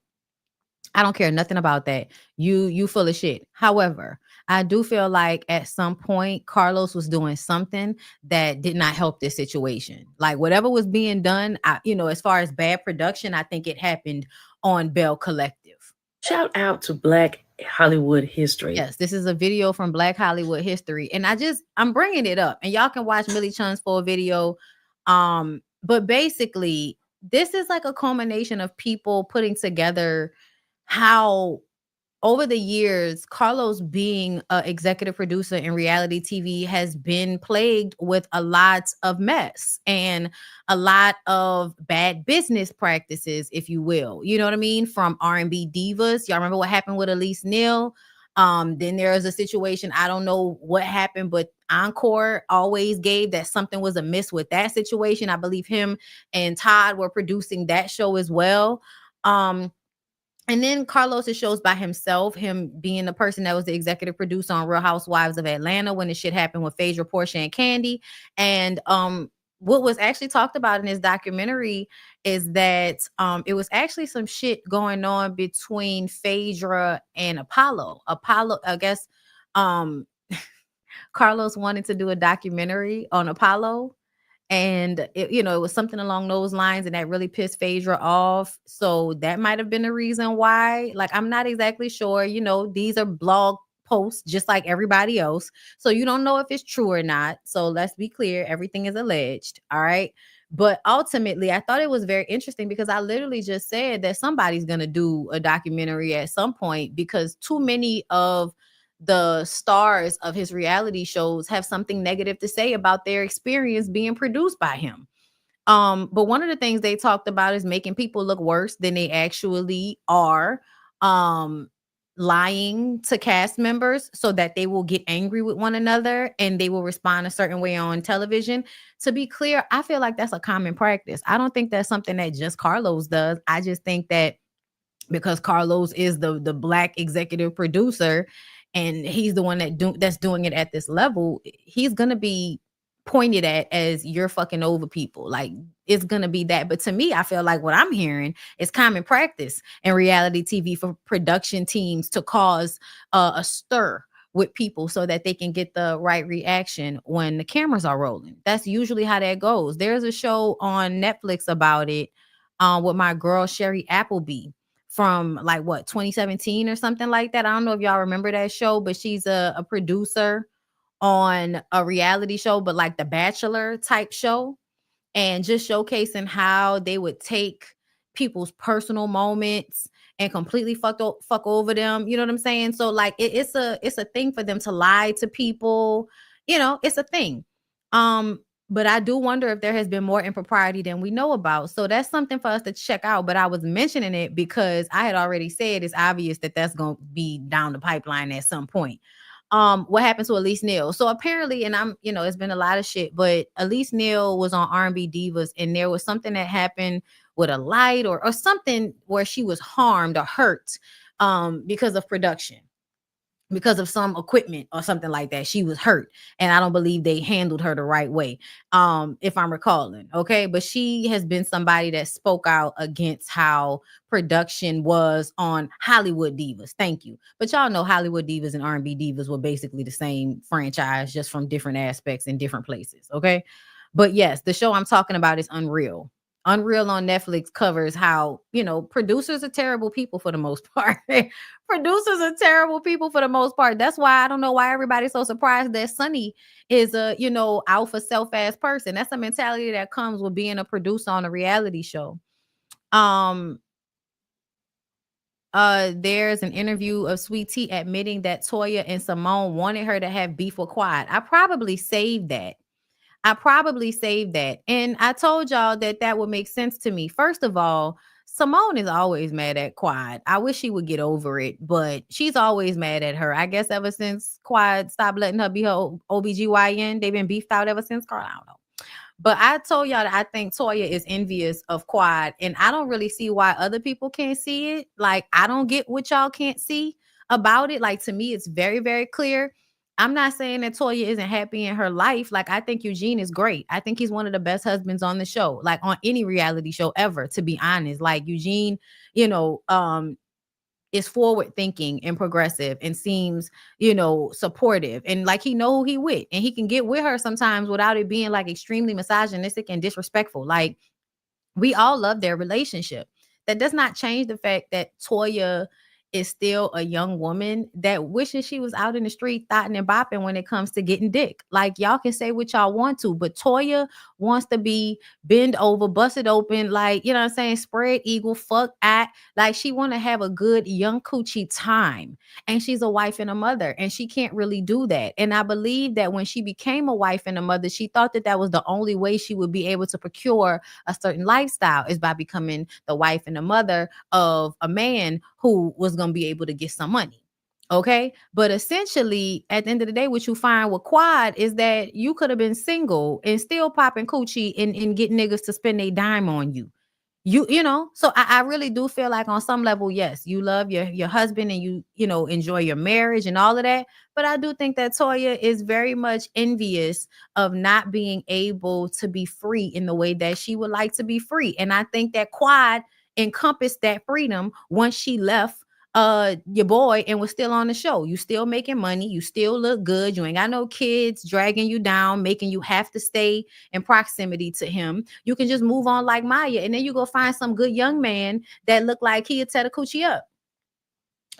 Speaker 1: I don't care nothing about that. You full of shit. However, I do feel like at some point Carlos was doing something that did not help this situation. Like whatever was being done, as far as bad production, I think it happened on Bell Collective.
Speaker 21: Shout out to Black Hollywood history.
Speaker 1: Yes, this is a video from Black Hollywood history, and I'm bringing it up, and y'all can watch Millie Chun's full video. But basically, this is like a culmination of people putting together how over the years, Carlos being an executive producer in reality TV has been plagued with a lot of mess and a lot of bad business practices, if you will. You know what I mean? From R&B divas. Y'all remember what happened with Elise Neal? Then there was a situation, I don't know what happened, but Encore always gave that something was amiss with that situation. I believe him and Todd were producing that show as well. And then Carlos' shows by himself, him being the person that was the executive producer on Real Housewives of Atlanta when the shit happened with Phaedra, Portia, and Candy. And what was actually talked about in this documentary is that it was actually some shit going on between Phaedra and Apollo. I guess Carlos wanted to do a documentary on Apollo. And it was something along those lines, and that really pissed Phaedra off. So that might have been the reason why. Like, I'm not exactly sure. These are blog posts just like everybody else. So you don't know if it's true or not. So let's be clear. Everything is alleged. All right. But ultimately, I thought it was very interesting because I literally just said that somebody's going to do a documentary at some point because too many of the stars of his reality shows have something negative to say about their experience being produced by him. But one of the things they talked about is making people look worse than they actually are, lying to cast members so that they will get angry with one another and they will respond a certain way on television. To be clear, I feel like that's a common practice. I don't think that's something that just Carlos does. I just think that because Carlos is the Black executive producer, and he's the one that's doing it at this level, he's going to be pointed at as you're fucking over people. Like, it's going to be that. But to me, I feel like what I'm hearing is common practice in reality TV for production teams to cause a stir with people so that they can get the right reaction when the cameras are rolling. That's usually how that goes. There's a show on Netflix about it with my girl, Sherry Appleby, from 2017 or something like that. I don't know if y'all remember that show, but she's a producer on a reality show, but like the Bachelor type show, and just showcasing how they would take people's personal moments and completely fuck over them. You know what I'm saying? So like it's a thing for them to lie to people. It's a thing. But I do wonder if there has been more impropriety than we know about. So that's something for us to check out. But I was mentioning it because I had already said it's obvious that that's going to be down the pipeline at some point. What happened to Elise Neal? So apparently, and it's been a lot of shit, but Elise Neal was on R&B Divas, and there was something that happened with a light or something where she was harmed or hurt because of production. Because of some equipment or something like that, she was hurt, and I don't believe they handled her the right way, if I'm recalling. Okay, but she has been somebody that spoke out against how production was on Hollywood Divas. Thank you. But y'all know Hollywood Divas and R&B Divas were basically the same franchise, just from different aspects in different places. Okay, but yes, the show I'm talking about is Unreal. Unreal on Netflix covers how, producers are terrible people for the most part. Producers are terrible people for the most part. That's why I don't know why everybody's so surprised that Sonny is a, alpha self-ass person. That's a mentality that comes with being a producer on a reality show. There's an interview of Sweet Tea admitting that Toya and Simone wanted her to have beef with Quad. I probably saved that. And I told y'all that would make sense to me. First of all, Simone is always mad at Quad. I wish she would get over it, but she's always mad at her. I guess ever since Quad stopped letting her be her OBGYN, they've been beefed out ever since. Girl, I don't know. But I told y'all that I think Toya is envious of Quad, and I don't really see why other people can't see it. Like, I don't get what y'all can't see about it. Like, to me, it's very, very clear. I'm not saying that Toya isn't happy in her life. Like, I think Eugene is great. I think he's one of the best husbands on the show, like on any reality show ever, to be honest. Like, Eugene, is forward thinking and progressive and seems, supportive, and like he know who he with, and he can get with her sometimes without it being like extremely misogynistic and disrespectful. Like, we all love their relationship. That does not change the fact that Toya is still a young woman that wishes she was out in the street thotting and bopping when it comes to getting dick. Like, y'all can say what y'all want to, but Toya wants to be bend over, busted open, like, you know what I'm saying, spread eagle, fuck at, like, she want to have a good young coochie time. And she's a wife and a mother, and she can't really do that. And I believe that when she became a wife and a mother, she thought that that was the only way she would be able to procure a certain lifestyle, is by becoming the wife and the mother of a man who was going to be able to get some money. Okay. But essentially, at the end of the day, what you find with Quad is that you could have been single and still popping coochie and get niggas to spend a dime on you. So I really do feel like on some level, yes, you love your husband and you enjoy your marriage and all of that. But I do think that Toya is very much envious of not being able to be free in the way that she would like to be free. And I think that Quad encompassed that freedom once she left your boy and was still on the show. You still making money, you still look good, you ain't got no kids dragging you down, making you have to stay in proximity to him. You can just move on like Maya, and then you go find some good young man that look like he'd tear the coochie up.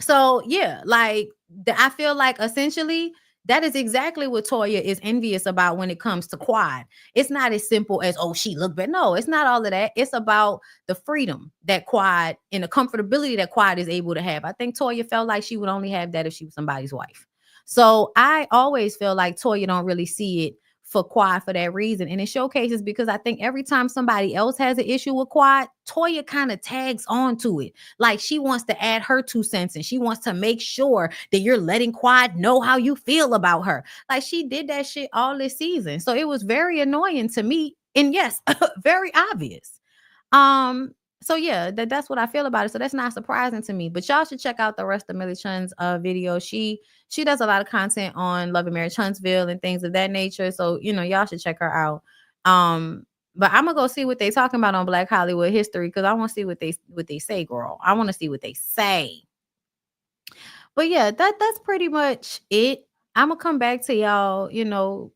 Speaker 1: So yeah, like I feel like essentially that is exactly what Toya is envious about when it comes to Quad. It's not as simple as, oh, she looked bad. No, it's not all of that. It's about the freedom that Quad and the comfortability that Quad is able to have. I think Toya felt like she would only have that if she was somebody's wife. So I always feel like Toya don't really see it for Quad for that reason. And it showcases because I think every time somebody else has an issue with Quad, Toya kind of tags on to it. Like she wants to add her 2 cents and she wants to make sure that you're letting Quad know how you feel about her. Like she did that shit all this season. So it was very annoying to me. And yes, very obvious. So yeah, that's what I feel about it. So that's not surprising to me. But y'all should check out the rest of Millie Chun's video. She does a lot of content on Love and Marriage Huntsville and things of that nature. So y'all should check her out. But I'm gonna go see what they talking about on Black Hollywood History because I want to see what they say, girl. I want to see what they say. But yeah, that's pretty much it. I'm gonna come back to y'all,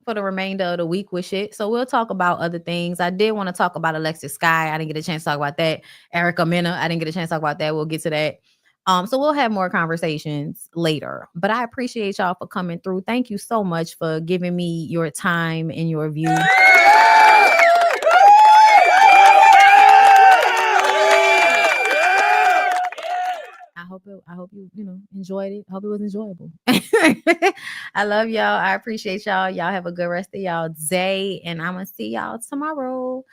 Speaker 1: for the remainder of the week with shit. So we'll talk about other things. I did want to talk about Alexis Sky. I didn't get a chance to talk about that. Erica Mena, I didn't get a chance to talk about that. We'll get to that. So we'll have more conversations later. But I appreciate y'all for coming through. Thank you so much for giving me your time and your view. I hope you enjoyed it. I hope it was enjoyable. I love y'all. I appreciate y'all. Y'all have a good rest of y'all day. And I'm gonna see y'all tomorrow.